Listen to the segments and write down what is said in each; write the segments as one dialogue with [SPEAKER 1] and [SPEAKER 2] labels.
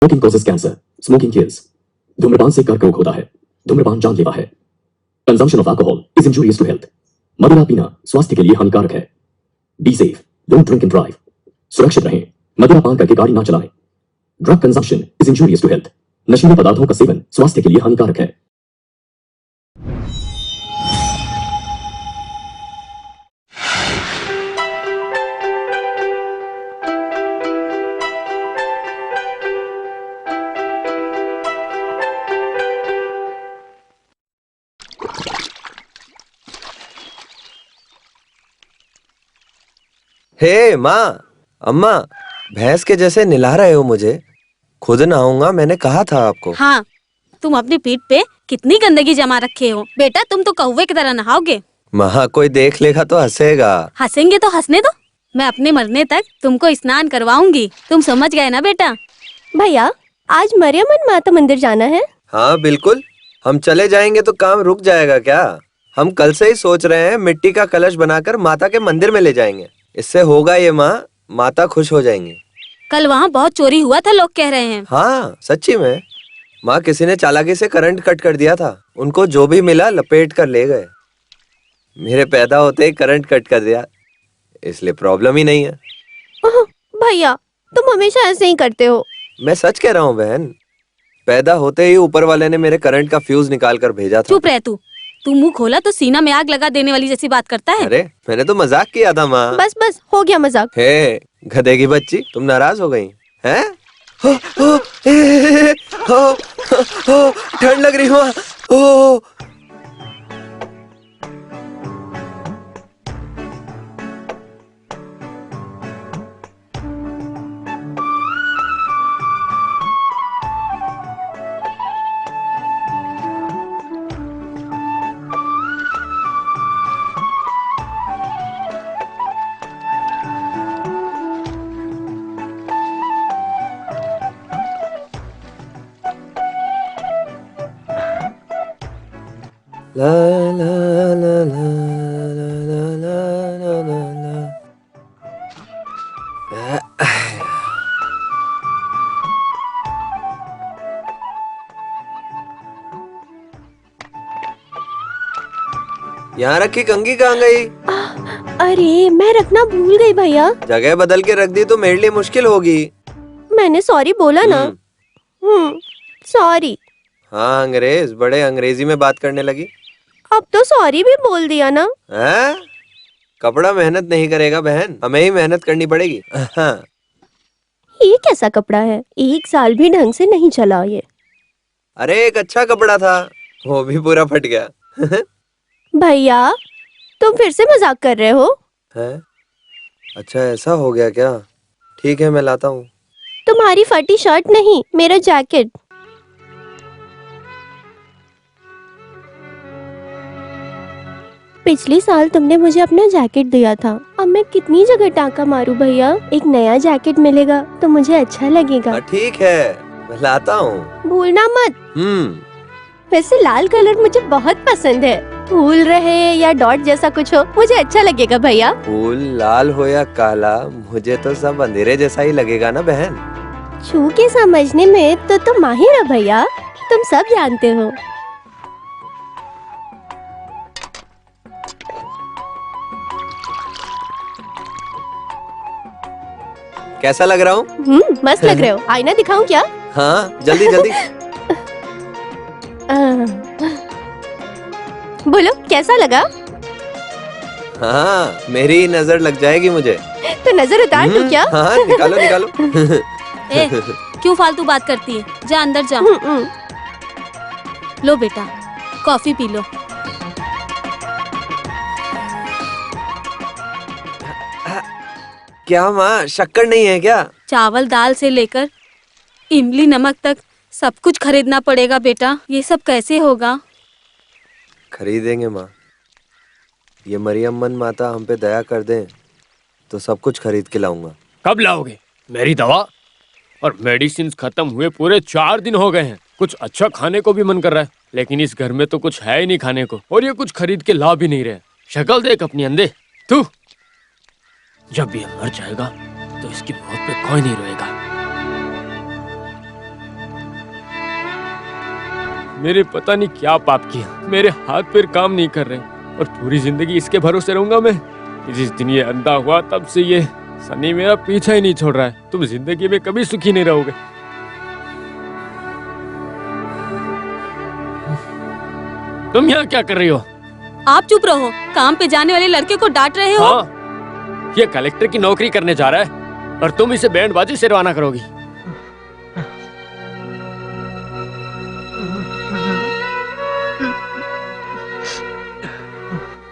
[SPEAKER 1] Smoking causes cancer, smoking kills. धूम्रपान से कर्करोग होता है। धूम्रपान जानलेवा है। Consumption of alcohol is injurious to health. मदिरा पीना स्वास्थ्य के लिए हानिकारक है। Be safe, don't drink and drive. सुरक्षित रहें, मदिरा पान करके गाड़ी ना चलाएं। Drug consumption is injurious to health. नशीले पदार्थों का सेवन स्वास्थ्य के लिए हानिकारक है।
[SPEAKER 2] हे माँ, अम्मा, भैंस के जैसे निला रहे हो मुझे। खुद नहाऊंगा, मैंने कहा था आपको।
[SPEAKER 3] हाँ, तुम अपनी पीठ पे कितनी गंदगी जमा रखे हो। बेटा तुम तो कौवे की तरह नहाओगे।
[SPEAKER 2] माँ, कोई देख लेगा तो हंसेगा।
[SPEAKER 3] हंसेंगे तो हंसने दो, मैं अपने मरने तक तुमको स्नान करवाऊंगी। तुम समझ गए ना बेटा।
[SPEAKER 4] भैया, आज मरियमन माता मंदिर जाना है।
[SPEAKER 2] हाँ बिल्कुल, हम चले जाएंगे तो काम रुक जाएगा क्या? हम कल से ही सोच रहे हैं मिट्टी का कलश बनाकर माता के मंदिर में ले जाएंगे। इससे होगा ये माँ, माता खुश हो जाएंगी।
[SPEAKER 3] कल वहाँ बहुत चोरी हुआ था, लोग कह रहे हैं।
[SPEAKER 2] हाँ सच्ची में माँ, किसी ने चालाकी से करंट कट कर दिया था। उनको जो भी मिला लपेट कर ले गए। मेरे पैदा होते ही करंट कट कर दिया, इसलिए प्रॉब्लम ही नहीं है।
[SPEAKER 4] भैया, तुम हमेशा ऐसे ही करते हो।
[SPEAKER 2] मैं सच कह रहा हूँ बहन, पैदा होते ही ऊपर वाले ने मेरे करंट का फ्यूज निकाल कर भेजा था।
[SPEAKER 3] चुप रह तू मुंह खोला तो सीना में आग लगा देने वाली जैसी बात करता है।
[SPEAKER 2] अरे मैंने तो मजाक किया था माँ।
[SPEAKER 4] बस बस हो गया मजाक।
[SPEAKER 2] हे गधे की बच्ची, तुम नाराज हो गई हैं? हो, हो, ए, हो, हो, ठंड लग रही माँ। ओ ला ला ला ला ला ला ला ला ला। यहाँ रखी कंघी कहाँ गई?
[SPEAKER 4] अरे मैं रखना भूल गई भैया।
[SPEAKER 2] जगह बदल के रख दी तो मेरे लिए मुश्किल होगी।
[SPEAKER 4] मैंने सॉरी बोला ना। सॉरी।
[SPEAKER 2] हाँ अंग्रेज, बड़े अंग्रेजी में बात करने लगी।
[SPEAKER 4] अब तो सॉरी भी बोल दिया ना।
[SPEAKER 2] हैं? कपड़ा मेहनत नहीं करेगा बहन, हमें ही मेहनत करनी पड़ेगी। हाँ।
[SPEAKER 4] ये कैसा कपड़ा है, 1 साल भी ढंग से नहीं चला ये।
[SPEAKER 2] अरे एक अच्छा कपड़ा था, वो भी पूरा फट गया।
[SPEAKER 4] भैया, तुम फिर से मजाक कर रहे हो।
[SPEAKER 2] हैं? अच्छा ऐसा हो गया क्या? ठीक है मैं लाता हूँ।
[SPEAKER 4] तुम्हारी फटी शर्ट नहीं, मेरा जैकेट। पिछले साल तुमने मुझे अपना जैकेट दिया था। अब मैं कितनी जगह टाँका मारूं भैया, एक नया जैकेट मिलेगा तो मुझे अच्छा लगेगा।
[SPEAKER 2] ठीक है मैं लाता हूँ।
[SPEAKER 4] भूलना मत। वैसे लाल कलर मुझे बहुत पसंद है। फूल रहे या डॉट जैसा कुछ हो, मुझे अच्छा लगेगा भैया।
[SPEAKER 2] फूल लाल हो या काला, मुझे तो सब अंधेरे जैसा ही लगेगा ना बहन।
[SPEAKER 4] छू के समझने में तो तुम माहिर हो भैया, तुम सब जानते हो।
[SPEAKER 2] कैसा लग रहा हूँ?
[SPEAKER 4] मस्त लग रहे हो। आईना दिखाऊं क्या?
[SPEAKER 2] हाँ जल्दी जल्दी।
[SPEAKER 4] बोलो कैसा लगा?
[SPEAKER 2] हाँ मेरी नजर लग जाएगी मुझे।
[SPEAKER 4] तो नजर उतार दूं क्या?
[SPEAKER 2] हाँ निकालो निकालो।
[SPEAKER 3] ए, क्यों फालतू बात करती है? जा अंदर जा। लो बेटा, कॉफी पी लो।
[SPEAKER 2] क्या माँ, शक्कर नहीं है क्या?
[SPEAKER 3] चावल दाल से लेकर इमली नमक तक सब कुछ खरीदना पड़ेगा बेटा। ये सब कैसे होगा?
[SPEAKER 2] खरीदेंगे माँ, ये मरियम्मन माता हम पे दया कर दें तो सब कुछ खरीद के लाऊंगा।
[SPEAKER 5] कब लाओगे? मेरी दवा और मेडिसिन खत्म हुए पूरे 4 दिन हो गए हैं। कुछ अच्छा खाने को भी मन कर रहा है, लेकिन इस घर में तो कुछ है ही नहीं खाने को, और ये कुछ खरीद के ला भी नहीं रहे। शक्ल देख अपनी अंधे। तू जब भी मर जाएगा तो इसकी मौत पे कोई नहीं रोएगा। मेरे पता नहीं क्या पाप किया, मेरे हाथ पैर काम नहीं कर रहे और पूरी जिंदगी इसके भरोसे रहूंगा मैं। जिस दिन ये अंधा हुआ तब से ये सनी मेरा पीछा ही नहीं छोड़ रहा है। तुम जिंदगी में कभी सुखी नहीं रहोगे। तुम यहाँ क्या कर रही हो?
[SPEAKER 3] आप चुप रहो, काम पे जाने वाले लड़के को डांट रहे हो।
[SPEAKER 5] हाँ, ये कलेक्टर की नौकरी करने जा रहा है और तुम इसे बैंडबाजी से रवाना करोगी।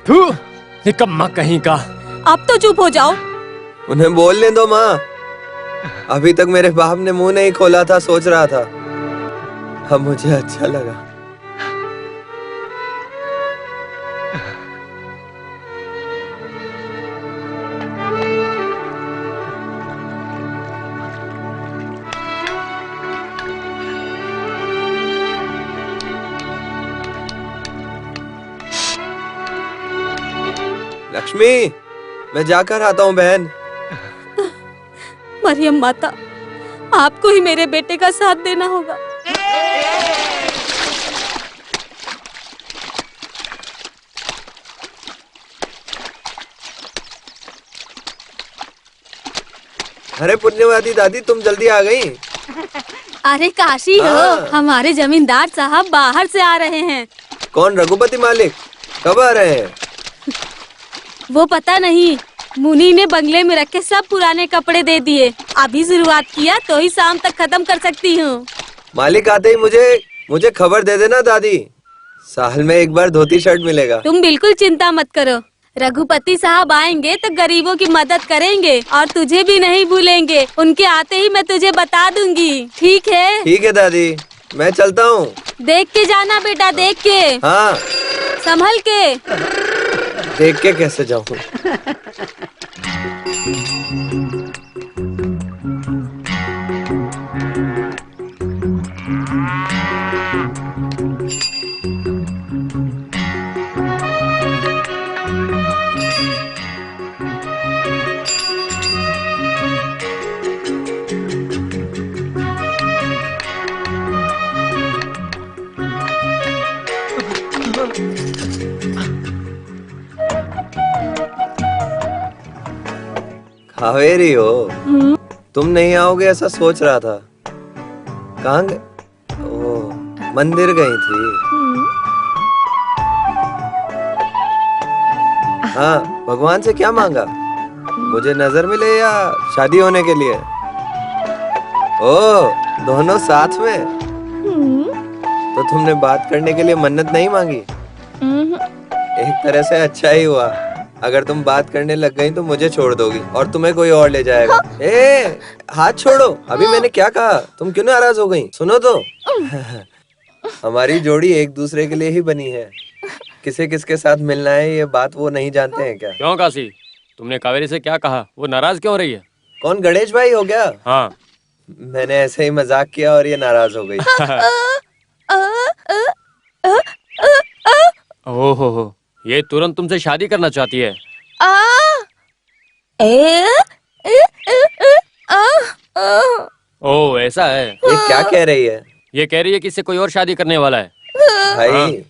[SPEAKER 5] थू, निकम्मा कहीं का।
[SPEAKER 3] अब तो चुप हो जाओ।
[SPEAKER 2] उन्हें बोलने दो माँ। अभी तक मेरे बाप ने मुंह नहीं खोला था, सोच रहा था। अब मुझे अच्छा लगा। लक्ष्मी, मैं जाकर आता हूँ बहन।
[SPEAKER 3] मरियम माता, आपको ही मेरे बेटे का साथ देना होगा।
[SPEAKER 2] अरे पुण्यवती दादी, तुम जल्दी आ गई।
[SPEAKER 3] अरे काशी हो,
[SPEAKER 2] हाँ।
[SPEAKER 3] हमारे जमींदार साहब बाहर से आ रहे हैं।
[SPEAKER 2] कौन, रघुपति मालिक? कब आ रहे हैं?
[SPEAKER 3] वो पता नहीं, मुनी ने बंगले में रखे सब पुराने कपड़े दे दिए। अभी शुरुआत किया तो ही शाम तक खत्म कर सकती हूँ।
[SPEAKER 2] मालिक आते ही मुझे खबर दे देना दादी। साल में एक बार धोती शर्ट मिलेगा।
[SPEAKER 3] तुम बिल्कुल चिंता मत करो, रघुपति साहब आएंगे तो गरीबों की मदद करेंगे और तुझे भी नहीं भूलेंगे। उनके आते ही मैं तुझे बता दूंगी, ठीक है?
[SPEAKER 2] ठीक है दादी, मैं चलता हूँ।
[SPEAKER 3] देख के जाना बेटा, देख के।
[SPEAKER 2] हाँ,
[SPEAKER 3] संभल के।
[SPEAKER 2] देख के कैसे जाऊँ? कावेरी हो, तुम नहीं आओगे ऐसा सोच रहा था। कहाँ गए? ओह, मंदिर गई थी। हाँ, भगवान से क्या मांगा? मुझे नजर मिले या शादी होने के लिए? ओह, दोनों साथ में। तो तुमने बात करने के लिए मन्नत नहीं मांगी? एक तरह से अच्छा ही हुआ। अगर तुम बात करने लग गई तो मुझे छोड़ दोगी और तुम्हें कोई और ले जाएगा। ए, हाथ छोड़ो। अभी मैंने क्या कहा? तुम क्यों नाराज हो गई? सुनो तो। हमारी जोड़ी एक दूसरे के लिए ही बनी है। किसे किसके साथ मिलना है ये बात वो नहीं जानते हैं क्या?
[SPEAKER 5] क्यों काशी, तुमने कावेरी से क्या कहा? वो नाराज क्यों हो रही है?
[SPEAKER 2] कौन, गणेश भाई हो गया?
[SPEAKER 5] हाँ।
[SPEAKER 2] मैंने ऐसे ही मजाक किया और ये नाराज हो गई।
[SPEAKER 5] ओहो, ये तुरंत तुमसे शादी करना चाहती है। ओह, ऐसा है।
[SPEAKER 2] ये क्या कह रही है?
[SPEAKER 5] ये कह रही है कि इससे कोई और शादी करने वाला है।
[SPEAKER 2] भाई,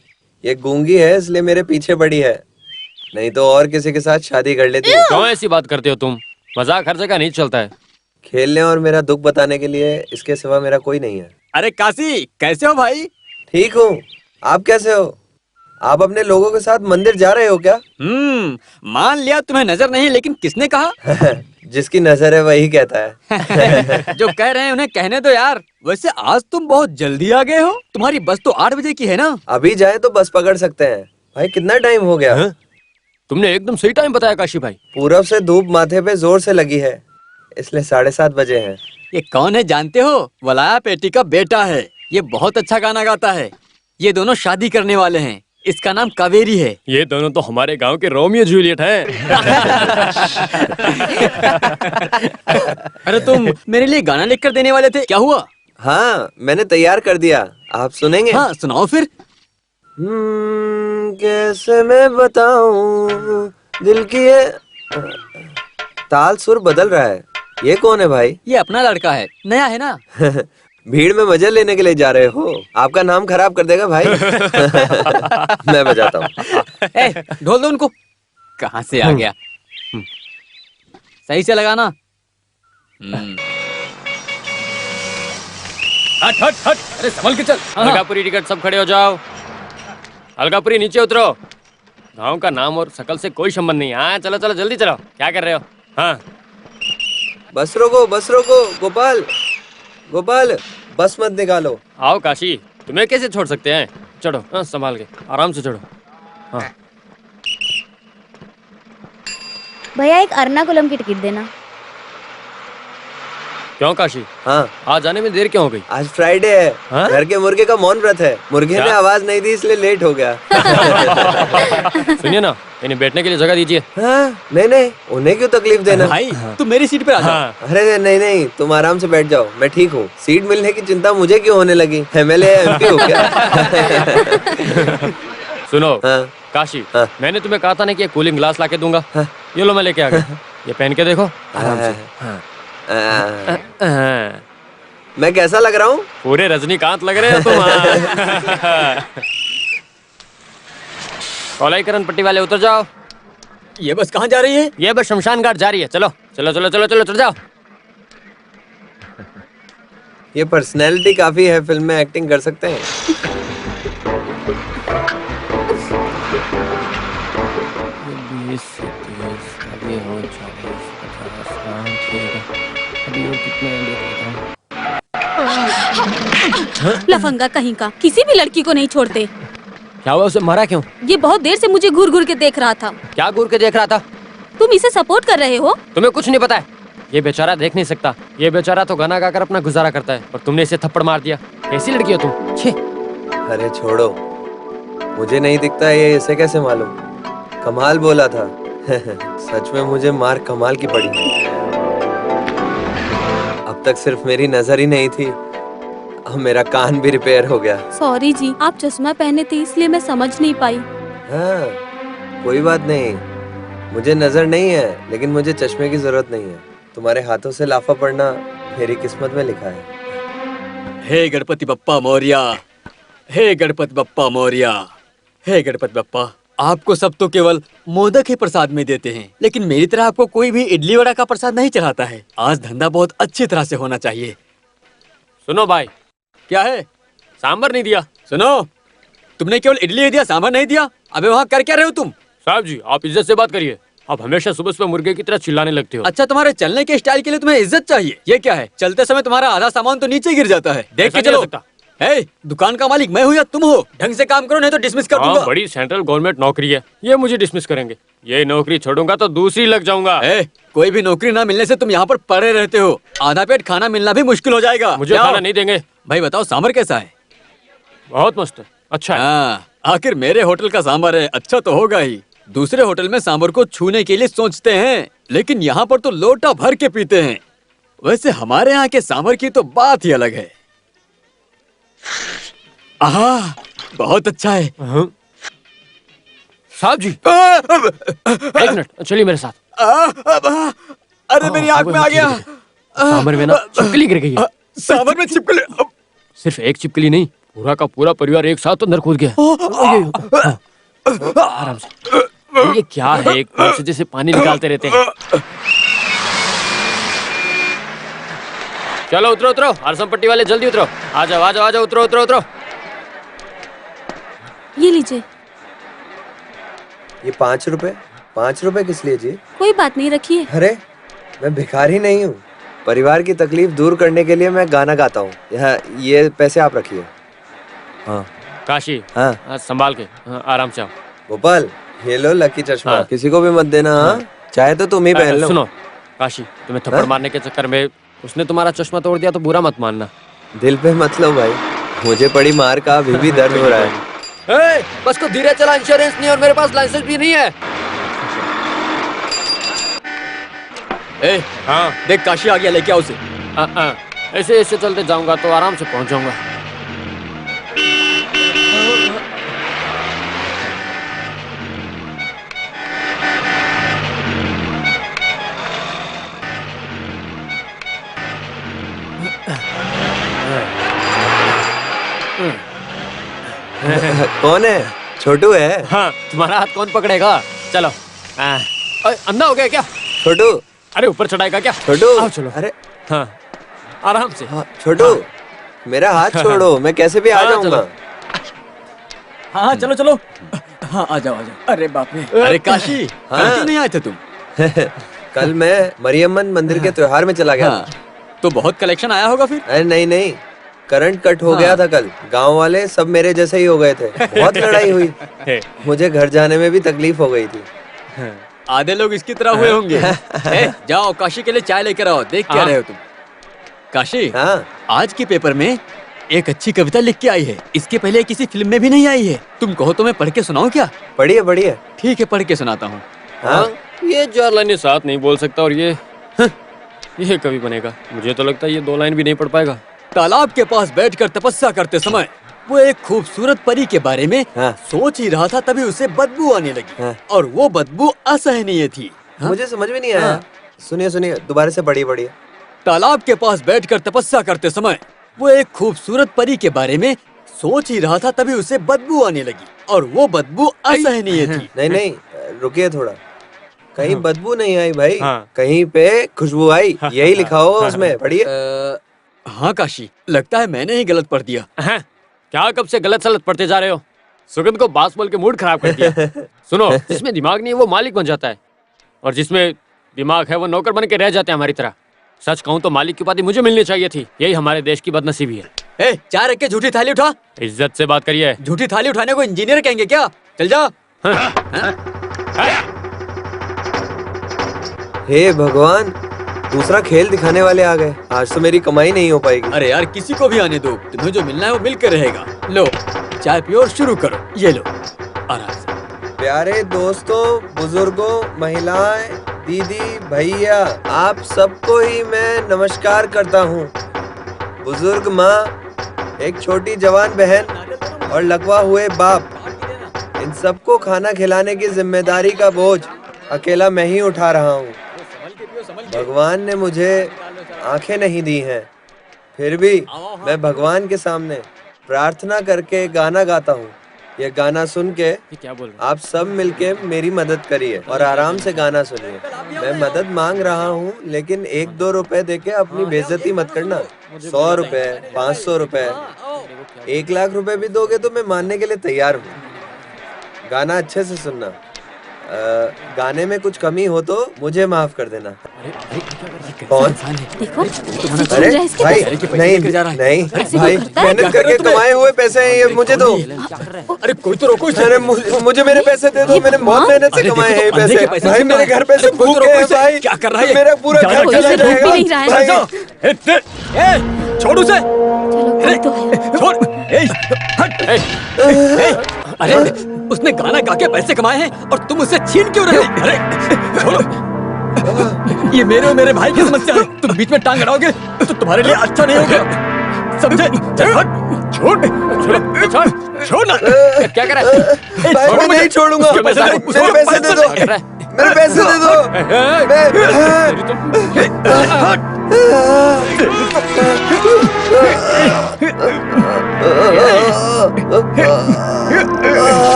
[SPEAKER 2] ये गूंगी है इसलिए मेरे पीछे पड़ी है, नहीं तो और किसी के साथ शादी कर लेती।
[SPEAKER 5] क्यों ऐसी बात करते हो तुम? मजाक हर जगह नहीं चलता है।
[SPEAKER 2] खेलने और मेरा दुख बताने के लिए इसके सिवा मेरा कोई नहीं है।
[SPEAKER 6] अरे काशी, कैसे हो भाई?
[SPEAKER 2] ठीक हूँ, आप कैसे हो? आप अपने लोगों के साथ मंदिर जा रहे हो क्या?
[SPEAKER 6] मान लिया तुम्हें नजर नहीं, लेकिन किसने कहा?
[SPEAKER 2] जिसकी नजर है वही कहता है।
[SPEAKER 6] जो कह रहे हैं उन्हें कहने दो यार। वैसे आज तुम बहुत जल्दी आ गए हो। तुम्हारी बस तो 8 बजे की है ना?
[SPEAKER 2] अभी जाए तो बस पकड़ सकते हैं। भाई, कितना टाइम हो गया?
[SPEAKER 5] तुमने एकदम सही टाइम बताया काशी भाई।
[SPEAKER 2] पूरब से धूप माथे पे जोर से लगी है, इसलिए 7:30 बजे हैं।
[SPEAKER 6] ये कौन है जानते हो? वलाया पेटी का बेटा है। ये बहुत अच्छा गाना गाता है। ये दोनों शादी करने वाले हैं। इसका नाम कावेरी है।
[SPEAKER 5] ये दोनों तो हमारे गांव के रोमियो जूलियट हैं।
[SPEAKER 6] अरे तुम मेरे लिए गाना लिखकर देने वाले थे, क्या हुआ?
[SPEAKER 2] हाँ, मैंने तैयार कर दिया। आप सुनेंगे?
[SPEAKER 6] हाँ, सुनाओ फिर।
[SPEAKER 2] कैसे मैं बताऊं दिल की ये ताल सुर बदल रहा है। ये कौन है भाई?
[SPEAKER 6] ये अपना लड़का है, नया है ना।
[SPEAKER 2] भीड़ में मजे लेने के लिए जा रहे हो? आपका नाम खराब कर देगा भाई। मैं बजाता हूँ।
[SPEAKER 6] ढोल दो उनको। कहाँ से आ गया? सही से लगाना।
[SPEAKER 5] हट हट हट, अरे संभल के चल। अलकापुरी टिकट, सब खड़े हो जाओ। अलकापुरी नीचे उतरो। गांव का नाम और शकल से कोई संबंध नहीं। हाँ चलो चलो जल्दी चलो। क्या कर रहे हो? हाँ
[SPEAKER 2] बस रोको गोपाल, गोपाल बस मत निकालो।
[SPEAKER 5] आओ काशी, तुम्हें कैसे छोड़ सकते हैं? चढ़ो, हाँ संभाल के, आराम से चढ़ो। हाँ
[SPEAKER 3] भैया एक एर्नाकुलम की टिकट देना।
[SPEAKER 5] क्यों काशी?
[SPEAKER 2] हाँ
[SPEAKER 5] आज आने में देर क्यों हो गई?
[SPEAKER 2] आज फ्राइडे है।
[SPEAKER 5] हाँ?
[SPEAKER 2] घर के मुर्गे का मौन व्रत है। मुर्गे
[SPEAKER 5] क्या?
[SPEAKER 2] ने आवाज नहीं दी इसलिए लेट हो गया।
[SPEAKER 5] सुनिए ना, इन्हें बैठने के लिए जगह दीजिए।
[SPEAKER 2] हाँ, नहीं उन्हें क्यों तकलीफ देना।
[SPEAKER 6] भाई तुम मेरी सीट पे आ जाओ।
[SPEAKER 5] हाँ
[SPEAKER 2] अरे नहीं तुम आराम से बैठ जाओ, मैं ठीक हूँ। सीट मिलने की चिंता मुझे क्यों होने लगी? MLA MP हो क्या?
[SPEAKER 5] सुनो
[SPEAKER 2] हाँ।
[SPEAKER 5] काशी,
[SPEAKER 2] हाँ।
[SPEAKER 5] मैंने तुम्हें कहा था ना कि ये कूलिंग ग्लास लाके दूंगा।
[SPEAKER 2] हाँ।
[SPEAKER 5] ये लो मैं लेके आ गया। ये पहन के देखो आराम से। हाँ।
[SPEAKER 2] मैं कैसा लग रहा हूँ?
[SPEAKER 5] पूरे रजनीकांत लग रहे हो तुम। कोलाईकरण पट्टी वाले उतर जाओ।
[SPEAKER 6] ये बस कहाँ जा रही है?
[SPEAKER 5] ये बस शमशान घाट जा रही है। चलो चलो चलो चलो चलो चढ़ जाओ।
[SPEAKER 2] ये पर्सनैलिटी काफी है, फिल्म में एक्टिंग कर सकते हैं।
[SPEAKER 3] लफंगा कहीं का, किसी भी लड़की को नहीं छोड़ते।
[SPEAKER 5] क्या हुआ, उसे मारा क्यों?
[SPEAKER 3] ये बहुत देर से मुझे घूर घूर के देख रहा था।
[SPEAKER 5] क्या घूर के देख रहा था?
[SPEAKER 3] तुम इसे सपोर्ट कर रहे हो?
[SPEAKER 5] तुम्हें कुछ नहीं पता है। ये बेचारा देख नहीं सकता। ये बेचारा तो गाना गाकर अपना गुजारा करता है और तुमने इसे थप्पड़ मार दिया। कैसी लड़की हो तुम? छे।
[SPEAKER 2] अरे छोड़ो, मुझे नहीं दिखता ये इसे कैसे मालूम? कमाल बोला था। सच में मुझे मार कमाल की पड़ी। अब तक सिर्फ मेरी नजर ही नहीं थी, अब मेरा कान भी रिपेयर हो गया।
[SPEAKER 3] सॉरी जी, आप चश्मा पहने थे इसलिए मैं समझ नहीं पाई।
[SPEAKER 2] हाँ, कोई बात नहीं। मुझे नजर नहीं है, लेकिन मुझे चश्मे की जरूरत नहीं है। तुम्हारे हाथों से लाफा पड़ना मेरी किस्मत में लिखा है।
[SPEAKER 6] हे गणपति बप्पा मौर्या, हे गणपति बप्पा मौर्या, हे गणपति बप्पा। आपको सब तो केवल मोदक ही प्रसाद में देते हैं, लेकिन मेरी तरह आपको कोई भी इडली वड़ा का प्रसाद नहीं चढ़ाता है। आज धंधा बहुत अच्छी तरह से होना चाहिए।
[SPEAKER 5] सुनो भाई,
[SPEAKER 6] क्या है?
[SPEAKER 5] सांबर नहीं दिया।
[SPEAKER 6] सुनो, तुमने केवल इडली ही दिया, सांभर नहीं दिया। अबे वहाँ कर क्या रहे हो तुम?
[SPEAKER 5] साहब जी, आप इज्जत से बात करिए। आप हमेशा सुबह सुबह मुर्गे की तरह चिल्लाने लगते हो।
[SPEAKER 6] अच्छा, तुम्हारे चलने के स्टाइल के लिए तुम्हें इज्जत चाहिए। ये क्या है? चलते समय तुम्हारा आधा सामान तो नीचे गिर जाता है। देख के
[SPEAKER 5] ऐसा नहीं
[SPEAKER 6] चलो।
[SPEAKER 5] हो सकता।
[SPEAKER 6] हे, दुकान का मालिक मैं हूँ या तुम हो? ढंग से काम करो नहीं तो डिसमिस कर दूंगा।
[SPEAKER 5] हाँ, बड़ी सेंट्रल गवर्नमेंट नौकरी है, ये मुझे डिसमिस करेंगे। ये नौकरी छोड़ूंगा तो दूसरी लग जाऊंगा।
[SPEAKER 6] कोई भी नौकरी ना मिलने से तुम यहाँ पर पड़े रहते हो। आधा पेट खाना मिलना भी मुश्किल हो जाएगा।
[SPEAKER 5] मुझे खाना नहीं देंगे।
[SPEAKER 6] भाई बताओ, सांभर कैसा है?
[SPEAKER 5] बहुत मस्त है, अच्छा है।
[SPEAKER 6] हाँ, आखिर मेरे होटल का सांभर है, अच्छा तो होगा ही। दूसरे होटल में सांभर को छूने के लिए सोचते हैं, लेकिन यहाँ पर तो लोटा भर के पीते हैं। वैसे हमारे यहाँ के सांभर की तो बात ही अलग है। आहा, बहुत अच्छा है।
[SPEAKER 5] साहब जी, एक मिनट, चलिए मेरे साथ।
[SPEAKER 6] अरे मेरी आँख में आ गया।
[SPEAKER 5] सांभर में ना छिपकली गिर गई है।
[SPEAKER 6] सांभर में छिपकली?
[SPEAKER 5] सिर्फ एक छिपकली नहीं, पूरा का पूरा परिवार एक साथ अंदर कूद गया। आराम से। ये क्या है, एक पैर से जैसे पानी निकालते रहते हैं। चलो उतरो उतरो, हरसम पट्टी वाले जल्दी उतरो। आ जाओ आ जाओ आ जाओ, उतरो उतरो उतरो।
[SPEAKER 3] ये लीजिए।
[SPEAKER 2] ये 5 रुपए किस लिए जी?
[SPEAKER 3] कोई बात नहीं, रखिए।
[SPEAKER 2] अरे मैं भिखारी नहीं हूँ। परिवार की तकलीफ दूर करने के लिए मैं गाना गाता हूँ। ये पैसे आप रखिए। हाँ
[SPEAKER 5] काशी,
[SPEAKER 2] हाँ
[SPEAKER 5] संभाल के, आराम से आओ।
[SPEAKER 2] गोपाल, ये लो लकी चश्मा।
[SPEAKER 5] हाँ।
[SPEAKER 2] किसी को भी मत देना। हाँ, चाहे तो तुम ही पहन लो।
[SPEAKER 5] सुनो काशी, तुम्हें थप्पड़
[SPEAKER 2] हाँ?
[SPEAKER 5] मारने के चक्कर में उसने तुम्हारा चश्मा तोड़ दिया तो बुरा मत मानना।
[SPEAKER 2] दिल पे मत लो भाई, मुझे पड़ी मार का अभी भी दर्द हो रहा है।
[SPEAKER 5] बस को धीरे चला, इंश्योरेंस नहीं और मेरे पास लाइसेंस भी नहीं है।
[SPEAKER 6] हाँ, देख काशी आ गया, लेके आओ उसे।
[SPEAKER 5] ऐसे ऐसे चलते जाऊंगा तो आराम से पहुंच जाऊंगा।
[SPEAKER 2] कौन है? छोटू है?
[SPEAKER 5] हाँ, तुम्हारा हाथ कौन पकड़ेगा? चलो। अंधा हो गया क्या?
[SPEAKER 2] छोटू,
[SPEAKER 5] अरे ऊपर चढ़ाएगा क्या?
[SPEAKER 2] छोटू,
[SPEAKER 5] आओ चलो।
[SPEAKER 2] अरे
[SPEAKER 5] हाँ, आराम से।
[SPEAKER 2] हाँ, छोटू, मेरा हाथ छोड़ो, मैं कैसे भी आ
[SPEAKER 5] हाँ,
[SPEAKER 2] जाऊंगा।
[SPEAKER 6] हाँ चलो चलो। हाँ आ जाओ आ जाओ। अरे बाप रे। अरे काशी,
[SPEAKER 2] हाँ।
[SPEAKER 6] कल क्यों नहीं आए थे तुम?
[SPEAKER 2] कल मैं मरियम्मन मंदिर के त्योहार में चला गया।
[SPEAKER 6] हाँ, तो बहुत कलेक्शन आया होगा फिर।
[SPEAKER 2] अरे नहीं नहीं, करंट कट हो गया था कल। गांव वाले सब मेरे जैसे ही हो गए थे, बहुत लड़ाई हुई। मुझे घर जाने में भी तकलीफ हो गई थी।
[SPEAKER 6] आधे लोग इसकी तरह हुए होंगे। जाओ काशी के लिए चाय लेकर आओ। देख क्या रहे हो तुम? काशी,
[SPEAKER 2] हाँ,
[SPEAKER 6] आज के पेपर में एक अच्छी कविता लिख के आई है। इसके पहले किसी फिल्म में भी नहीं आई है। तुम कहो तो मैं पढ़ के सुनाऊं क्या?
[SPEAKER 2] बढ़िया बढ़िया।
[SPEAKER 6] ठीक है, पढ़ के सुनाता हूँ।
[SPEAKER 2] हाँ,
[SPEAKER 5] ये 4 लाइनें साथ नहीं बोल सकता और ये कभी बनेगा? मुझे तो लगता है ये 2 लाइन भी नहीं पढ़ पाएगा।
[SPEAKER 6] तालाब के पास बैठकर तपस्या करते समय वो एक खूबसूरत परी के बारे में
[SPEAKER 2] हाँ।
[SPEAKER 6] सोच ही रहा था, तभी उसे बदबू आने लगी।
[SPEAKER 2] हाँ।
[SPEAKER 6] और वो बदबू असहनीय थी।
[SPEAKER 2] मुझे समझ में नहीं आया। सुनिए सुनिए, दोबारा से पढ़िए बढ़िया।
[SPEAKER 6] तालाब के पास बैठकर तपस्या करते समय वो एक खूबसूरत परी के बारे में सोच ही रहा था, तभी उसे बदबू आने लगी और वो बदबू असहनीय थी।
[SPEAKER 2] नहीं नहीं, रुकिए थोड़ा। कहीं बदबू नहीं आई भाई,
[SPEAKER 5] हाँ।
[SPEAKER 2] कहीं पे खुशबू आई, यही लिखा होगा उसमें। पढ़िए।
[SPEAKER 6] हाँ काशी, लगता है मैंने ही गलत पढ़ दिया।
[SPEAKER 5] हैं? क्या कब से गलत सलत पढ़ते जा रहे हो? सुगंध को बास बोल के मूड खराब कर दिया। सुनो, जिसमें दिमाग नहीं है वो मालिक बन जाता है, और जिसमें दिमाग है वो नौकर बन के रह जाते हैं हमारी तरह। सच कहूँ तो मालिक की उपाधि मुझे मिलनी चाहिए थी। यही हमारे देश की बदनसीबी है।
[SPEAKER 6] चाय रख के झूठी थाली उठा।
[SPEAKER 5] इज्जत से बात करिए।
[SPEAKER 6] झूठी थाली उठाने को इंजीनियर कहेंगे क्या? चल जा।
[SPEAKER 2] हे भगवान, दूसरा खेल दिखाने वाले आ गए। आज तो मेरी कमाई नहीं हो पाएगी।
[SPEAKER 6] अरे यार, किसी को भी आने दो। तुम्हें जो मिलना है वो मिलकर रहेगा। लो चाय पियो और शुरू करो। ये लो, आराम से।
[SPEAKER 2] प्यारे दोस्तों, बुजुर्गों, महिलाएं, दीदी, भैया, आप सबको ही मैं नमस्कार करता हूँ। बुजुर्ग माँ, एक छोटी जवान बहन और लकवा हुए बाप, इन सबको खाना खिलाने की जिम्मेदारी का बोझ अकेला मैं ही उठा रहा हूँ। भगवान ने मुझे आंखें नहीं दी हैं, फिर भी मैं भगवान के सामने प्रार्थना करके गाना गाता हूँ। ये गाना सुन के
[SPEAKER 5] क्या बोल रहे
[SPEAKER 2] आप सब मिलके मेरी मदद करिए और आराम से गाना सुनिए। मैं मदद मांग रहा हूँ, लेकिन 1-2 रुपए देके अपनी बेइज्जती मत करना। 100 रुपए, 500 रुपए, 1 लाख रुपए भी दोगे तो मैं मानने के लिए तैयार हूँ। गाना अच्छे से सुनना। गाने में कुछ कमी हो तो मुझे माफ कर देना। कौन?
[SPEAKER 3] देखो,
[SPEAKER 2] अरे भाई, नहीं नहीं भाई, मेहनत करके कमाए हुए पैसे हैं ये, मुझे दो।
[SPEAKER 6] अरे कोई तो रोको इसे।
[SPEAKER 2] अरे मुझे मेरे पैसे दे दो, मैंने बहुत मेहनत से कमाए हैं ये पैसे। भाई मेरे घर पे से भूखे हैं भाई।
[SPEAKER 6] क्या कर रहा है?
[SPEAKER 2] मेरा पूरा घर
[SPEAKER 3] कोई
[SPEAKER 2] चला
[SPEAKER 3] इसे भूख भी
[SPEAKER 2] जाएगा
[SPEAKER 3] नहीं रहा है।
[SPEAKER 2] भाई।
[SPEAKER 6] छोड़ उसे।
[SPEAKER 3] चलो, तो है।
[SPEAKER 6] छोड़। अरे उसने गाना गा के पैसे कमाए हैं और तुम उसे छीन क्यों रहे हो? अरे छोड़ो। ये मेरे और मेरे भाई की समस्या है। तुम बीच में टांग अड़ाओगे तो तुम्हारे लिए अच्छा नहीं होगा, समझे? चल हट। छोड़ छोड़ ना।
[SPEAKER 5] क्या कर रहा है?
[SPEAKER 2] भाई मैं नहीं छोड़ूंगा। मेरे पैसे दे दो, मेरे पैसे दे दो।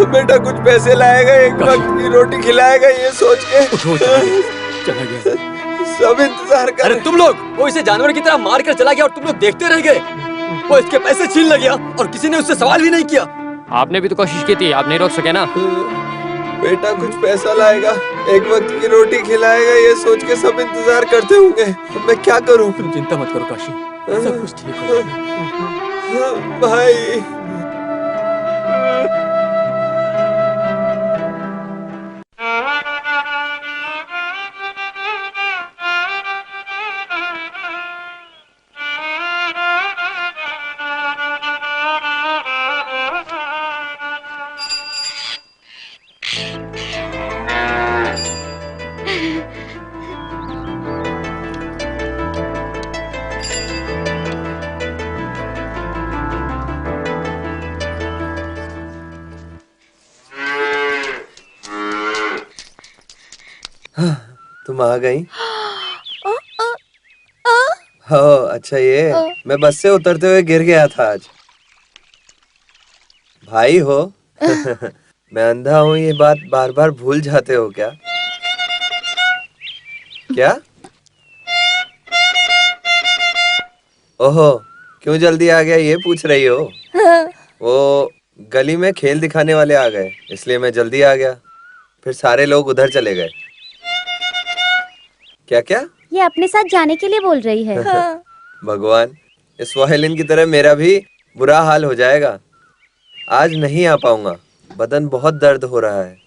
[SPEAKER 2] बेटा कुछ पैसे लाएगा, एक वक्त की रोटी खिलाएगा, ये सोच के
[SPEAKER 6] चला गया।
[SPEAKER 2] सब इंतजार कर।
[SPEAKER 6] अरे तुम लोग, वो इसे जानवर की तरह मार कर चला गया और तुम लोग देखते रह गए। वो इसके पैसे छीन ले गया और किसी ने उससे सवाल भी नहीं किया।
[SPEAKER 5] आपने भी तो कोशिश की थी, आप नहीं रोक सके ना।
[SPEAKER 2] बेटा कुछ पैसा लाएगा, एक वक्त की रोटी खिलाएगा, ये सोच के सब इंतजार करते होंगे। मैं क्या करूं?
[SPEAKER 6] तुम चिंता मत करो काशी, सब कुछ ठीक हो जाएगा।
[SPEAKER 2] भाई तुम आ गई। हो अच्छा, ये मैं बस से उतरते हुए गिर गया था आज। भाई हो। मैं अंधा हूँ, ये बात बार बार भूल जाते हो क्या? क्या? ओहो, क्यों जल्दी आ गया ये पूछ रही हो? वो गली में खेल दिखाने वाले आ गए, इसलिए मैं जल्दी आ गया। फिर सारे लोग उधर चले गए। क्या क्या?
[SPEAKER 4] ये अपने साथ जाने के लिए बोल रही है।
[SPEAKER 2] भगवान, इस वायलिन की तरह मेरा भी बुरा हाल हो जाएगा। आज नहीं आ पाऊंगा, बदन बहुत दर्द हो रहा है।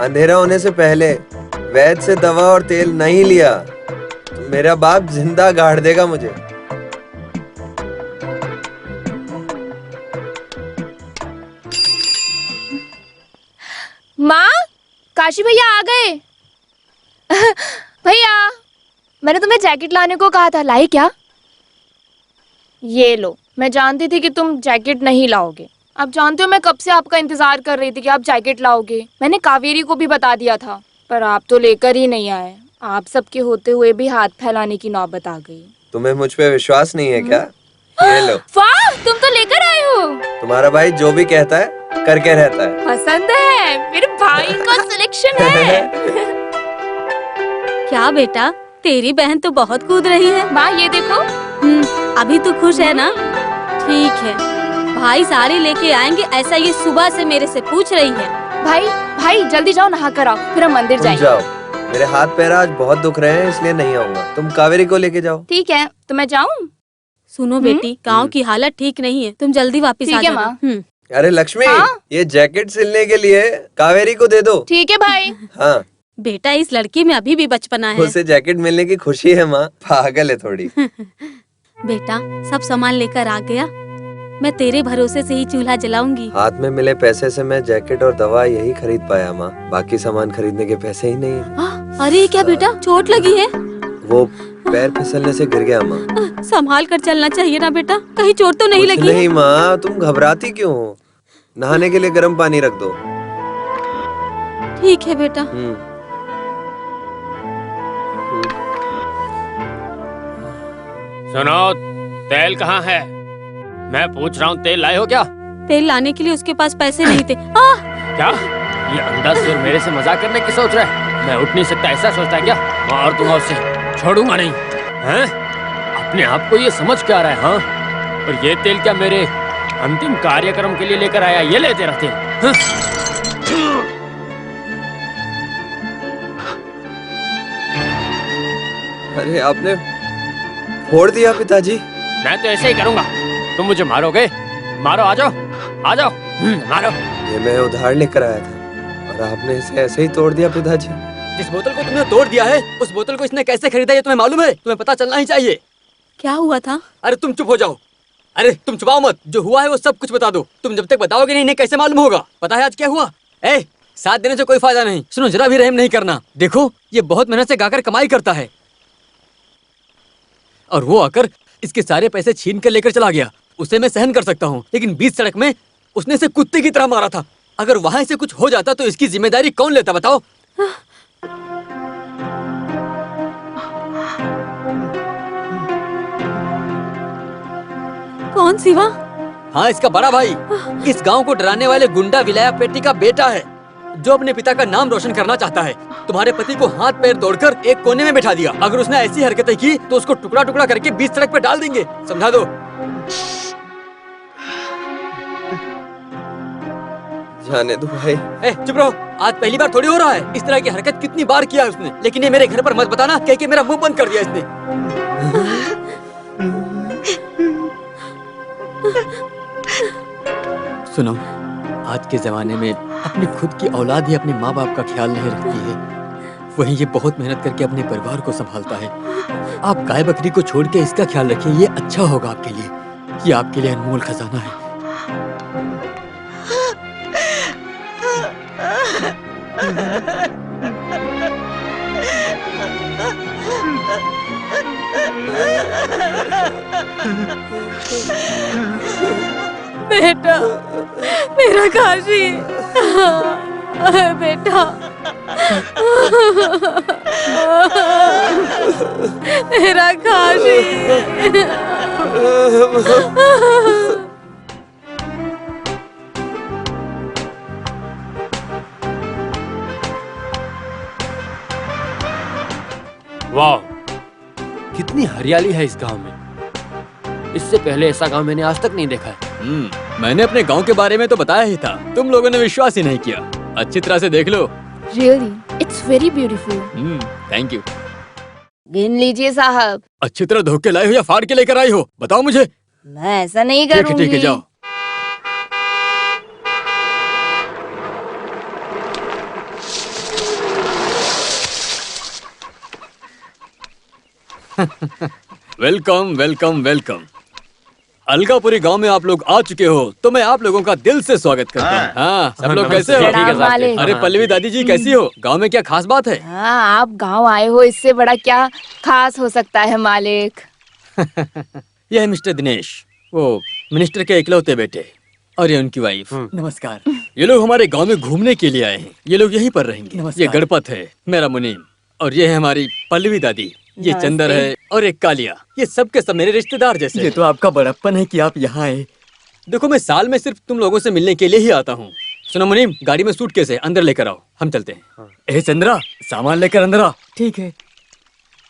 [SPEAKER 2] अंधेरा होने से पहले वैद्य से दवा और तेल नहीं लिया तो मेरा बाप जिंदा गाड़ देगा मुझे।
[SPEAKER 7] माँ, काशी भैया आ गए। भैया, मैंने तुम्हें जैकेट लाने को कहा था, लाई क्या? ये लो, मैं जानती थी कि तुम जैकेट नहीं लाओगे। आप जानते हो मैं कब से आपका इंतजार कर रही थी कि आप जैकेट लाओगे। मैंने कावेरी को भी बता दिया था, पर आप तो लेकर ही नहीं आए। आप सबके होते हुए भी हाथ फैलाने की नौबत आ गई।
[SPEAKER 2] तुम्हें मुझ पे विश्वास नहीं है क्या? ये लो।
[SPEAKER 7] वाह, तुम तो लेकर आए हो।
[SPEAKER 2] तुम्हारा भाई जो भी कहता है करके रहता है।
[SPEAKER 7] पसंद है, मेरे भाई का सिलेक्शन है।
[SPEAKER 3] क्या बेटा, तेरी बहन तो बहुत कूद रही है।
[SPEAKER 7] माँ ये देखो।
[SPEAKER 3] अभी तू खुश है ना? ठीक है, भाई साड़ी लेके आएंगे ऐसा ये सुबह से मेरे से पूछ रही है।
[SPEAKER 7] भाई जल्दी जाओ, नहा कर आओ, फिर हम मंदिर जाएंगे।
[SPEAKER 2] जाओ, मेरे हाथ पैर आज बहुत दुख रहे हैं इसलिए नहीं आऊंगा। तुम कावेरी को लेके जाओ।
[SPEAKER 7] ठीक है, तो मैं जाऊँ?
[SPEAKER 3] सुनो बेटी, गांव की हालत ठीक नहीं है, तुम जल्दी वापस आ
[SPEAKER 7] ठीक है
[SPEAKER 3] जाना।
[SPEAKER 7] माँ।
[SPEAKER 2] अरे लक्ष्मी,
[SPEAKER 7] हाँ?
[SPEAKER 2] ये जैकेट सिलने के लिए कावेरी को दे दो।
[SPEAKER 7] ठीक है भाई।
[SPEAKER 2] हाँ,
[SPEAKER 3] बेटा इस लड़की में अभी भी बचपना है।
[SPEAKER 2] उसे जैकेट मिलने की खुशी है माँ, पागल है थोड़ी।
[SPEAKER 3] बेटा सब सामान लेकर आ गया, मैं तेरे भरोसे से ही चूल्हा जलाऊंगी।
[SPEAKER 2] हाथ में मिले पैसे से मैं जैकेट और दवा यही खरीद पाया माँ, बाकी सामान खरीदने के पैसे ही नहीं।
[SPEAKER 3] अरे क्या बेटा, चोट लगी है?
[SPEAKER 2] वो पैर फिसलने से गिर गया माँ।
[SPEAKER 3] संभाल कर चलना चाहिए ना बेटा, कहीं चोट तो नहीं
[SPEAKER 2] कुछ
[SPEAKER 3] लगी?
[SPEAKER 2] नहीं माँ, तुम घबराती क्यों हो? नहाने के लिए गर्म पानी रख दो।
[SPEAKER 3] ठीक है बेटा।
[SPEAKER 5] सुनो, तेल कहाँ है? मैं पूछ रहा हूँ, तेल लाए हो क्या?
[SPEAKER 3] तेल लाने के लिए उसके पास पैसे नहीं थे।
[SPEAKER 5] क्या ये अंधा सुर मेरे से मजाक करने की सोच रहा है? मैं उठ नहीं सकता ऐसा सोचता है क्या? मार दूंगा उसे, छोड़ूंगा नहीं। हैं? अपने आप को ये समझ क्या रहा है? हाँ, और ये तेल क्या मेरे अंतिम कार्यक्रम के लिए लेकर आया? ये ले तेरा तेल। हाँ?
[SPEAKER 2] अरे आपने फोड़ दिया पिताजी।
[SPEAKER 5] मैं तो ऐसे ही करूंगा। तुम मुझे मारोगे? मारो, आ जाओ, आ जाओ, मारो।
[SPEAKER 2] ये मैं उधार लेकर आया था और आपने इसे ऐसे ही तोड़ दिया पिताजी।
[SPEAKER 6] जिस बोतल को तुमने तोड़ दिया है, उस बोतल को इसने कैसे खरीदा ये तुम्हें मालूम है? तुम्हें पता चलना ही चाहिए।
[SPEAKER 3] क्या हुआ था?
[SPEAKER 6] अरे तुम चुप हो जाओ। अरे तुम छुपाओ मत, जो हुआ है वो सब कुछ बता दो। तुम जब तक बताओगे नहीं, इन्हें कैसे मालूम होगा? पता है आज क्या हुआ? साथ देने से कोई फायदा नहीं। सुनो, जरा भी रहम नहीं करना। देखो, ये बहुत मेहनत से गाकर कमाई करता है और वो आकर इसके सारे पैसे छीन कर लेकर चला गया। उसे मैं सहन कर सकता हूँ, लेकिन बीच सड़क में उसने इसे कुत्ते की तरह मारा था। अगर वहां से कुछ हो जाता तो इसकी जिम्मेदारी कौन लेता बताओ?
[SPEAKER 3] कौन सिवा?
[SPEAKER 6] हाँ, इसका बड़ा भाई। इस गांव को डराने वाले गुंडा विलाया पेटी का बेटा है, जो अपने पिता का नाम रोशन करना चाहता है। तुम्हारे पति को हाथ पैर तोड़कर एक कोने में बैठा दिया। अगर उसने ऐसी हरकतें की तो उसको टुकड़ा टुकड़ा करके बीच सड़क पे डाल देंगे। समझा दो।
[SPEAKER 2] जाने दो भाई।
[SPEAKER 6] चुप रहो। आज पहली बार थोड़ी हो रहा है। इस तरह की हरकत कितनी बार किया है उसने, लेकिन ये मेरे घर पर मत बताना, कह के मेरा मुंह बंद कर दिया इसने। सुनो, आज के जमाने में अपनी खुद की औलाद ही अपने माँ बाप का ख्याल नहीं रखती है, वहीं ये बहुत मेहनत करके अपने परिवार को संभालता है। आप गाय बकरी को छोड़ के इसका ख्याल रखिए, ये अच्छा होगा आपके लिए। ये आपके लिए अनमोल खजाना है।
[SPEAKER 3] बेटा, मेरा काशी, बेटा, मेरा काशी।
[SPEAKER 5] वाह, कितनी हरियाली है इस गांव में। इससे पहले ऐसा गांव मैंने आज तक नहीं देखा है।
[SPEAKER 6] मैंने अपने गांव के बारे में तो बताया ही था, तुम लोगों ने विश्वास ही नहीं किया। अच्छी तरह से देख लो।
[SPEAKER 7] Really it's very beautiful.
[SPEAKER 6] Thank you.
[SPEAKER 7] गिन लीजिए साहब।
[SPEAKER 6] अच्छी तरह धो के लाई हो या फाड़ के लेकर आई हो, बताओ मुझे।
[SPEAKER 7] मैं ऐसा नहीं
[SPEAKER 6] ठीक है
[SPEAKER 7] करूंगी।
[SPEAKER 6] ठीक है, जाओ। Welcome welcome welcome. अलगापुरी गांव में आप लोग आ चुके हो तो मैं आप लोगों का दिल से स्वागत करता हूँ। हाँ, सब लोग कैसे हो?
[SPEAKER 7] प्रणाम मालिक।
[SPEAKER 6] अरे पल्लवी दादी जी कैसी हो? गांव में क्या खास बात है?
[SPEAKER 7] हाँ, आप गांव आए हो, इससे बड़ा क्या खास हो सकता है मालिक।
[SPEAKER 6] यह है मिस्टर दिनेश, वो मिनिस्टर के इकलौते बेटे, और ये उनकी वाइफ। नमस्कार। ये लोग हमारे गांव में घूमने के लिए आए हैं। ये लोग यहीं पर रहेंगे। ये गणपत है, मेरा मुनीम, और ये है हमारी पल्लवी दादी। ये चंदर है और एक कालिया। ये सब के सब मेरे रिश्तेदार जैसे। ये तो आपका बड़प्पन है कि आप यहाँ आए। देखो, मैं साल में सिर्फ तुम लोगों से मिलने के लिए ही आता हूँ। सुनो मुनीम, गाड़ी में सूटकेस है, अंदर लेकर आओ, हम चलते हैं। ए चंद्रा, सामान लेकर अंदर आ। ठीक है।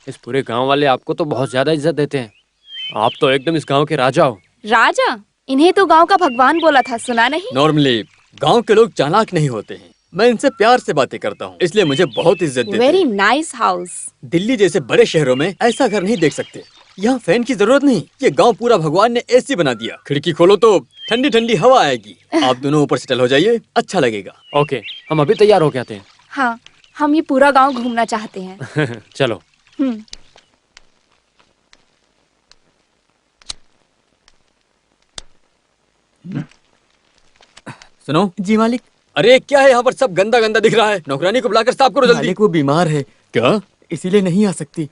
[SPEAKER 5] इस पूरे गांव वाले आपको तो बहुत ज्यादा इज्जत देते हैं। आप तो एकदम इस गांव के राजा हो।
[SPEAKER 7] राजा? इन्हें तो गांव का भगवान बोला था, सुना नहीं?
[SPEAKER 6] नॉर्मली गांव के लोग चालाक नहीं होते हैं। मैं इनसे प्यार से बातें करता हूँ, इसलिए मुझे बहुत इज्जत देते हैं।
[SPEAKER 7] Very nice house.
[SPEAKER 6] दिल्ली जैसे बड़े शहरों में ऐसा घर नहीं देख सकते। यहाँ फैन की जरूरत नहीं। ये गांव पूरा भगवान ने एसी बना दिया। खिड़की खोलो तो ठंडी ठंडी हवा आएगी। आप दोनों ऊपर सेटल हो जाइए, अच्छा लगेगा।
[SPEAKER 5] ओके, हम अभी तैयार होके आते हैं।
[SPEAKER 7] हाँ, हम ये पूरा गांव घूमना चाहते हैं।
[SPEAKER 5] चलो।
[SPEAKER 6] सुनो जी मालिक। अरे क्या है यहाँ पर, सब गंदा गंदा दिख रहा है। नौकरानी को बुलाकर साफ करो जल्दी। मालिक वो बीमार है। क्या? इसीलिए नहीं आ सकती।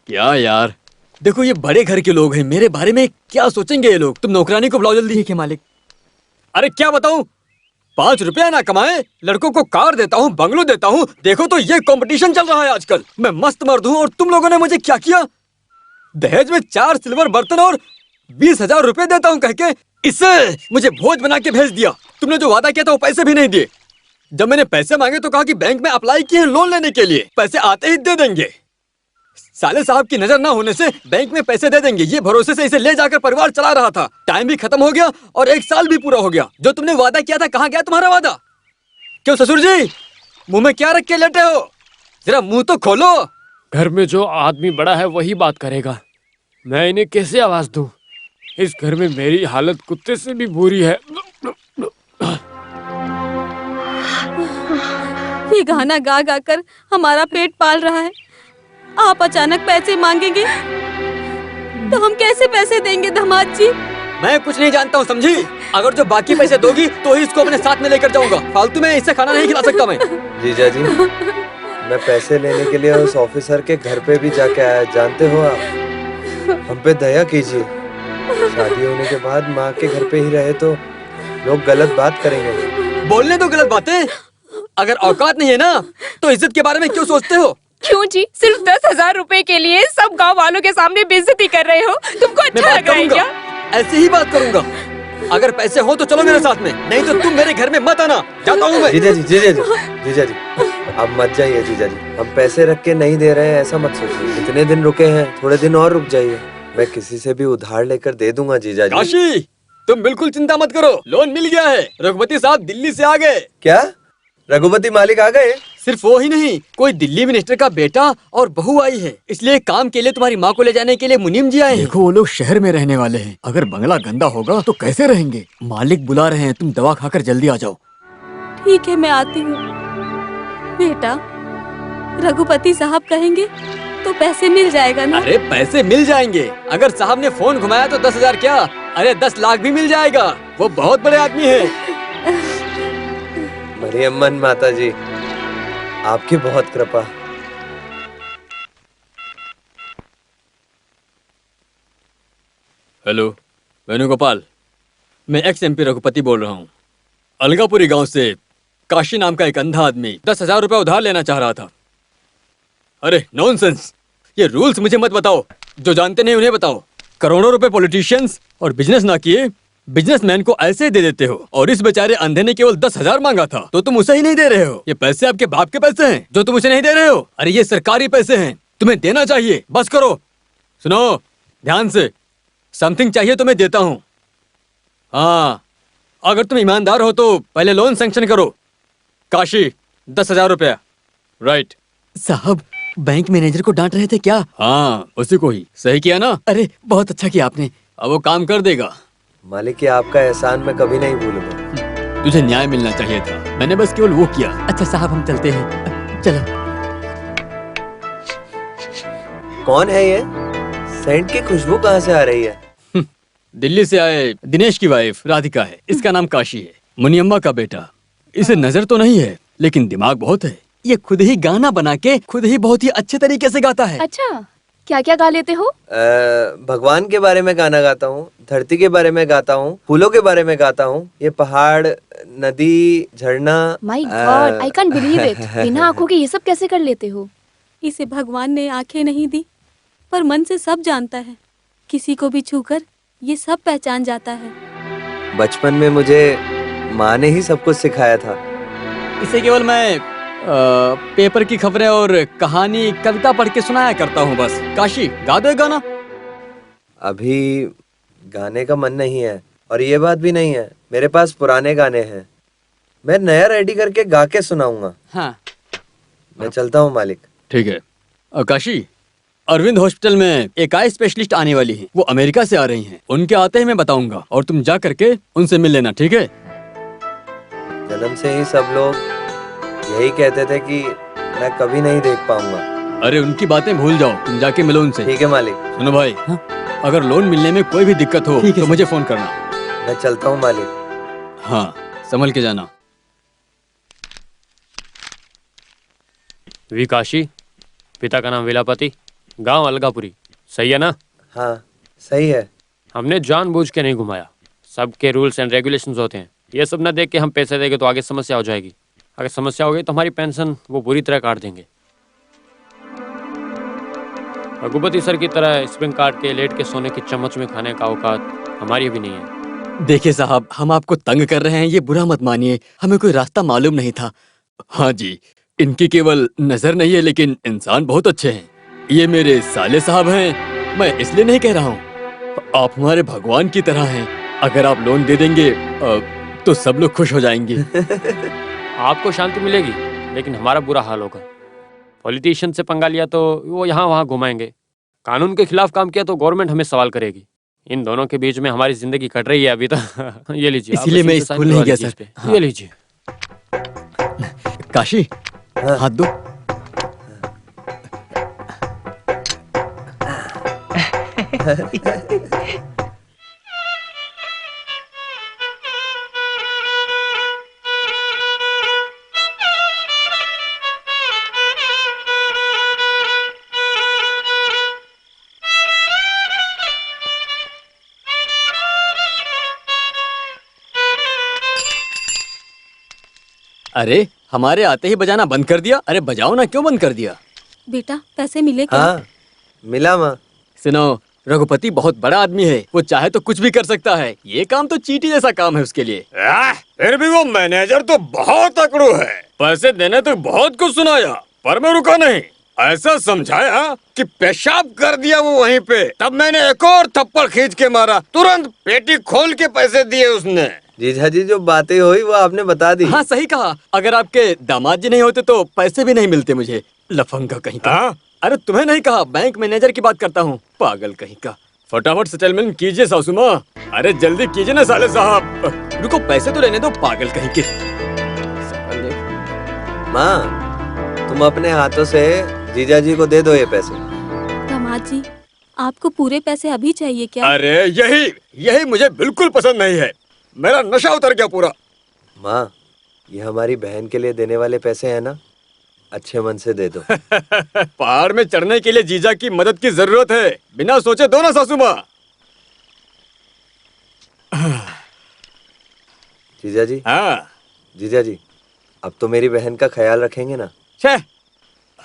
[SPEAKER 6] क्या यार, देखो ये बड़े घर के लोग हैं, मेरे बारे में क्या सोचेंगे ये लोग। तुम नौकरानी को बुलाओ जल्दी। ठीक है मालिक। अरे क्या बताऊं, 5 रुपया ना कमाए, लड़कों को कार देता हूँ, बंगलो देता हूँ। देखो तो ये कंपटीशन चल रहा है आजकल। मैं मस्त मर्द हूँ और तुम लोगों ने मुझे क्या किया? दहेज में 4 सिल्वर बर्तन और 20,000 रुपए देता हूँ कह के इससे मुझे भोज बना के भेज दिया। तुमने जो वादा किया था वो पैसे भी नहीं दिए। जब मैंने पैसे मांगे तो कहा कि बैंक में अप्लाई किए लोन लेने के लिए, पैसे आते ही दे देंगे। साले साहब की नजर ना होने से बैंक में पैसे दे देंगे, ये भरोसे से इसे ले जाकर परिवार चला रहा था। टाइम भी खत्म हो गया और 1 साल भी पूरा हो गया। जो तुमने वादा किया था, कहाँ गया तुम्हारा वादा? क्यों ससुर जी, मुंह में क्या रख के लेटे हो? जरा मुंह तो खोलो।
[SPEAKER 5] घर में जो आदमी बड़ा है वही बात करेगा। मैं इन्हें कैसे आवाज दूं? इस घर में मेरी हालत कुत्ते से भी बुरी है।
[SPEAKER 3] ये गाना गा गा कर हमारा पेट पाल रहा है। आप अचानक पैसे मांगेंगे तो हम कैसे पैसे देंगे दामाद जी?
[SPEAKER 6] मैं कुछ नहीं जानता हूँ, समझी? अगर जो बाकी पैसे दोगी तो ही इसको अपने साथ में लेकर जाऊंगा। फालतू में इसे खाना नहीं खिला सकता मैं।
[SPEAKER 2] जीजा जी, मैं पैसे लेने के लिए उस ऑफिसर के घर पे भी जाके आया, जानते हो आप? हम पे दया कीजिए। शादी होने के बाद माँ के घर पे ही रहे तो लोग गलत बात करेंगे।
[SPEAKER 6] बोलने दो गलत बातें। अगर औकात नहीं है ना तो इज्जत के बारे में क्यों सोचते हो?
[SPEAKER 7] क्यों जी, सिर्फ 10,000 रुपए के लिए सब गांव वालों के सामने बेइज्जती कर रहे हो? तुमको अच्छा लग रहा है क्या?
[SPEAKER 6] ऐसे ही बात करूंगा। अगर पैसे हो तो चलो मेरे साथ में, नहीं तो तुम मेरे घर में मत आना। जाता हूँ मैं।
[SPEAKER 2] जीजा जी, अब मत जाइए जीजा जी। हम पैसे रख के नहीं दे रहे हैं, ऐसा मत सोचिए। इतने दिन रुके हैं, थोड़े दिन और रुक जाइए। मैं किसी से भी उधार लेकर दे दूंगा जीजा जी।
[SPEAKER 6] काशी, तुम बिल्कुल चिंता मत करो, लोन मिल गया है। रघुपति साहब दिल्ली से आ गए।
[SPEAKER 2] क्या? रघुपति मालिक आ गए?
[SPEAKER 6] सिर्फ वो ही नहीं, कोई दिल्ली मिनिस्टर का बेटा और बहू आई है। इसलिए काम के लिए तुम्हारी माँ को ले जाने के लिए मुनीम जी आए हैं। देखो वो लोग शहर में रहने वाले हैं, अगर बंगला गंदा होगा तो कैसे रहेंगे? मालिक बुला रहे हैं, तुम दवा खाकर जल्दी आ जाओ।
[SPEAKER 3] ठीक है, मैं आती हूँ। बेटा, रघुपति साहब कहेंगे तो पैसे मिल जाएगा ना?
[SPEAKER 6] अरे पैसे मिल जाएंगे। अगर साहब ने फोन घुमाया तो 10,000 क्या, अरे 10 लाख भी मिल जाएगा। वो बहुत बड़े आदमी है।
[SPEAKER 2] मरियम्मन माता जी, आपकी बहुत कृपा।
[SPEAKER 6] हेलो, वेणुगोपाल, मैं एक्स एमपी रघुपति बोल रहा हूँ। अलगापुरी गांव से काशी नाम का एक अंधा आदमी 10,000 रुपए उधार लेना चाह रहा था। अरे नॉनसेंस, ये रूल्स मुझे मत बताओ, जो जानते नहीं उन्हें बताओ। करोड़ों रुपए पॉलिटिशियंस और बिजनेस ना किए बिजनेसमैन को ऐसे ही दे देते हो, और इस बेचारे अंधे ने केवल 10,000 मांगा था तो तुम उसे ही नहीं दे रहे हो। ये पैसे आपके बाप के पैसे हैं जो तुम उसे नहीं दे रहे हो। अरे ये सरकारी पैसे हैं, तुम्हें देना चाहिए। बस करो। सुनो ध्यान से, समथिंग चाहिए तो मैं देता हूँ। हाँ, अगर तुम ईमानदार हो तो पहले लोन सैंक्शन करो। काशी 10,000 रुपया। राइट साहब, बैंक मैनेजर को डांट रहे थे क्या? हाँ, उसी को ही। सही किया ना? अरे बहुत अच्छा किया आपने, अब वो काम कर देगा।
[SPEAKER 2] मालिक, ये आपका एहसान मैं कभी नहीं भूलूंगा।
[SPEAKER 6] तुझे न्याय मिलना चाहिए था, मैंने बस केवल वो किया। अच्छा साहब, हम चलते हैं। चलो।
[SPEAKER 2] कौन है ये? सेंट की खुशबू कहाँ से आ रही है?
[SPEAKER 6] दिल्ली से आए दिनेश की वाइफ राधिका है। इसका नाम काशी है, मुनियम्मा का बेटा। इसे नजर तो नहीं है लेकिन दिमाग बहुत है। ये खुद ही गाना बना के खुद ही बहुत ही अच्छे तरीके से गाता है।
[SPEAKER 7] अच्छा, क्या क्या गा लेते हो?
[SPEAKER 2] भगवान के बारे में गाना गाता हूँ, धरती के बारे में गाता हूँ, फूलों के बारे में गाता हूँ। ये पहाड़, नदी, झरना।
[SPEAKER 7] My God, I can't believe it. बिना आंखों के ये सब कैसे कर लेते हो?
[SPEAKER 3] इसे भगवान ने आंखें नहीं दी, पर मन से सब जानता है। किसी को भी छूकर ये सब पहचान जाता है।
[SPEAKER 2] बचपन में मुझे माँ ने ही सब कुछ सिखाया था।
[SPEAKER 6] इसे केवल मैं पेपर की खबरें और कहानी कविता पढ़ के सुनाया करता हूँ बस। काशी, गा दो एक गाना।
[SPEAKER 2] अभी गाने का मन नहीं है, और ये बात भी नहीं है, मेरे पास पुराने गाने हैं। मैं नया रेडी करके गा के सुनाऊंगा।
[SPEAKER 6] हाँ,
[SPEAKER 2] मैं चलता हूँ मालिक।
[SPEAKER 6] ठीक है। काशी, अरविंद हॉस्पिटल में एक आई स्पेशलिस्ट आने वाली है। वो अमेरिका से आ रही हैं। उनके आते ही मैं बताऊंगा, और तुम जा करके उनसे मिल लेना, ठीक है?
[SPEAKER 2] जन्म से ही सब लोग यही कहते थे कि मैं कभी नहीं देख पाऊंगा।
[SPEAKER 6] अरे उनकी बातें भूल जाओ, तुम जाके मिलो उनसे।
[SPEAKER 2] ठीक है मालिक।
[SPEAKER 6] सुनो भाई, अगर लोन मिलने में कोई भी दिक्कत हो तो मुझे फोन करना।
[SPEAKER 2] मैं चलता हूँ मालिक।
[SPEAKER 6] हाँ, संभल के जाना।
[SPEAKER 5] वी काशी, पिता का नाम विलापति, गांव अलगापुरी। सही है ना?
[SPEAKER 2] हाँ सही है।
[SPEAKER 5] हमने जानबूझ के नहीं घुमाया। सबके रूल्स एंड रेगुलेशंस होते हैं। ये सब ना देख के हम पैसे देंगे तो आगे समस्या हो जाएगी। अगर समस्या हो गई तो हमारी पेंशन वो बुरी तरह काट देंगे। रघुपति सर की तरह स्प्रिंग काट के लेट के सोने की चम्मच में खाने का औकात हमारी भी नहीं है।
[SPEAKER 6] देखिए साहब, हम आपको तंग कर रहे हैं, ये बुरा मत मानिए। हमें कोई रास्ता मालूम नहीं था। हाँ जी, इनकी केवल नजर नहीं है लेकिन इंसान बहुत अच्छे हैं। ये मेरे साले साहब हैं, मैं इसलिए नहीं कह रहा हूँ। आप हमारे भगवान की तरह हैं। अगर आप लोन दे देंगे तो सब लोग खुश हो जाएंगे।
[SPEAKER 5] आपको शांति मिलेगी लेकिन हमारा बुरा हाल होगा। पॉलिटिशियन से पंगा लिया तो वो यहाँ वहाँ घुमाएंगे, कानून के खिलाफ काम किया तो गवर्नमेंट हमें सवाल करेगी। इन दोनों के बीच में हमारी जिंदगी कट रही है अभी तो। ये लीजिए।
[SPEAKER 6] इसीलिए मैं स्कूल नहीं गया सर।
[SPEAKER 5] ये लीजिए।
[SPEAKER 6] काशी, हाथ दो। अरे हमारे आते ही बजाना बंद कर दिया। अरे बजाओ ना, क्यों बंद कर दिया?
[SPEAKER 3] बेटा, पैसे मिले क्या?
[SPEAKER 2] हाँ मिला माँ।
[SPEAKER 6] सुनो, रघुपति बहुत बड़ा आदमी है, वो चाहे तो कुछ भी कर सकता है। ये काम तो चींटी जैसा काम है उसके लिए।
[SPEAKER 5] फिर भी वो मैनेजर तो बहुत अकड़ू है। पैसे देने तो बहुत कुछ सुनाया पर मैं रुका नहीं। ऐसा समझाया कि पेशाब कर दिया वो वहीं पे। तब मैंने एक और थप्पड़ खींच के मारा, तुरंत पेटी खोल के पैसे दिए उसने।
[SPEAKER 2] जीजा जी, जो बातें हुई वो आपने बता दी।
[SPEAKER 6] हाँ सही कहा। अगर आपके दामाद जी नहीं होते तो पैसे भी नहीं मिलते मुझे। लफंगा कहीं का। अरे तुम्हें नहीं कहा, बैंक मैनेजर की बात करता हूँ। पागल कहीं का। फटाफट सेटलमेंट कीजिए सासू माँ। अरे जल्दी कीजिए ना साले साहब। रुको, पैसे तो रहने दो, पागल कहीं के।
[SPEAKER 2] माँ, तुम अपने हाथों से जीजा जी को दे दो ये पैसे।
[SPEAKER 3] दामाद जी, आपको पूरे पैसे अभी चाहिए क्या?
[SPEAKER 6] अरे यही मुझे बिल्कुल पसंद नहीं है। मेरा नशा उतर गया पूरा।
[SPEAKER 2] माँ, ये हमारी बहन के लिए देने वाले पैसे हैं ना, अच्छे मन से दे दो।
[SPEAKER 6] पहाड़ में चढ़ने के लिए जीजा की मदद की जरूरत है, बिना सोचे दो ना सासू माँ।
[SPEAKER 2] जीजा जी,
[SPEAKER 6] हाँ
[SPEAKER 2] जीजा जी, अब तो मेरी बहन का ख्याल रखेंगे ना?
[SPEAKER 6] छे,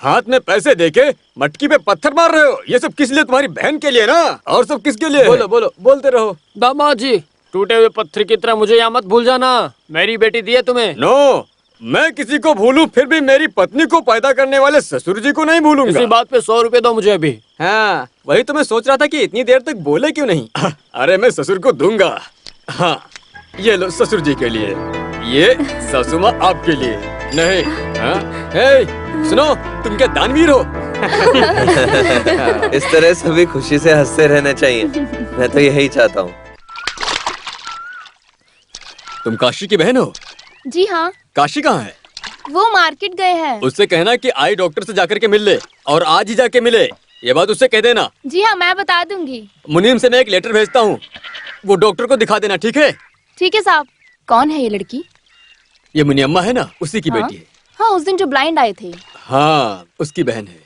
[SPEAKER 6] हाथ में पैसे देके मटकी पे पत्थर मार रहे हो। ये सब किस लिए? तुम्हारी बहन के लिए ना, और सब किसके लिए? बोलो बोलो, बोलते रहो।
[SPEAKER 5] दामाद जी, टूटे हुए पत्थर की तरह मुझे यहाँ मत भूल जाना। मेरी बेटी दी है तुम्हें।
[SPEAKER 6] नो, मैं किसी को भूलूं फिर भी मेरी पत्नी को पैदा करने वाले ससुर जी को नहीं भूलूंगा।
[SPEAKER 5] इसी बात पे 100 रुपए दो मुझे अभी।
[SPEAKER 6] हाँ, वही तो मैं सोच रहा था कि इतनी देर तक बोले क्यों नहीं। अरे मैं ससुर को दूंगा। हाँ, ये लो ससुर जी के लिए, ये सासुमा आपके लिए। नहीं, हाँ, हे, सुनो, तुम क्या दानवीर हो?
[SPEAKER 2] इस तरह सभी खुशी से हंसते रहना चाहिए। मैं तो यही चाहता हूँ।
[SPEAKER 6] तुम काशी की बहन हो?
[SPEAKER 7] जी हाँ,
[SPEAKER 6] काशी कहाँ है?
[SPEAKER 7] वो मार्केट गए हैं।
[SPEAKER 6] उससे कहना कि आई डॉक्टर से जाकर के मिल ले, और आज ही जाके मिले। ये बात उससे कह देना।
[SPEAKER 7] जी हाँ, मैं बता दूंगी।
[SPEAKER 6] मुनीम से मैं एक लेटर भेजता हूँ, वो डॉक्टर को दिखा देना, ठीक है?
[SPEAKER 7] ठीक है साहब। कौन है ये लड़की?
[SPEAKER 6] ये मुनियम्मा है ना, उसी की
[SPEAKER 7] हाँ?
[SPEAKER 6] बेटी है।
[SPEAKER 7] हाँ, उस दिन जो ब्लाइंड आए थे।
[SPEAKER 6] हाँ, उसकी बहन है।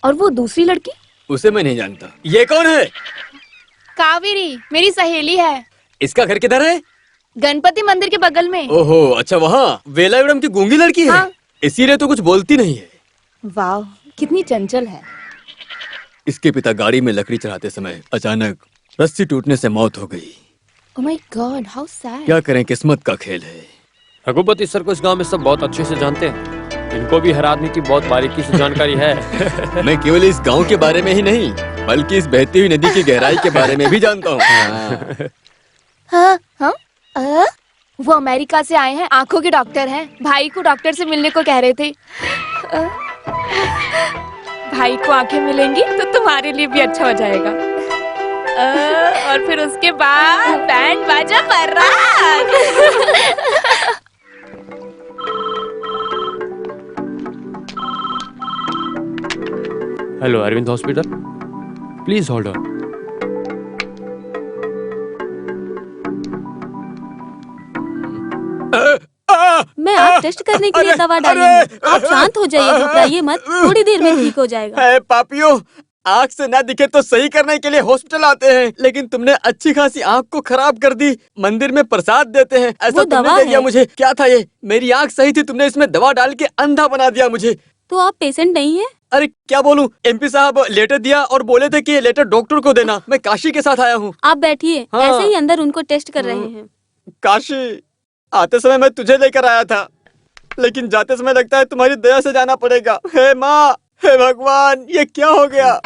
[SPEAKER 7] और वो दूसरी लड़की?
[SPEAKER 6] उसे मैं नहीं जानता। ये कौन है?
[SPEAKER 7] कावेरी, मेरी सहेली है।
[SPEAKER 6] इसका घर किधर है?
[SPEAKER 7] गणपति मंदिर के बगल में।
[SPEAKER 6] ओहो, अच्छा, वहाँ वेलायुडम की गूंगी लड़की है।
[SPEAKER 7] हाँ।
[SPEAKER 6] इसीलिए तो कुछ बोलती नहीं है।
[SPEAKER 7] वाह, कितनी चंचल है।
[SPEAKER 6] इसके पिता गाड़ी में लकड़ी चढ़ाते समय अचानक रस्सी टूटने से मौत हो गई।
[SPEAKER 7] Oh my God, how sad.
[SPEAKER 6] क्या करें, किस्मत का खेल है।
[SPEAKER 5] रघुपति सर को इस गांव में सब बहुत अच्छे से जानते हैं। इनको भी हर आदमी की बहुत बारीकी से जानकारी है।
[SPEAKER 6] मैं केवल इस गांव के बारे में ही नहीं, बल्कि इस बहती हुई नदी की गहराई के बारे में भी जानता हूँ।
[SPEAKER 7] हाँ हाँ, वो अमेरिका से आए हैं, आंखों के डॉक्टर हैं। भाई को डॉक्टर से मिलने को कह रहे थे। भाई को आंखें मिलेंगी तो तुम्हारे लिए भी अच्छा हो जाएगा। और फिर उसके बाद बैंड बाजा बारात।
[SPEAKER 5] Hello Arvind hospital, please hold on.
[SPEAKER 3] मैं आप टेस्ट करने के लिए दवा डाली हूँ। आप शांत हो जाइए, घबराइए मत, थोड़ी देर में ठीक हो जाएगा।
[SPEAKER 6] पापियो, आँख से ना दिखे तो सही करने के लिए हॉस्पिटल आते हैं, लेकिन तुमने अच्छी खासी आँख को खराब कर दी। मंदिर में प्रसाद देते हैं, ऐसा तुमने दे दिया मुझे। क्या था ये? मेरी आँख सही थी, तुमने इसमें दवा डाल के अंधा बना दिया मुझे।
[SPEAKER 3] तो आप पेशेंट नहीं है?
[SPEAKER 6] अरे क्या बोलूं, एमपी साहब लेटर दिया और बोले थे कि ये लेटर डॉक्टर को देना। मैं काशी के साथ आया हूँ।
[SPEAKER 3] आप बैठिए।
[SPEAKER 6] हाँ।
[SPEAKER 3] ऐसे ही अंदर उनको टेस्ट कर रहे हैं।
[SPEAKER 6] काशी, आते समय मैं तुझे लेकर आया था, लेकिन जाते समय लगता है तुम्हारी दया से जाना पड़ेगा। हे माँ, हे भगवान, ये क्या हो गया?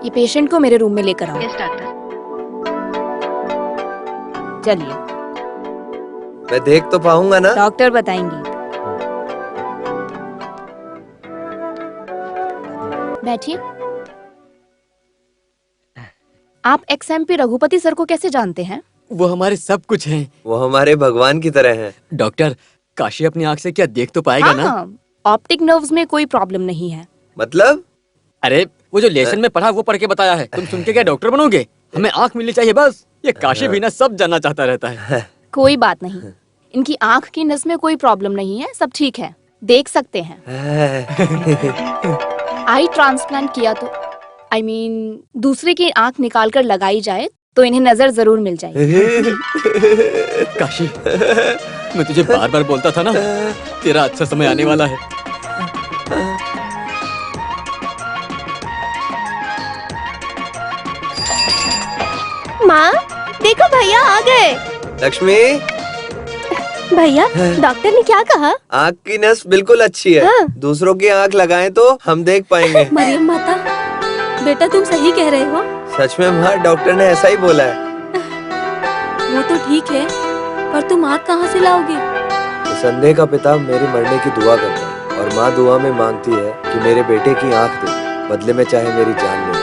[SPEAKER 7] ये पेशेंट को मेरे रूम में लेकर आओ।
[SPEAKER 8] Yes doctor.
[SPEAKER 7] चलिए,
[SPEAKER 2] मैं देख तो पाऊंगा ना?
[SPEAKER 7] डॉक्टर बताएंगे। बैठिए। आप XMP रघुपति सर को कैसे जानते हैं?
[SPEAKER 6] वो हमारे सब कुछ हैं।
[SPEAKER 2] वो हमारे भगवान की तरह हैं।
[SPEAKER 6] डॉक्टर, काशी अपनी आँख से क्या देख तो पाएगा ना?
[SPEAKER 7] हाँ, ऑप्टिक नर्व्स में कोई प्रॉब्लम नहीं है।
[SPEAKER 2] मतलब?
[SPEAKER 6] अरे वो जो लेसन में पढ़ा वो पढ़ के बताया है। तुम सुन के क्या डॉक्टर बनोगे? हमें आँख मिलनी चाहिए बस। ये काशी भी ना सब जानना चाहता रहता है।
[SPEAKER 7] कोई बात नहीं, इनकी आँख की नस में कोई प्रॉब्लम नहीं है, सब ठीक है, देख सकते हैं। आई ट्रांसप्लांट किया तो दूसरे की आँख निकाल कर लगाई जाए तो इन्हें नजर जरूर मिल जाएगी।
[SPEAKER 6] काशी, मैं तुझे बार बार बोलता था ना, तेरा अच्छा समय आने वाला है।
[SPEAKER 4] माँ, देखो भैया आ गए।
[SPEAKER 2] लक्ष्मी,
[SPEAKER 4] भैया, डॉक्टर ने क्या कहा?
[SPEAKER 2] आँख की नस बिल्कुल अच्छी है।
[SPEAKER 4] हाँ।
[SPEAKER 2] दूसरों की आँख लगाएं तो हम देख पाएंगे।
[SPEAKER 3] मरियम माता, बेटा तुम सही कह रहे हो।
[SPEAKER 2] सच में माँ, डॉक्टर ने ऐसा ही बोला है।
[SPEAKER 3] वो तो ठीक है, पर तुम आँख कहाँ से लाओगे?
[SPEAKER 2] संदेह का पिता मेरे मरने की दुआ करता है और माँ दुआ में मांगती है कि मेरे बेटे की आँख दे, बदले में चाहे मेरी जान ले।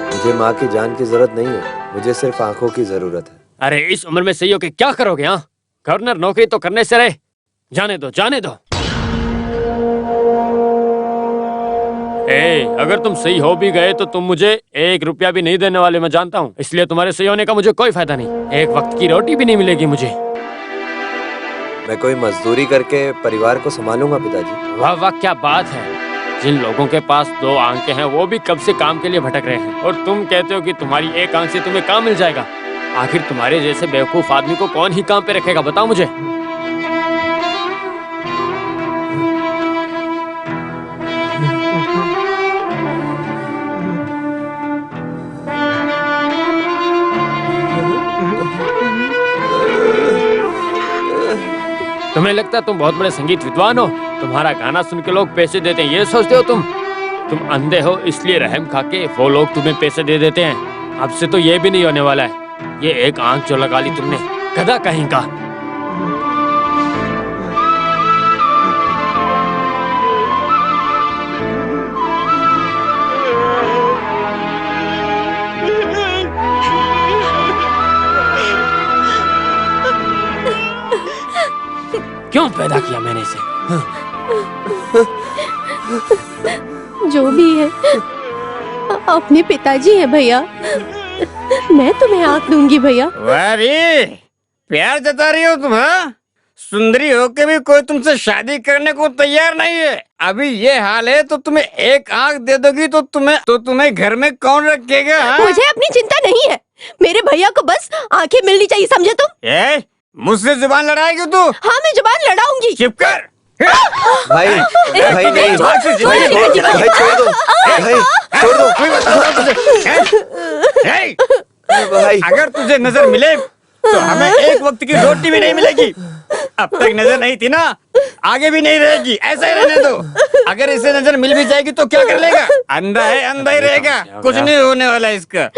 [SPEAKER 2] मुझे माँ की जान की जरूरत नहीं है, मुझे सिर्फ आँखों की जरूरत है।
[SPEAKER 5] अरे इस उम्र में सही हो के क्या करोगे? हाँ, गवर्नर नौकरी तो करने से रहे। जाने दो, जाने दो। अगर तुम सही हो भी गए तो तुम मुझे 1 रुपया भी नहीं देने वाले, मैं जानता हूँ। इसलिए तुम्हारे सही होने का मुझे कोई फायदा नहीं। एक वक्त की रोटी भी नहीं मिलेगी मुझे।
[SPEAKER 2] मैं कोई मजदूरी करके परिवार को संभालूंगा पिताजी।
[SPEAKER 5] वाह वाह, क्या बात है। जिन लोगों के पास 2 आंखें हैं वो भी कब से काम के लिए भटक रहे हैं, और तुम कहते हो कि तुम्हारी 1 आंख से तुम्हें काम मिल जाएगा। आखिर तुम्हारे जैसे बेवकूफ आदमी को कौन ही काम पे रखेगा, बताओ मुझे। तुम्हें लगता है तुम बहुत बड़े संगीत विद्वान हो? तुम्हारा गाना सुन के लोग पैसे देते हैं, ये सोचते हो तुम अंधे हो इसलिए रहम खा के वो लोग तुम्हें पैसे दे देते हैं। अब से तो ये भी नहीं होने वाला है। ये 1 आंख जो लगा ली तुमने, गधा कहीं का। क्यों पैदा किया मैंने इसे?
[SPEAKER 4] जो भी है, अपने पिताजी है भैया। मैं तुम्हें आंख दूंगी भैया।
[SPEAKER 8] वारी, प्यार जता रही हो तुम? हाँ, सुंदरी होके भी कोई तुमसे शादी करने को तैयार नहीं है। अभी ये हाल है तो तुम्हें 1 आंख दे दोगी तो तुम्हें घर में कौन रखेगा? हाँ?
[SPEAKER 4] मुझे अपनी चिंता नहीं है, मेरे भैया को बस आंखें मिलनी चाहिए, समझे तुम?
[SPEAKER 8] मुझसे जुबान लड़ाएगी तू?
[SPEAKER 4] हाँ, मैं जुबान लड़ाऊंगी।
[SPEAKER 8] चुप कर।
[SPEAKER 2] भाई भाई नहीं, भाई छोड़ दो, भाई छोड़ दो। भाई
[SPEAKER 8] अगर तुझे नजर मिले तो हमें 1 वक्त की रोटी भी नहीं मिलेगी। अब तक नजर नहीं थी ना, आगे भी नहीं रहेगी। ऐसा ही रहने दो। अगर इसे नजर मिल भी जाएगी तो क्या कर लेगा? अंधा है, अंधा ही रहेगा, कुछ नहीं होने वाला इसका।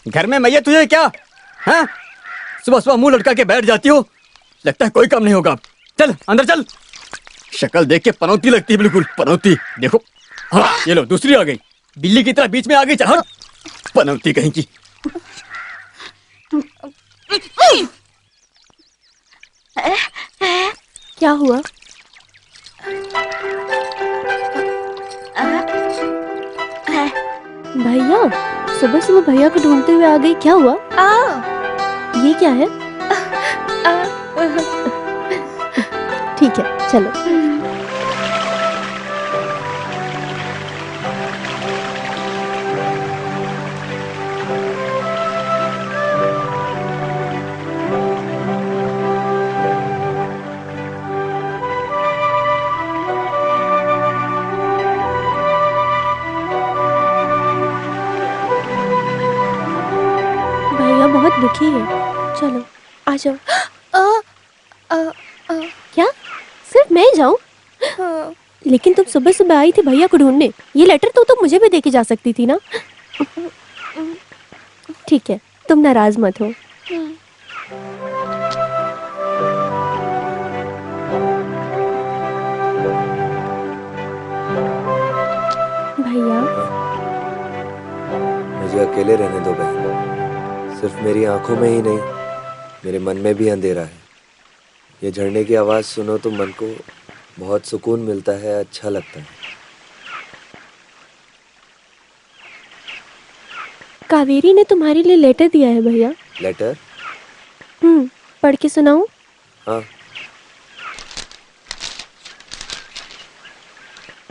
[SPEAKER 8] घर में मैया तुझे क्या? हाँ, सुबह सुबह मुंह लटका के बैठ जाती हो, लगता है कोई काम नहीं होगा। चल अंदर चल। शक्ल देख के पनौती लगती है, बिल्कुल पनौती। देखो, हाँ ये लो दूसरी आ गई, बिल्ली की तरह बीच में आ गई। चल पनौती कहीं की।
[SPEAKER 4] क्या हुआ? भैया, सुबह सुबह भैया को ढूंढते हुए आ गई, क्या हुआ? ये क्या है? ठीक है, चलो। बहुत दुखी है, चलो आ जाओ। क्या सिर्फ मैं जाऊं? लेकिन तुम सुबह सुबह आई थी भैया को ढूंढने, ये लेटर तो तुम मुझे भी देके जा सकती थी ना। ठीक है, तुम नाराज मत हो।
[SPEAKER 2] अकेले रहने दो बहन। सिर्फ मेरी आंखों में ही नहीं, मेरे मन में भी अंधेरा है। ये झरने की आवाज़ सुनो तो मन को बहुत सुकून मिलता है, अच्छा लगता है।
[SPEAKER 4] कावेरी ने तुम्हारे लिए लेटर दिया है भैया।
[SPEAKER 2] लेटर?
[SPEAKER 4] पढ़ के सुनाऊं?
[SPEAKER 2] हाँ।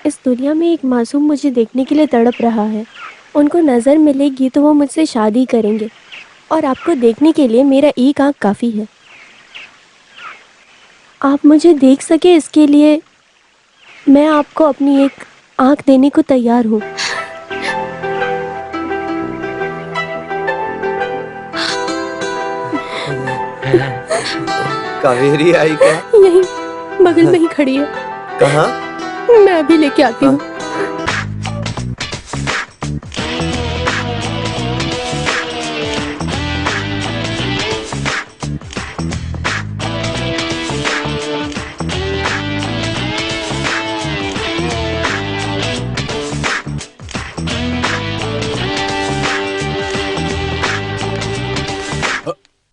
[SPEAKER 4] इस दुनिया में एक मासूम मुझे देखने के लिए तड़प रहा है। उनको नज़र मिलेगी तो वो मुझसे शादी करेंगे, और आपको देखने के लिए मेरा एक आँख काफ़ी है। आप मुझे देख सके इसके लिए मैं आपको अपनी एक आँख देने को तैयार हूँ।
[SPEAKER 2] कावेरी आई क्या?
[SPEAKER 4] यही बगल में ही खड़ी है।
[SPEAKER 2] कहाँ?
[SPEAKER 4] मैं अभी लेके आती हूँ।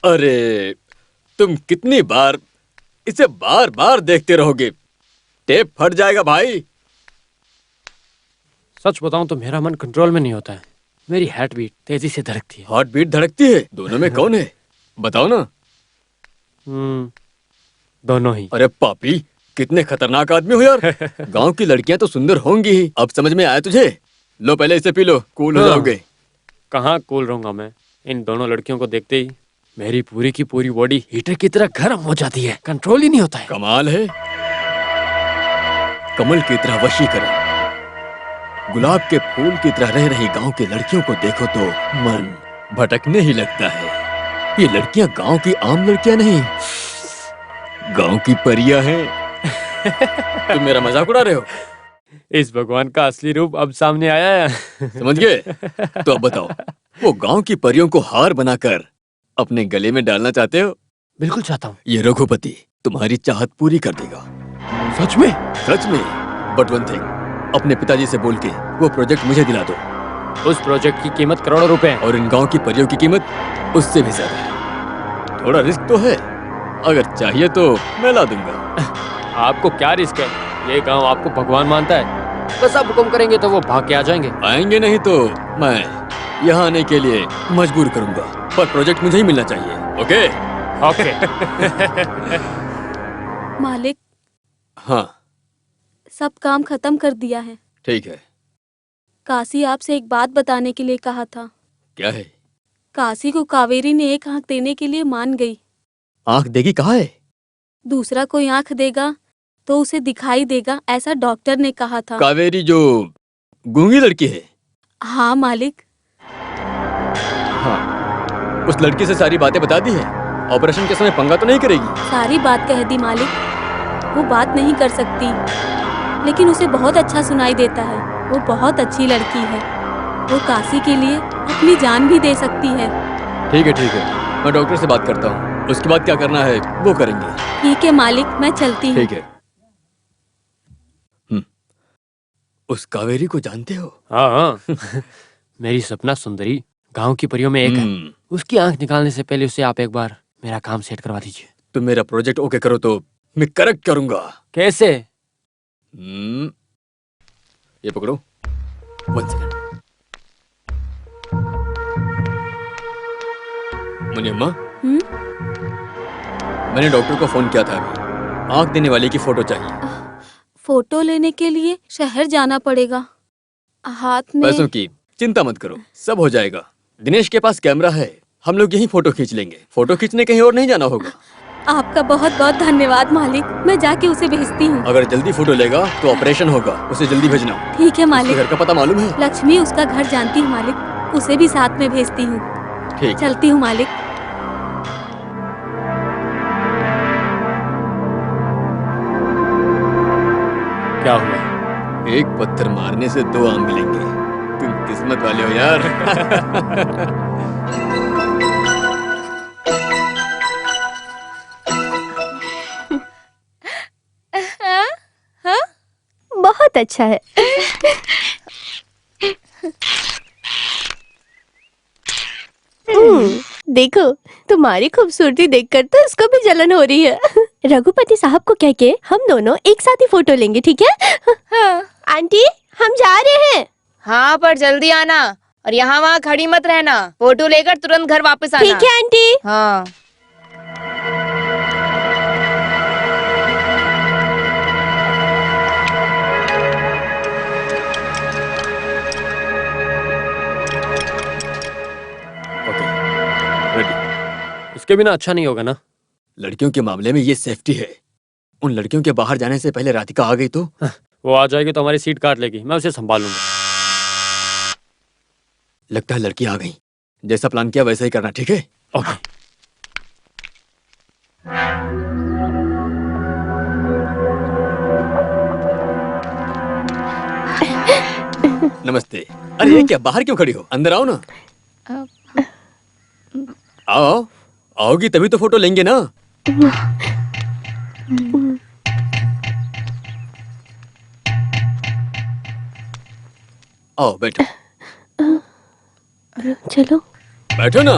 [SPEAKER 8] अरे तुम कितनी बार इसे बार बार देखते रहोगे? टेप फट जाएगा भाई।
[SPEAKER 5] सच बताऊं तो मेरा मन कंट्रोल में नहीं होता है। मेरी हार्ट बीट तेजी से धड़कती है।
[SPEAKER 8] हार्ट बीट धड़कती है? दोनों में कौन है बताओ ना।
[SPEAKER 5] दोनों ही।
[SPEAKER 8] अरे पापी, कितने खतरनाक आदमी हो यार। गांव की लड़कियां तो सुंदर होंगी ही, अब समझ में आया तुझे? लो पहले इसे पी लो, कूल हो जाओगे।
[SPEAKER 5] कहाँ कूल रहूंगा मैं? इन दोनों लड़कियों को देखते ही मेरी पूरी की पूरी बॉडी हीटर की तरह गर्म हो जाती है, कंट्रोल ही नहीं होता है।
[SPEAKER 8] कमाल है, कमल की तरह वशीकरण। गुलाब के फूल की तरह रह रही गांव की लड़कियों को देखो तो मन भटकने ही लगता है। ये लड़कियां गांव की आम लड़कियां नहीं, गांव की परियां हैं। तुम मेरा मजाक उड़ा रहे हो?
[SPEAKER 5] इस भगवान का असली रूप अब सामने आया है।
[SPEAKER 8] समझ गए? तो अब बताओ, वो गांव की परियों को हार बनाकर अपने गले में डालना चाहते हो?
[SPEAKER 5] बिल्कुल चाहता हूँ।
[SPEAKER 8] ये रघुपति तुम्हारी चाहत पूरी कर देगा।
[SPEAKER 5] सच में?
[SPEAKER 8] सच में। बट वन थिंग, अपने पिताजी से बोल के वो प्रोजेक्ट मुझे दिला दो।
[SPEAKER 5] उस प्रोजेक्ट की कीमत करोड़ों रुपए है।
[SPEAKER 8] और इन गांव की परियों की कीमत उससे भी ज्यादा है। थोड़ा रिस्क तो है, अगर चाहिए तो मैं ला दूंगा।
[SPEAKER 5] आपको क्या रिस्क है? ये गांव आपको भगवान मानता है। बस आप हुक्म करेंगे तो वो भाग के आ जाएंगे।
[SPEAKER 8] आएंगे नहीं तो मैं यहाँ आने के लिए मजबूर करूंगा, पर प्रोजेक्ट मुझे ही मिलना चाहिए। ओके?
[SPEAKER 5] ओके।
[SPEAKER 3] मालिक,
[SPEAKER 8] हाँ
[SPEAKER 3] सब काम खत्म कर दिया है।
[SPEAKER 8] ठीक है।
[SPEAKER 3] काशी आपसे एक बात बताने के लिए कहा था।
[SPEAKER 8] क्या है?
[SPEAKER 3] काशी को कावेरी ने एक आंख देने के लिए मान गई।
[SPEAKER 8] आंख देगी कहाँ है?
[SPEAKER 3] दूसरा कोई आंख देगा तो उसे दिखाई देगा, ऐसा डॉक्टर ने कहा था।
[SPEAKER 8] कावेरी जो गूंगी लड़की है?
[SPEAKER 3] हाँ मालिक।
[SPEAKER 8] हाँ, उस लड़की से सारी बातें बता दी है? ऑपरेशन के समय पंगा तो नहीं करेगी?
[SPEAKER 3] सारी बात कह दी मालिक। वो बात नहीं कर सकती, लेकिन उसे बहुत अच्छा सुनाई देता है। वो बहुत अच्छी लड़की है। वो काशी के लिए अपनी जान भी दे सकती है।
[SPEAKER 8] ठीक है ठीक है, मैं डॉक्टर से बात करता हूँ, उसके बाद क्या करना है वो करेंगे।
[SPEAKER 3] ठीक है मालिक, मैं चलती हूँ।
[SPEAKER 8] ठीक है। उस कावेरी को जानते हो?
[SPEAKER 5] हाँ। मेरी सपना सुंदरी गांव की परियों में एक है। उसकी आंख निकालने से पहले उसे आप एक बार मेरा काम सेट करवा दीजिए।
[SPEAKER 8] तुम मेरा प्रोजेक्ट ओके करो तो मैं करेक्ट करूंगा।
[SPEAKER 5] कैसे?
[SPEAKER 8] ये पकड़ो, 1 सेकंड। मुनियम्मा, मैंने डॉक्टर को फोन किया था अभी। आंख देने वाले की फोटो चाहिए।
[SPEAKER 3] फोटो लेने के लिए शहर जाना पड़ेगा। हाथ में
[SPEAKER 8] पैसों की चिंता मत करो, सब हो जाएगा। दिनेश के पास कैमरा है, हम लोग यहीं फोटो खींच लेंगे। फोटो खींचने कहीं और नहीं जाना होगा।
[SPEAKER 3] आपका बहुत बहुत धन्यवाद मालिक, मैं जाके उसे भेजती हूँ।
[SPEAKER 8] अगर जल्दी फोटो लेगा तो ऑपरेशन होगा, उसे जल्दी भेजना।
[SPEAKER 3] ठीक है मालिक।
[SPEAKER 8] घर का पता मालूम है?
[SPEAKER 3] लक्ष्मी उसका घर जानती है मालिक, उसे भी साथ में भेजती हूँ।
[SPEAKER 8] ठीक।
[SPEAKER 3] चलती हूँ मालिक।
[SPEAKER 5] क्या हुआ?
[SPEAKER 8] एक पत्थर मारने से 2 आम मिलेंगे। तुम किस्मत वाले हो यार।
[SPEAKER 4] बहुत अच्छा है। देखो, तुम्हारी खूबसूरती देखकर तो उसको भी जलन हो रही है। रघुपति साहब को कह के हम दोनों एक साथ ही फोटो लेंगे, ठीक है?
[SPEAKER 7] हाँ।
[SPEAKER 4] आंटी, हम जा रहे हैं।
[SPEAKER 7] हाँ, पर जल्दी आना और यहाँ वहाँ खड़ी मत रहना। फोटो लेकर तुरंत घर वापस आना।
[SPEAKER 4] ठीक है आंटी।
[SPEAKER 7] हाँ।
[SPEAKER 8] Okay, ready.
[SPEAKER 5] इसके बिना अच्छा नहीं होगा ना।
[SPEAKER 8] लड़कियों के मामले में ये सेफ्टी है। उन लड़कियों के बाहर जाने से पहले राधिका आ गई तो
[SPEAKER 5] वो आ जाएगी तो हमारी सीट काट लेगी, मैं उसे संभालूंगा।
[SPEAKER 8] लगता है लड़की आ गई। जैसा प्लान किया वैसा ही करना, ठीक है?
[SPEAKER 5] ओके।
[SPEAKER 8] नमस्ते। अरे ये क्या, बाहर क्यों खड़ी हो? अंदर आओ ना। आओ, आओगी तभी तो फोटो लेंगे ना। आओ बैठो।
[SPEAKER 4] चलो।
[SPEAKER 8] बैठो ना।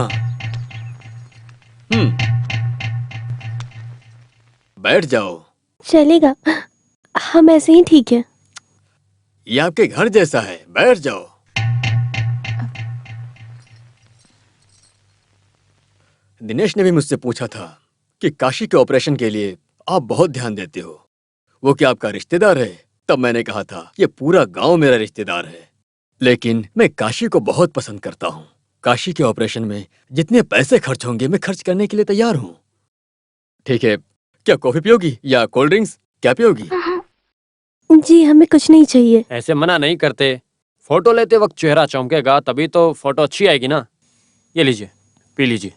[SPEAKER 8] बैठ जाओ।
[SPEAKER 4] चलेगा, हम ऐसे ही ठीक है।
[SPEAKER 8] ये आपके घर जैसा है, बैठ जाओ। दिनेश ने भी मुझसे पूछा था कि काशी के ऑपरेशन के लिए आप बहुत ध्यान देते हो। वो क्या आपका रिश्तेदार है? तब मैंने कहा था ये पूरा गांव मेरा रिश्तेदार है, लेकिन मैं काशी को बहुत पसंद करता हूँ। काशी के ऑपरेशन में जितने पैसे खर्च होंगे मैं खर्च करने के लिए तैयार हूँ। ठीक है, क्या कॉफी पियोगी या कोल्ड ड्रिंक्स, क्या पियोगी?
[SPEAKER 4] जी, हमें कुछ नहीं चाहिए।
[SPEAKER 5] ऐसे मना नहीं करते। फोटो लेते वक्त चेहरा चमकेगा तभी तो फोटो अच्छी आएगी ना। ये लीजिए, पी लीजिए।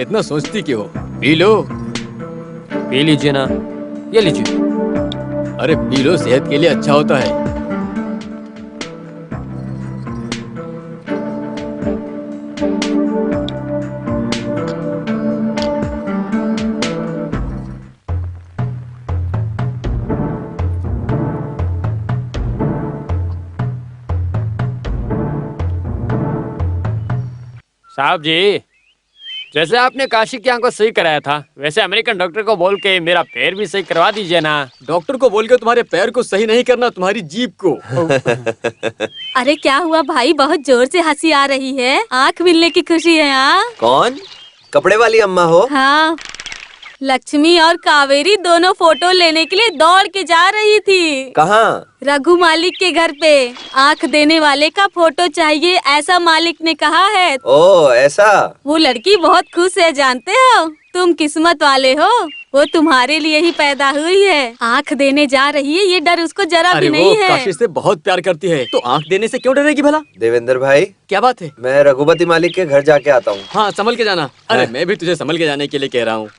[SPEAKER 8] इतना सोचती क्यों हो? P low.
[SPEAKER 5] पी लीजिए ना, ये लीजिए।
[SPEAKER 8] अरे पी लो, सेहत के लिए अच्छा होता है।
[SPEAKER 5] साहब जी, जैसे आपने काशी की आंख को सही कराया था वैसे अमेरिकन डॉक्टर को बोल के मेरा पैर भी सही करवा दीजिए ना।
[SPEAKER 8] डॉक्टर को बोल के तुम्हारे पैर को सही नहीं करना, तुम्हारी जीभ को।
[SPEAKER 3] अरे क्या हुआ भाई, बहुत जोर से हंसी आ रही है। आँख मिलने की खुशी है। हाँ
[SPEAKER 2] कौन? कपड़े वाली अम्मा हो?
[SPEAKER 3] हाँ, लक्ष्मी और कावेरी दोनों फोटो लेने के लिए दौड़ के जा रही थी।
[SPEAKER 2] कहाँ?
[SPEAKER 3] रघु मालिक के घर पे। आँख देने वाले का फोटो चाहिए ऐसा मालिक ने कहा है।
[SPEAKER 2] ओ ऐसा।
[SPEAKER 3] वो लड़की बहुत खुश है, जानते हो? तुम किस्मत वाले हो, वो तुम्हारे लिए ही पैदा हुई है। आँख देने जा रही है, ये डर उसको जरा भी
[SPEAKER 8] अरे
[SPEAKER 3] नहीं
[SPEAKER 8] वो
[SPEAKER 3] है।
[SPEAKER 8] काशी से बहुत प्यार करती है तो आंख देने से क्यों डरेगी भला?
[SPEAKER 2] देवेंद्र भाई,
[SPEAKER 8] क्या बात है?
[SPEAKER 2] मैं रघुपति मालिक के घर जाके आता हूँ।
[SPEAKER 8] हाँ, संभल के जाना। अरे मैं भी तुझे संभल के जाने के लिए कह रहा हूँ।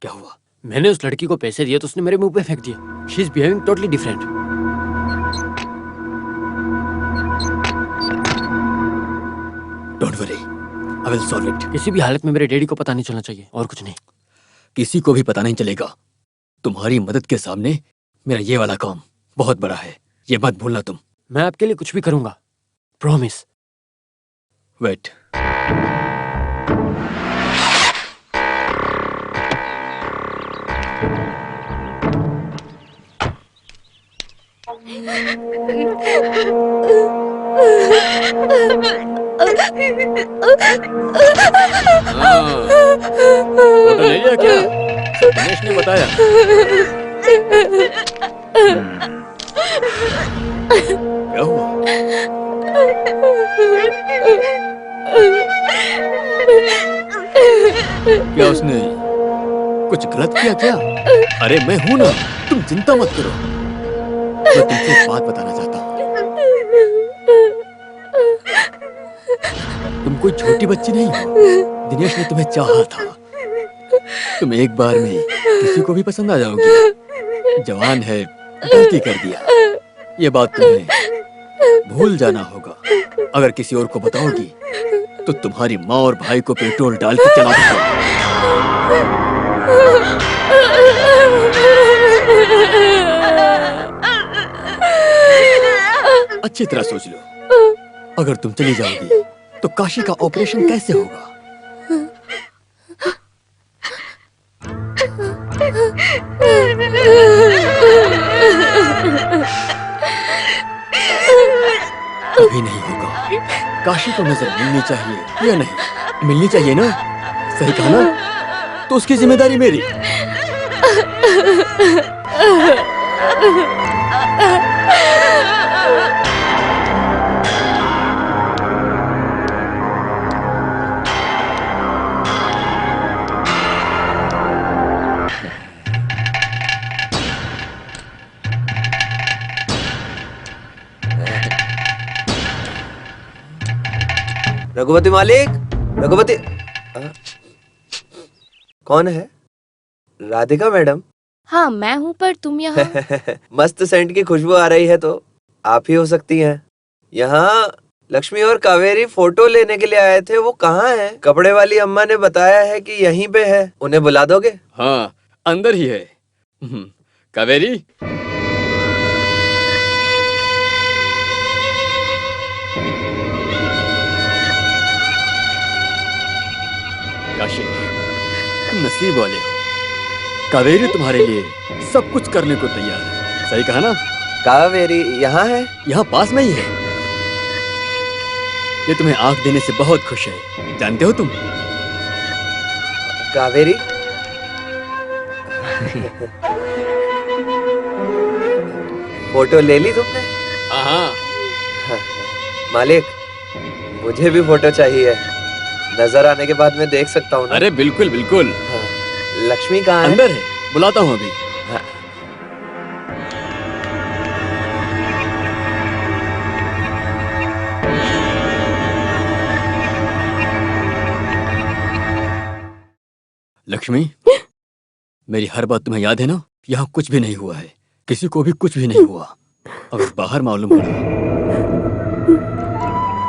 [SPEAKER 8] क्या हुआ?
[SPEAKER 5] मैंने उस लड़की को पैसे दिए तो उसने मेरे मुंह पे फेंक दिया। She is behaving totally different.
[SPEAKER 8] Don't worry, I will solve it.
[SPEAKER 5] किसी भी हालत में मेरे डैडी को पता नहीं चलना चाहिए, और कुछ नहीं।
[SPEAKER 8] किसी को भी पता नहीं चलेगा। तुम्हारी मदद के सामने मेरा ये वाला काम बहुत बड़ा है, ये मत भूलना तुम।
[SPEAKER 5] मैं आपके लिए कुछ भी करूंगा, प्रॉमिस।
[SPEAKER 8] वेट। फोटो ले लिया क्या? दिनेश ने बताया। क्या हुआ? क्या उसने कुछ गलत किया क्या? अरे मैं हूं ना, तुम चिंता मत करो। मैं तुमसे एक बात बताना चाहता हूँ। तुम कोई छोटी बच्ची नहीं हो। दिनेश ने तुम्हें चाहा था,
[SPEAKER 6] तुम एक बार में किसी को भी पसंद आ जाओगी। जवान है, गलती कर दिया, ये बात तुम्हें भूल जाना होगा। अगर किसी और को बताओगी तो तुम्हारी माँ और भाई को पेट्रोल डाल के चला दूंगा। अच्छी तरह सोच लो, अगर तुम चली जाओगी तो काशी का ऑपरेशन कैसे होगा? कभी नहीं होगा। काशी को नजर मिलनी चाहिए या नहीं? मिलनी चाहिए ना? सही कहा ना? तो उसकी जिम्मेदारी मेरी।
[SPEAKER 2] रघुपति मालिक, रघुपति कौन है? राधिका मैडम?
[SPEAKER 7] हाँ मैं हूँ, पर तुम यहाँ?
[SPEAKER 2] मस्त सेंट की खुशबू आ रही है, तो आप ही हो सकती हैं। यहाँ लक्ष्मी और कावेरी फोटो लेने के लिए आए थे, वो कहाँ हैं? कपड़े वाली अम्मा ने बताया है कि यहीं पे है, उन्हें बुला दोगे?
[SPEAKER 6] हाँ, अंदर ही है। कावेरी, काशी, तुम नसीब वाले हो। कावेरी तुम्हारे लिए सब कुछ करने को तैयार है। सही कहा ना?
[SPEAKER 2] कावेरी यहाँ है?
[SPEAKER 6] यहाँ पास में ही है। ये तुम्हें आंख देने से बहुत खुश है, जानते हो तुम?
[SPEAKER 2] कावेरी? फोटो ले ली तुमने?
[SPEAKER 6] हाँ।
[SPEAKER 2] मालिक, मुझे भी फोटो चाहिए। नजर आने के बाद मैं देख सकता हूँ ना?
[SPEAKER 6] अरे बिल्कुल बिल्कुल।
[SPEAKER 2] हाँ। लक्ष्मी कहाँ है?
[SPEAKER 6] अंदर है, बुलाता हूँ अभी।
[SPEAKER 2] हाँ।
[SPEAKER 6] लक्ष्मी, मेरी हर बात तुम्हें याद है ना? यहाँ कुछ भी नहीं हुआ है, किसी को भी कुछ भी नहीं हुआ। अगर बाहर मालूम पड़ा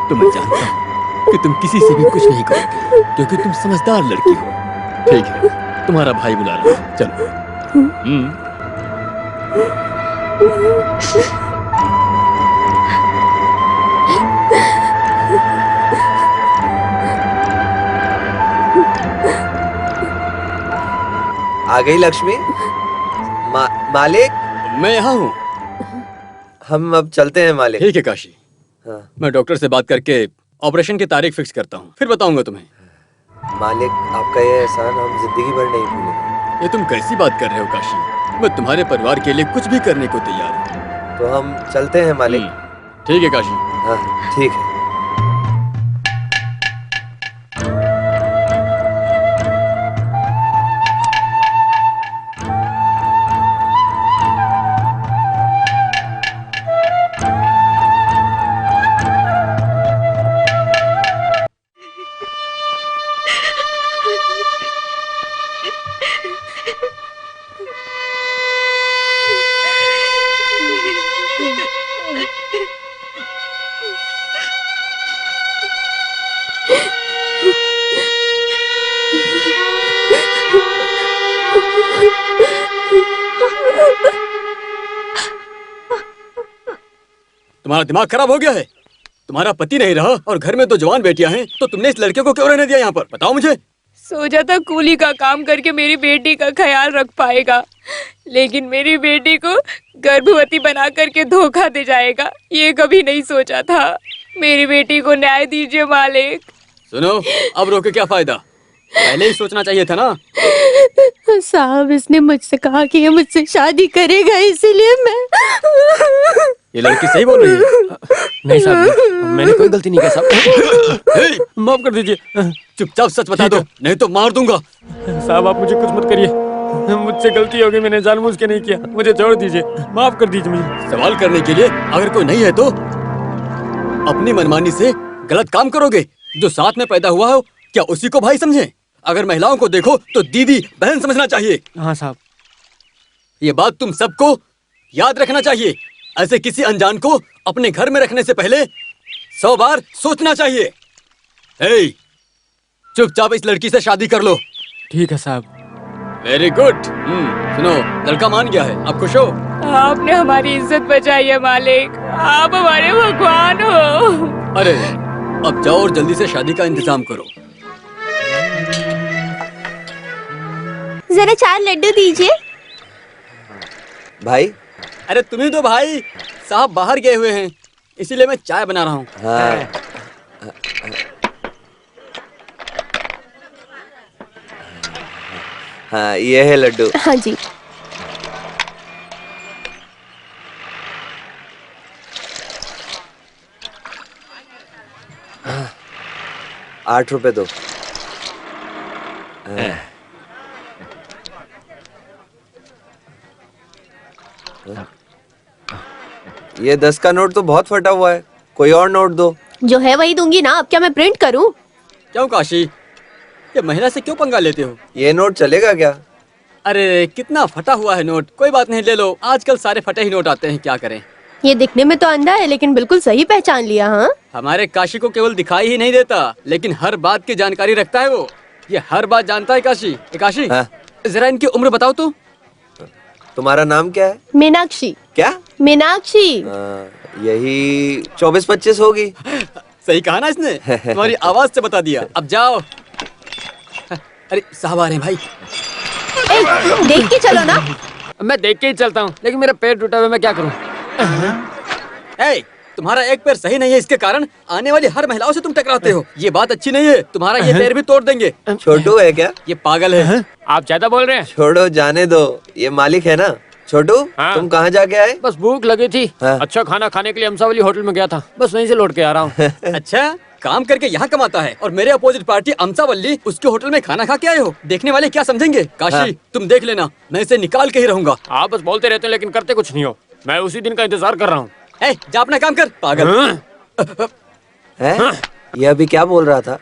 [SPEAKER 6] तो मैं जानता हूँ कि तुम किसी से भी कुछ नहीं करोगे, क्योंकि तुम समझदार लड़की हो। ठीक है, तुम्हारा भाई बुला रहा है, चलो।
[SPEAKER 2] आ गई लक्ष्मी? मालिक,
[SPEAKER 6] मैं यहाँ हूँ।
[SPEAKER 2] हम अब चलते हैं मालिक।
[SPEAKER 6] ठीक है काशी,
[SPEAKER 2] हाँ।
[SPEAKER 6] मैं डॉक्टर से बात करके ऑपरेशन की तारीख फिक्स करता हूँ, फिर बताऊंगा तुम्हें।
[SPEAKER 2] मालिक, आपका ये एहसान हम जिंदगी भर नहीं भूलेंगे।
[SPEAKER 6] ये तुम कैसी बात कर रहे हो काशी? मैं तुम्हारे परिवार के लिए कुछ भी करने को तैयार हूँ।
[SPEAKER 2] तो हम चलते हैं मालिक।
[SPEAKER 6] ठीक है काशी।
[SPEAKER 2] हाँ ठीक है।
[SPEAKER 6] तुम्हारा दिमाग खराब हो गया है? तुम्हारा पति नहीं रहा और घर में 2 जवान बेटियां हैं, तो तुमने इस लड़के को क्यों रहने दिया यहाँ पर? बताओ मुझे।
[SPEAKER 7] सोचा था कूली का काम करके मेरी बेटी का ख्याल रख पाएगा, लेकिन मेरी बेटी को गर्भवती बना करके धोखा दे जाएगा, ये कभी नहीं सोचा था। मेरी बेटी को न्याय दीजिए मालिक।
[SPEAKER 6] सुनो, अब रोके क्या फायदा? पहले ही सोचना चाहिए था ना।
[SPEAKER 4] साहब, इसने मुझसे कहा कि ये मुझसे शादी करेगा, इसीलिए मैं।
[SPEAKER 6] ये लड़की सही बोल रही है।
[SPEAKER 5] नहीं साहब, मैंने कोई गलती नहीं की साहब, माफ कर दीजिए।
[SPEAKER 6] चुपचाप सच बता दो, नहीं तो मार दूंगा।
[SPEAKER 5] साहब आप मुझे कुछ मत करिए, मुझसे गलती हो गई, मैंने जानबूझ के नहीं किया, मुझे छोड़ दीजिए, माफ कर दीजिए मुझे।
[SPEAKER 6] सवाल करने के लिए अगर कोई नहीं है तो अपनी मनमानी से गलत काम करोगे। जो साथ में पैदा हुआ हो, क्या उसी को भाई समझे? अगर महिलाओं को देखो तो दीदी बहन समझना चाहिए।
[SPEAKER 5] हाँ साहब।
[SPEAKER 6] ये बात तुम सबको याद रखना चाहिए। ऐसे किसी अनजान को अपने घर में रखने से पहले 100 बार सोचना चाहिए। ए, चुपचाप इस लड़की से शादी कर लो।
[SPEAKER 5] ठीक है साहब।
[SPEAKER 6] Very good. सुनो, लड़का मान गया है, आप खुश हो?
[SPEAKER 7] आपने हमारी इज्जत बचाई है मालिक, आप हमारे भगवान हो।
[SPEAKER 6] अरे अब जाओ और जल्दी से शादी का इंतजाम करो।
[SPEAKER 4] जरा 4 लड्डू दीजिए।
[SPEAKER 2] भाई।
[SPEAKER 6] अरे तुम्ही तो भाई साहब बाहर गए हुए हैं, इसीलिए मैं चाय बना रहा हूँ।
[SPEAKER 2] हाँ। हाँ, ये है लड्डू।
[SPEAKER 4] हाँ जी।
[SPEAKER 2] हाँ, 8 रुपए दो। ये 10 का नोट तो बहुत फटा हुआ है, कोई और नोट दो।
[SPEAKER 4] जो है वही दूंगी ना, अब क्या मैं प्रिंट करूं?
[SPEAKER 6] क्यों काशी, ये महिला से क्यों पंगा लेते हो?
[SPEAKER 2] ये नोट चलेगा क्या?
[SPEAKER 6] अरे कितना फटा हुआ है नोट, कोई बात नहीं, ले लो। आजकल सारे फटे ही नोट आते हैं, क्या करें।
[SPEAKER 4] ये दिखने में तो अंधा है लेकिन बिल्कुल सही पहचान लिया। हाँ,
[SPEAKER 6] हमारे काशी को केवल दिखाई ही नहीं देता, लेकिन हर बात की जानकारी रखता है वो। ये हर बात जानता है काशी। काशी,
[SPEAKER 2] हाँ?
[SPEAKER 6] जरा इनकी उम्र बताओ तो।
[SPEAKER 2] तुम्हारा नाम क्या है?
[SPEAKER 4] मीनाक्षी।
[SPEAKER 2] क्या?
[SPEAKER 4] मीनाक्षी।
[SPEAKER 2] यही 24-25 होगी।
[SPEAKER 6] सही कहा ना इसने, तुम्हारी आवाज से बता दिया। अब जाओ। अरे साहब आ रहे हैं भाई।
[SPEAKER 4] देख के चलो ना।
[SPEAKER 5] मैं देख के ही चलता हूँ, लेकिन मेरा पैर टूटा हुआ, मैं क्या करूँ?
[SPEAKER 6] ए, तुम्हारा एक पैर सही नहीं है, इसके कारण आने वाली हर महिलाओं से तुम टकराते हो। ये बात अच्छी नहीं है, तुम्हारा ये पैर भी तोड़ देंगे।
[SPEAKER 2] छोटू है क्या?
[SPEAKER 6] ये पागल है।
[SPEAKER 5] आप ज्यादा बोल रहे हैं।
[SPEAKER 2] छोड़ो, जाने दो, ये मालिक है ना। छोटू,
[SPEAKER 5] हाँ?
[SPEAKER 2] तुम कहाँ जाके आए?
[SPEAKER 5] बस भूख लगी थी।
[SPEAKER 2] हाँ?
[SPEAKER 5] अच्छा खाना खाने के लिए अमसावली होटल में गया था, बस वहीं से लौट के आ रहा हूँ।
[SPEAKER 6] अच्छा, काम करके यहाँ कमाता है और मेरे अपोजिट पार्टी अमसावल्ली उसके होटल में खाना खा के आए हो। देखने वाले क्या समझेंगे? काशी,
[SPEAKER 2] हाँ?
[SPEAKER 6] तुम देख लेना, मैं इसे निकाल के ही रहूंगा।
[SPEAKER 5] आप बस बोलते रहते हो लेकिन करते कुछ नहीं हो। मैं उसी दिन का इंतजार कर रहा हूँ।
[SPEAKER 6] ए, जा अपना काम कर, पागल।
[SPEAKER 2] है? ये अभी क्या बोल रहा था?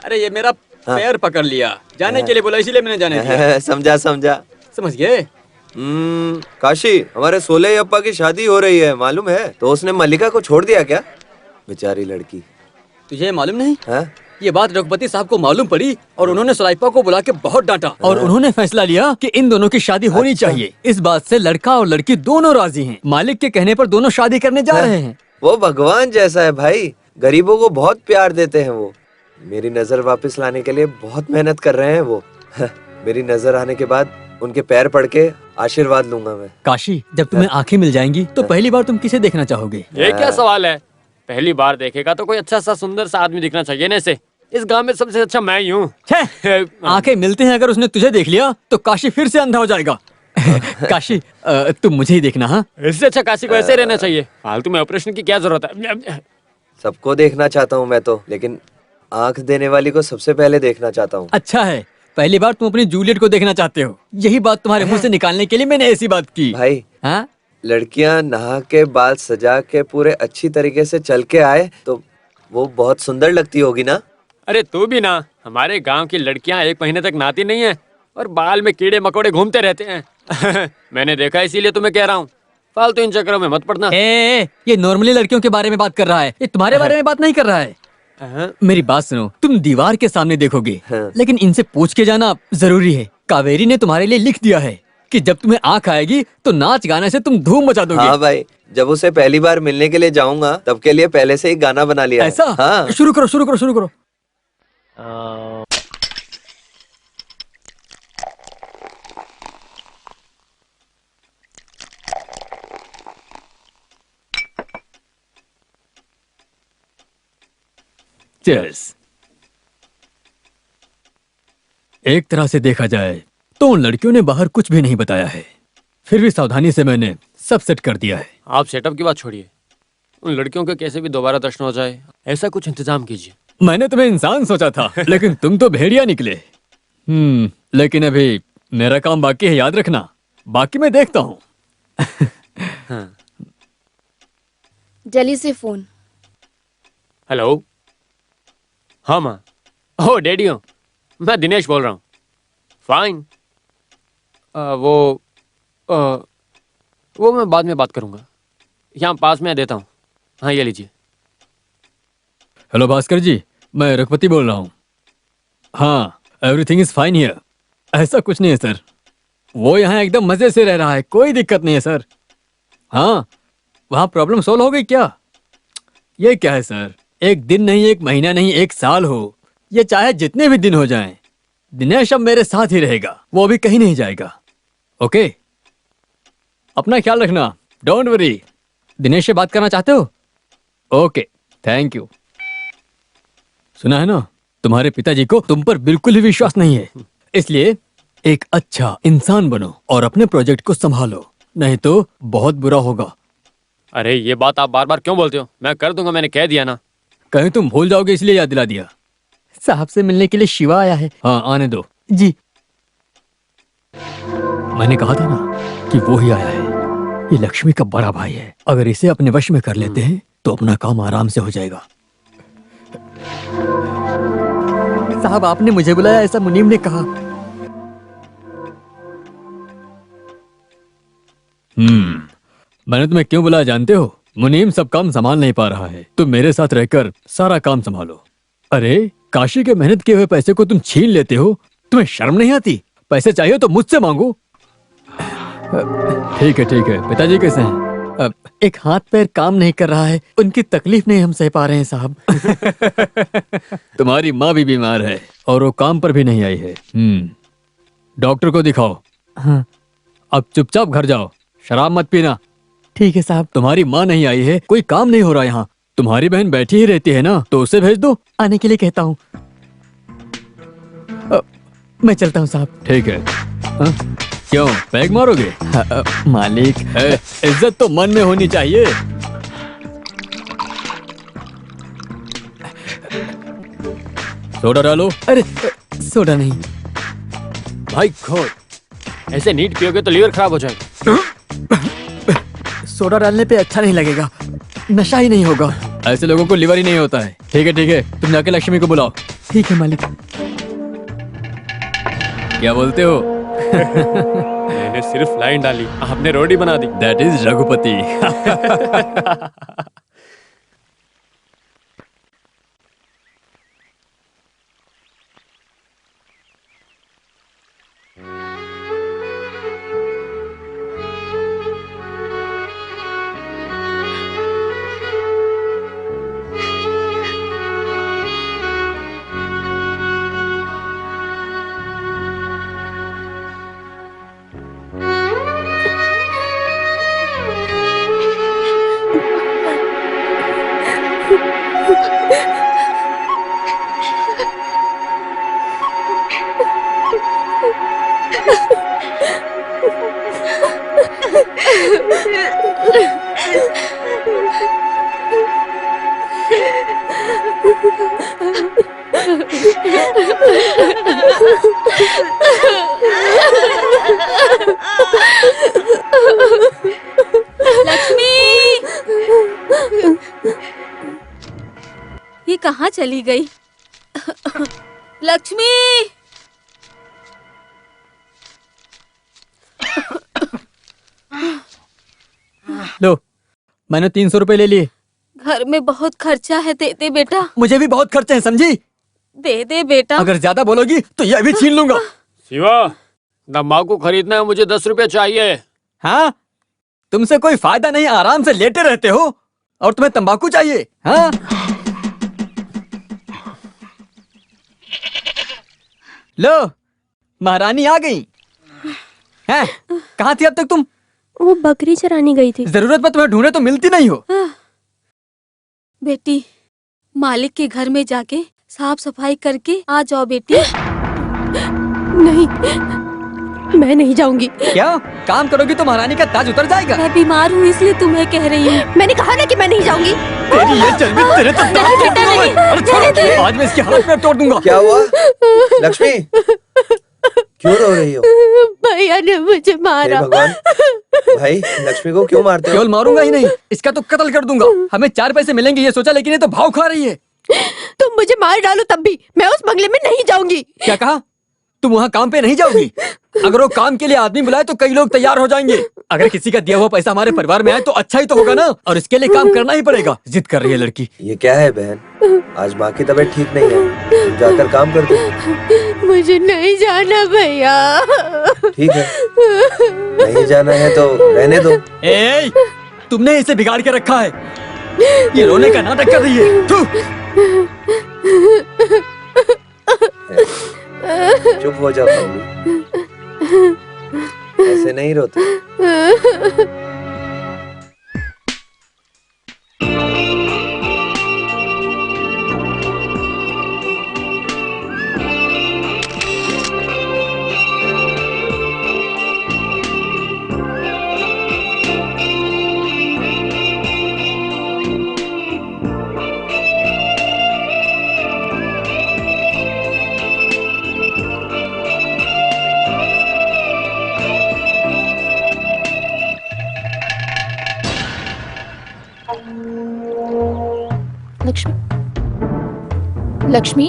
[SPEAKER 6] अरे ये मेरा पैर पकड़ लिया, जाने के लिए बोला, इसीलिए मैंने जाने दिया।
[SPEAKER 2] समझा समझा।
[SPEAKER 6] समझ गए?
[SPEAKER 2] काशी, हमारे सोले अप्पा की शादी हो रही है, मालूम है? तो उसने मल्लिका को छोड़ दिया क्या? बेचारी लड़की।
[SPEAKER 6] तुझे मालूम नहीं?
[SPEAKER 2] हाँ?
[SPEAKER 6] ये बात रघुपति साहब को मालूम पड़ी और उन्होंने सुलाइपा को बुला के बहुत डांटा और उन्होंने फैसला लिया कि इन दोनों की शादी होनी चाहिए। इस बात से लड़का और लड़की दोनों राजी हैं। मालिक के कहने पर दोनों शादी करने जा रहे हैं।
[SPEAKER 2] वो भगवान जैसा है भाई, गरीबों को बहुत प्यार देते हैं वो। मेरी नजर वापस लाने के लिए बहुत मेहनत कर रहे हैं वो। मेरी नजर आने के बाद उनके पैर पड़ के आशीर्वाद लूंगा मैं।
[SPEAKER 6] काशी, जब तुम्हें आंखें मिल जाएंगी तो पहली बार तुम किसे देखना चाहोगे?
[SPEAKER 5] ये क्या सवाल है? पहली बार देखेगा तो कोई अच्छा सा सुंदर सा आदमी दिखना चाहिए ना। इसे इस गांव में सबसे अच्छा मैं ही हूँ।
[SPEAKER 6] आंखें मिलते हैं, अगर उसने तुझे देख लिया तो काशी फिर से अंधा हो जाएगा। काशी, तुम मुझे ही देखना। हाँ,
[SPEAKER 5] इससे अच्छा काशी को ऐसे रहना चाहिए। फालतू में ऑपरेशन की क्या जरूरत है?
[SPEAKER 2] सबको देखना चाहता हूँ मैं तो, लेकिन आंख देने वाली को सबसे पहले देखना चाहता हूँ।
[SPEAKER 6] अच्छा है, पहली बार तुम अपनी जूलियट को देखना चाहते हो। यही बात तुम्हारे मुंह से निकालने के लिए मैंने ऐसी बात की।
[SPEAKER 2] भाई,
[SPEAKER 6] हाँ?
[SPEAKER 2] लड़कियां नहा के बाल सजा के पूरे अच्छी तरीके से चल के आए तो वो बहुत सुंदर लगती होगी ना?
[SPEAKER 5] अरे तू भी ना, हमारे गांव की लड़कियां 1 महीने तक नहाती नहीं है और बाल में कीड़े मकोड़े घूमते रहते हैं। मैंने देखा, इसीलिए तुम्हें कह रहा हूँ, फालतू इन चक्करों में मत पड़ना।
[SPEAKER 6] ये नॉर्मली लड़कियों के बारे में बात कर रहा है, ये तुम्हारे बारे में बात नहीं कर रहा है। मेरी बात सुनो, तुम दीवार के सामने देखोगे, लेकिन इनसे पूछ के जाना जरूरी है। कावेरी ने तुम्हारे लिए लिख दिया है कि जब तुम्हें आंख आएगी तो नाच गाने से तुम धूम मचा दोगे।
[SPEAKER 2] हाँ भाई, जब उसे पहली बार मिलने के लिए जाऊंगा तब के लिए पहले से ही गाना बना लिया है।
[SPEAKER 6] ऐसा?
[SPEAKER 2] हाँ।
[SPEAKER 6] शुरू करो शुरू करो शुरू करो। Cheers। एक तरह से देखा जाए तो उन लड़कियों ने बाहर कुछ भी नहीं बताया है, फिर भी सावधानी से मैंने सब सेट कर दिया है।
[SPEAKER 5] आप सेटअप की बात छोड़िए, उन लड़कियों के कैसे भी दोबारा दर्शन हो जाए ऐसा कुछ इंतजाम कीजिए।
[SPEAKER 6] मैंने तुम्हें इंसान सोचा था, लेकिन तुम तो भेड़िया निकले। लेकिन अभी मेरा काम बाकी है, याद रखना। बाकी मैं देखता हूँ।
[SPEAKER 5] हाँ।
[SPEAKER 7] जल्दी से फोन।
[SPEAKER 5] हेलो। हाँ माँ। ओ डैडी हो। मैं दिनेश बोल रहा हूँ। फाइन। वो मैं बाद में बात करूंगा। यहाँ पास में देता हूँ। हाँ ये लीजिए।
[SPEAKER 8] हेलो भास्कर जी, मैं रघुपति बोल रहा हूँ। हाँ, एवरीथिंग इज फाइन हियर। ऐसा कुछ नहीं है सर, वो यहाँ एकदम मजे से रह रहा है, कोई दिक्कत नहीं है सर। हाँ, वहाँ प्रॉब्लम सॉल्व हो गई क्या? ये क्या है सर, एक दिन नहीं, एक महीना नहीं, एक साल हो, ये चाहे जितने भी दिन हो जाएं, दिनेश अब मेरे साथ ही रहेगा, वो अभी कहीं नहीं जाएगा। ओके, अपना ख्याल रखना, डोंट वरी। दिनेश से बात करना चाहते हो? Okay, thank you. सुना है ना, तुम्हारे पिताजी को तुम पर बिल्कुल ही विश्वास नहीं है, इसलिए एक अच्छा इंसान बनो और अपने प्रोजेक्ट को संभालो, नहीं तो बहुत बुरा होगा।
[SPEAKER 5] अरे ये बात आप बार बार क्यों बोलते हो? मैं कर दूंगा, मैंने कह दिया ना।
[SPEAKER 8] कहीं तुम भूल जाओगे इसलिए याद दिला दिया। साहब से मिलने के लिए शिवा आया है। हाँ आने दो जी। मैंने कहा था ना कि वो ही आया है। ये लक्ष्मी का बड़ा भाई है, अगर इसे अपने वश में कर लेते हैं तो अपना काम आराम से हो जाएगा। साहब आपने मुझे बुलाया, ऐसा मुनीम ने कहा। मैंने तुम्हें क्यों बुलाया जानते हो? मुनीम सब काम संभाल नहीं पा रहा है, तुम मेरे साथ रहकर सारा काम संभालो। अरे काशी के मेहनत किए हुए पैसे को तुम छीन लेते हो, तुम्हें शर्म नहीं आती? पैसे चाहिए तो मुझसे मांगो। ठीक है ठीक है। पिताजी कैसे हैं? एक हाथ पैर काम नहीं कर रहा है, उनकी तकलीफ नहीं हम सह पा रहे हैं साहब। तुम्हारी माँ भी बीमार है और वो काम पर भी नहीं आई है। डॉक्टर को दिखाओ। हाँ। अब चुपचाप घर जाओ, शराब मत पीना। ठीक है साहब। तुम्हारी माँ नहीं आई है, कोई काम नहीं हो रहा यहाँ। तुम्हारी बहन बैठी ही रहती है ना, तो उसे भेज दो, आने के लिए कहता हूँ। मैं चलता हूँ साहब। ठीक है। क्यों पैग मारोगे? मालिक इज्जत तो मन में होनी चाहिए। सोडा डालो। अरे सोडा नहीं
[SPEAKER 5] भाई खोल, ऐसे नीट पियोगे तो लीवर खराब हो जाएगा।
[SPEAKER 8] सोडा डालने पे अच्छा नहीं लगेगा, नशा ही नहीं होगा। ऐसे लोगों को लिवर ही नहीं होता है। ठीक है, तुम जाके लक्ष्मी को बुलाओ। ठीक है मालिक। क्या बोलते हो?
[SPEAKER 5] मैंने सिर्फ लाइन डाली, आपने रोटी बना दी।
[SPEAKER 8] That is Raghupati.
[SPEAKER 3] लक्ष्मी, ये कहाँ चली गई? लक्ष्मी,
[SPEAKER 8] लो, मैंने 300 रुपए ले लिए।
[SPEAKER 3] घर में बहुत खर्चा है, दे दे बेटा।
[SPEAKER 8] मुझे भी बहुत खर्चे हैं, समझी?
[SPEAKER 3] दे दे बेटा।
[SPEAKER 8] अगर ज्यादा बोलोगी तो यह भी छीन लूंगा।
[SPEAKER 5] शिवा, तंबाकू खरीदना है, मुझे 10 रुपए चाहिए।
[SPEAKER 8] हाँ, तुमसे कोई फायदा नहीं, आराम से लेटे रहते हो और तुम्हें तंबाकू चाहिए? हाँ? लो, महारानी आ गई। हैं? कहाँ थी अब तक तुम?
[SPEAKER 4] वो बकरी चराने गई थी।
[SPEAKER 8] जरूरत पर तुम्हें ढूंढे तो मिलती नहीं हो।
[SPEAKER 3] बेटी, मालिक के घर में जाके साफ सफाई करके आ जाओ बेटी।
[SPEAKER 4] नहीं, मैं नहीं जाऊंगी।
[SPEAKER 8] क्या काम करोगी तो महारानी का ताज उतर जाएगा।
[SPEAKER 3] मैं बीमार हूँ इसलिए तुम्हें कह रही हूँ।
[SPEAKER 4] मैंने कहा ना कि मैं नहीं जाऊंगी।
[SPEAKER 8] तेरी ये चलबी तेरे तो
[SPEAKER 3] नहीं बेटा, नहीं।
[SPEAKER 8] अरे छोड़ो, आज मैं इसकी हालत में तोड़ दूंगा।
[SPEAKER 2] क्या हुआ लक्ष्मी, क्यों रो रही हो?
[SPEAKER 4] भैया ने मुझे
[SPEAKER 2] हे
[SPEAKER 4] मारा।
[SPEAKER 2] भगवान, भाई लक्ष्मी को क्यों मारते हो?
[SPEAKER 8] केवल मारूंगा ही नहीं, इसका तो कत्ल कर दूंगा। हमें 4 पैसे मिलेंगे ये सोचा, लेकिन ये तो भाव खा रही है।
[SPEAKER 4] तुम मुझे मार डालो तब भी मैं उस बंगले में नहीं जाऊंगी।
[SPEAKER 8] क्या कहा? तुम वहाँ काम पे नहीं जाओगी? अगर वो काम के लिए आदमी बुलाए तो कई लोग तैयार हो जाएंगे। अगर किसी का दिया हुआ पैसा हमारे परिवार में आए तो अच्छा ही तो होगा ना, और इसके लिए काम करना ही पड़ेगा। जिद कर रही है लड़की।
[SPEAKER 2] ये क्या है बहन, आज माँ की तबीयत ठीक नहीं है, तुम जाकर काम कर दो।
[SPEAKER 4] मुझे नहीं जाना भैया।
[SPEAKER 2] ठीक है, नहीं जाना है तो रहने दो।
[SPEAKER 8] ए, तुमने इसे बिगाड़ के रखा है, ये रोने का नाटक कर रही है। थू।
[SPEAKER 2] चुप हो जाओ मम्मी, ऐसे नहीं रोते।
[SPEAKER 7] लक्ष्मी, लक्ष्मी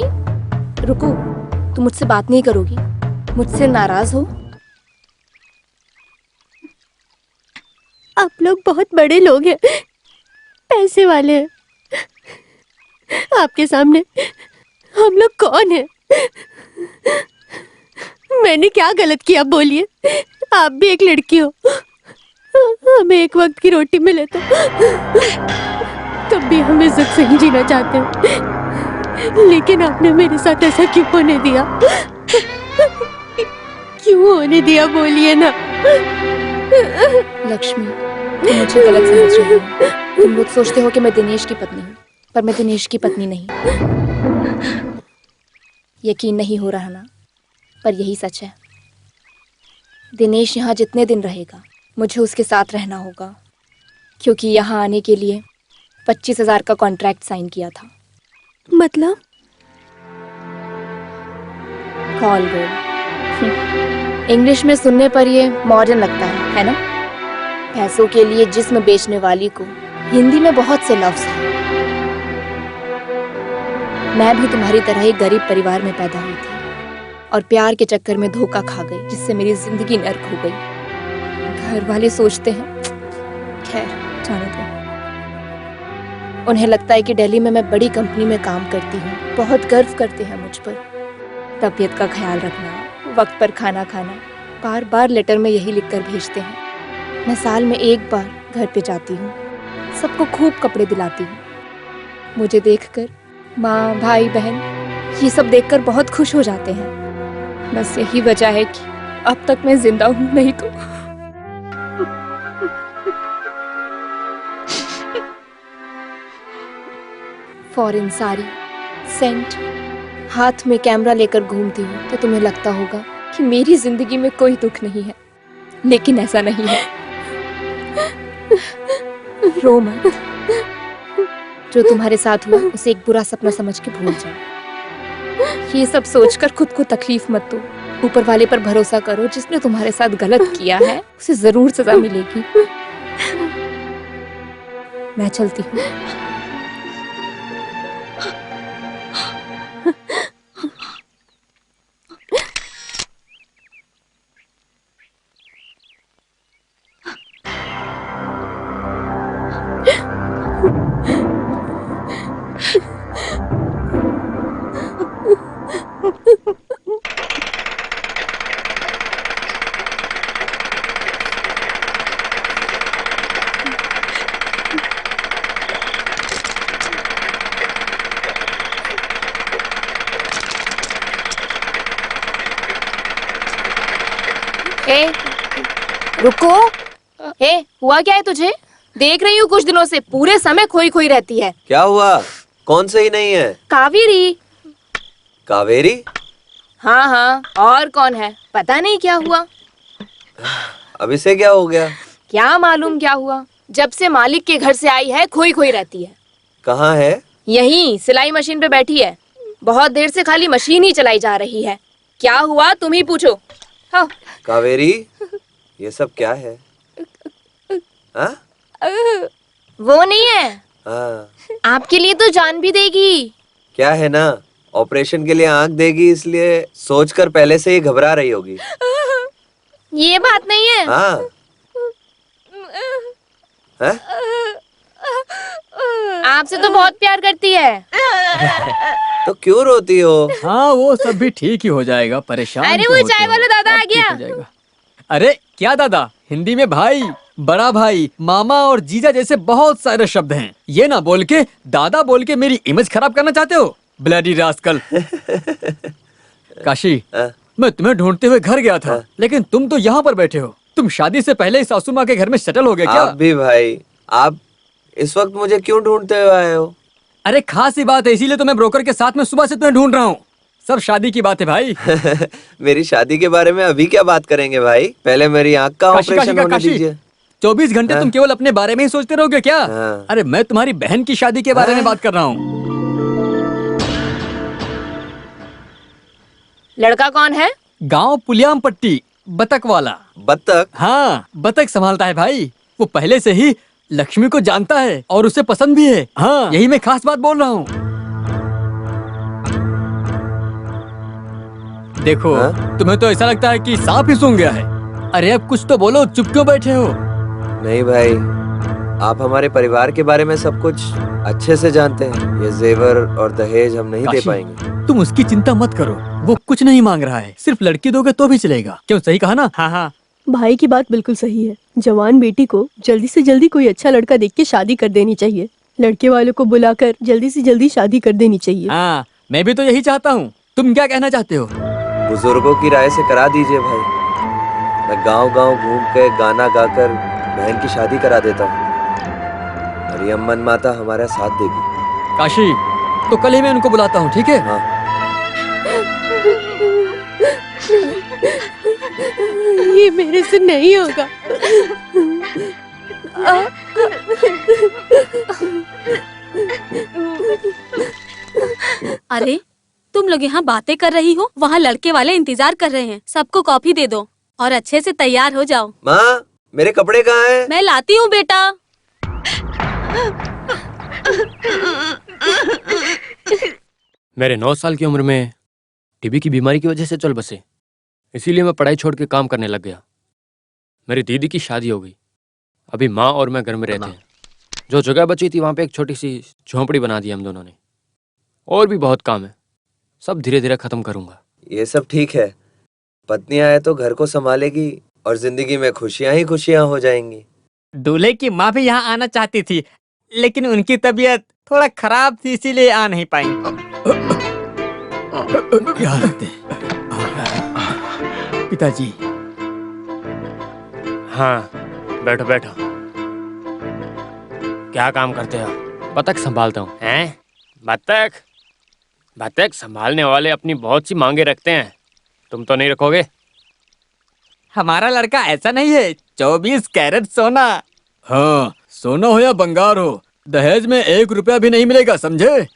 [SPEAKER 7] रुको, तुम मुझसे बात नहीं करोगी? मुझसे नाराज हो?
[SPEAKER 4] आप लोग बहुत बड़े लोग हैं, पैसे वाले हैं। आपके सामने हम लोग कौन हैं? मैंने क्या गलत किया बोलिए? आप भी एक लड़की हो, हमें एक वक्त की रोटी मिले तो तब भी हम इज्जत से ही जीना चाहते हैं, लेकिन आपने मेरे साथ ऐसा क्यों होने दिया? क्यों होने दिया बोलिए ना।
[SPEAKER 7] लक्ष्मी, तुम मुझे गलत समझ रही हो। तुम लोग सोचते हो कि मैं दिनेश की पत्नी हूँ, पर मैं दिनेश की पत्नी नहीं। यकीन नहीं हो रहा ना, पर यही सच है। दिनेश यहाँ जितने दिन रहेगा मुझे उसके साथ रहना होगा, क्योंकि यहाँ आने के लिए 25,000 का कॉन्ट्रैक्ट साइन किया था।
[SPEAKER 4] मतलब?
[SPEAKER 7] Call girl. इंग्लिश में सुनने पर ये मॉडर्न लगता है ना? पैसों के लिए जिस्म बेचने वाली को हिंदी में बहुत से लफ्ज हैं। मैं भी तुम्हारी तरह एक गरीब परिवार में पैदा हुई थी और प्यार के चक्कर में धोखा खा गई, जिससे मेरी जिंदगी नर्क हो गई। घर वाले सोचते हैं, खैर जाने दो। उन्हें लगता है कि दिल्ली में मैं बड़ी कंपनी में काम करती हूँ, बहुत गर्व करते हैं मुझ पर। तबीयत का ख्याल रखना, वक्त पर खाना खाना, बार बार लेटर में यही लिखकर भेजते हैं। मैं साल में एक बार घर पे जाती हूँ, सबको खूब कपड़े दिलाती हूँ। मुझे देखकर माँ, भाई, बहन ये सब देखकर बहुत खुश हो जाते हैं। बस यही वजह है कि अब तक मैं जिंदा हूँ, नहीं तो फॉरेन साड़ी, सेंट, हाथ में कैमरा लेकर घूमती हूँ तो तुम्हें लगता होगा कि मेरी जिंदगी में कोई दुख नहीं है, लेकिन ऐसा नहीं है। रो मत, जो तुम्हारे साथ हुआ उसे एक बुरा सपना समझ के भूल जाओ। ये सब सोचकर खुद को तकलीफ मत दो। ऊपर वाले पर भरोसा करो, जिसने तुम्हारे साथ गलत किया है उसे जरूर सजा मिलेगी। मैं चलती हूँ। ए, रुको। ए, हुआ क्या है तुझे? देख रही हूँ कुछ दिनों से पूरे समय खोई खोई रहती है।
[SPEAKER 2] क्या हुआ? कौन सही नहीं है?
[SPEAKER 7] कावेरी।
[SPEAKER 2] कावेरी?
[SPEAKER 7] हाँ हाँ, और कौन है? पता नहीं क्या हुआ।
[SPEAKER 2] अब इसे क्या हो गया?
[SPEAKER 7] क्या मालूम क्या हुआ, जब से मालिक के घर से आई है खोई खोई रहती है।
[SPEAKER 2] कहाँ है?
[SPEAKER 7] यहीं सिलाई मशीन पे बैठी है। बहुत देर से खाली मशीन ही चलाई जा रही है। क्या हुआ तुम ही पूछो। हाँ।
[SPEAKER 2] कावेरी, ये सब क्या है? हाँ?
[SPEAKER 7] वो नहीं है,
[SPEAKER 2] हाँ।
[SPEAKER 7] आपके लिए तो जान भी देगी।
[SPEAKER 2] क्या है ना, ऑपरेशन के लिए आंख देगी, इसलिए सोचकर पहले से ही घबरा रही होगी।
[SPEAKER 7] ये बात नहीं है।
[SPEAKER 2] हाँ। हैं?
[SPEAKER 7] आपसे तो बहुत प्यार करती है।
[SPEAKER 2] तो क्यों रोती हो?
[SPEAKER 8] हाँ वो सब भी ठीक ही हो जाएगा, परेशान
[SPEAKER 7] अरे
[SPEAKER 8] क्यों
[SPEAKER 7] वो
[SPEAKER 8] होते
[SPEAKER 7] चाय
[SPEAKER 8] हो?
[SPEAKER 7] वाला दादा
[SPEAKER 8] सब
[SPEAKER 7] आ
[SPEAKER 8] ठीक
[SPEAKER 7] गया।
[SPEAKER 8] हो जाएगा। अरे क्या दादा, हिंदी में भाई, बड़ा भाई, मामा और जीजा जैसे बहुत सारे शब्द हैं। ये ना बोल के दादा बोल के मेरी इमेज खराब करना चाहते हो? Bloody rascal. काशी,
[SPEAKER 2] हाँ?
[SPEAKER 8] मैं तुम्हें ढूंढते हुए घर गया था, लेकिन तुम तो यहाँ पर बैठे हो। तुम शादी से पहले ही सासू माँ के घर में सेटल हो गए क्या?
[SPEAKER 2] आप भी भाई, आप इस वक्त मुझे क्यों ढूंढते हुए आए हो?
[SPEAKER 8] अरे खास ही बात है, इसीलिए तो मैं ब्रोकर के साथ में सुबह से तुम्हें ढूंढ रहा हूँ। सब शादी की बात है भाई।
[SPEAKER 2] मेरी शादी के बारे में अभी क्या बात करेंगे भाई? पहले मेरी आंख का
[SPEAKER 8] काशी,
[SPEAKER 2] ऑपरेशन होने
[SPEAKER 8] काशी,
[SPEAKER 2] दीजिए।
[SPEAKER 8] 24 घंटे तुम केवल अपने बारे में ही सोचते रहोगे क्या?
[SPEAKER 2] हाँ।
[SPEAKER 8] अरे मैं तुम्हारी बहन की शादी के बारे में बात कर रहा हूँ।
[SPEAKER 7] लड़का कौन है?
[SPEAKER 8] गांव पुलियाम पट्टी, बतक वाला।
[SPEAKER 2] बत्तख?
[SPEAKER 8] हाँ, बतख संभालता है भाई। वो पहले से ही लक्ष्मी को जानता है और उसे पसंद भी है। हाँ, यही मैं खास बात बोल रहा हूँ। देखो,
[SPEAKER 2] हाँ?
[SPEAKER 8] तुम्हें तो ऐसा लगता है कि सांप ही सूंघ गया है। अरे अब कुछ तो बोलो, चुप क्यों बैठे हो?
[SPEAKER 2] नहीं भाई, आप हमारे परिवार के बारे में सब कुछ अच्छे से जानते हैं। ये जेवर और दहेज हम नहीं दे
[SPEAKER 8] काशी,
[SPEAKER 2] पाएंगे।
[SPEAKER 8] तुम उसकी चिंता मत करो, वो कुछ नहीं मांग रहा है। सिर्फ लड़की दोगे तो भी चलेगा। क्यों, सही कहा ना? हाँ हाँ।
[SPEAKER 4] भाई की बात बिल्कुल सही है। जवान बेटी को जल्दी से जल्दी कोई अच्छा लड़का देख के शादी कर देनी चाहिए। लड़के वालों को बुलाकर जल्दी से जल्दी शादी कर देनी चाहिए।
[SPEAKER 8] हाँ, मैं भी तो यही चाहता हूँ। तुम क्या कहना चाहते हो?
[SPEAKER 2] बुजुर्गों की राय से करा दीजिए भाई। मैं गांव-गांव घूम के गाना गाकर बहन की शादी करा देता हूँ। और ये अम्मन माता हमारा साथ देगी।
[SPEAKER 8] काशी, तो कल ही मैं उनको बुलाता हूँ, ठीक है?
[SPEAKER 2] हाँ।
[SPEAKER 4] ये मेरे से नहीं होगा।
[SPEAKER 3] अरे तुम लोग यहाँ बातें कर रही हो, वहाँ लड़के वाले इंतजार कर रहे हैं। सबको कॉफी दे दो और अच्छे से तैयार हो जाओ।
[SPEAKER 2] माँ, मेरे कपड़े कहाँ हैं?
[SPEAKER 3] मैं लाती हूँ बेटा।
[SPEAKER 5] मेरे 9 साल की उम्र में टीबी की बीमारी की वजह से चल बसे, इसीलिए मैं पढ़ाई छोड़ के काम करने लग गया। मेरी दीदी की शादी हो गई। अभी माँ और मैं घर में रहते हैं। जो जगह बची थी वहाँ पे एक छोटी सी झोंपड़ी बना दी हम दोनों ने। और भी बहुत काम है, सब धीरे धीरे खत्म करूंगा।
[SPEAKER 2] ये सब ठीक है, पत्नी आए तो घर को संभालेगी और जिंदगी में खुशियाँ ही खुशियाँ हो जाएंगी।
[SPEAKER 8] दूल्हे की माँ भी यहाँ आना चाहती थी, लेकिन उनकी तबीयत थोड़ा खराब थी, इसीलिए आ नहीं पाई। क्या हालत है पिताजी?
[SPEAKER 5] हाँ, बैठो बैठो। क्या काम करते हो? बतख संभालता हूँ। हैं? बतख? बतख संभालने वाले अपनी बहुत सी मांगे रखते हैं, तुम तो नहीं रखोगे?
[SPEAKER 8] हमारा लड़का ऐसा नहीं है। 24 कैरेट सोना। हाँ, सोना हो या बंगार हो, दहेज में 1 रुपया भी नहीं मिलेगा, समझे?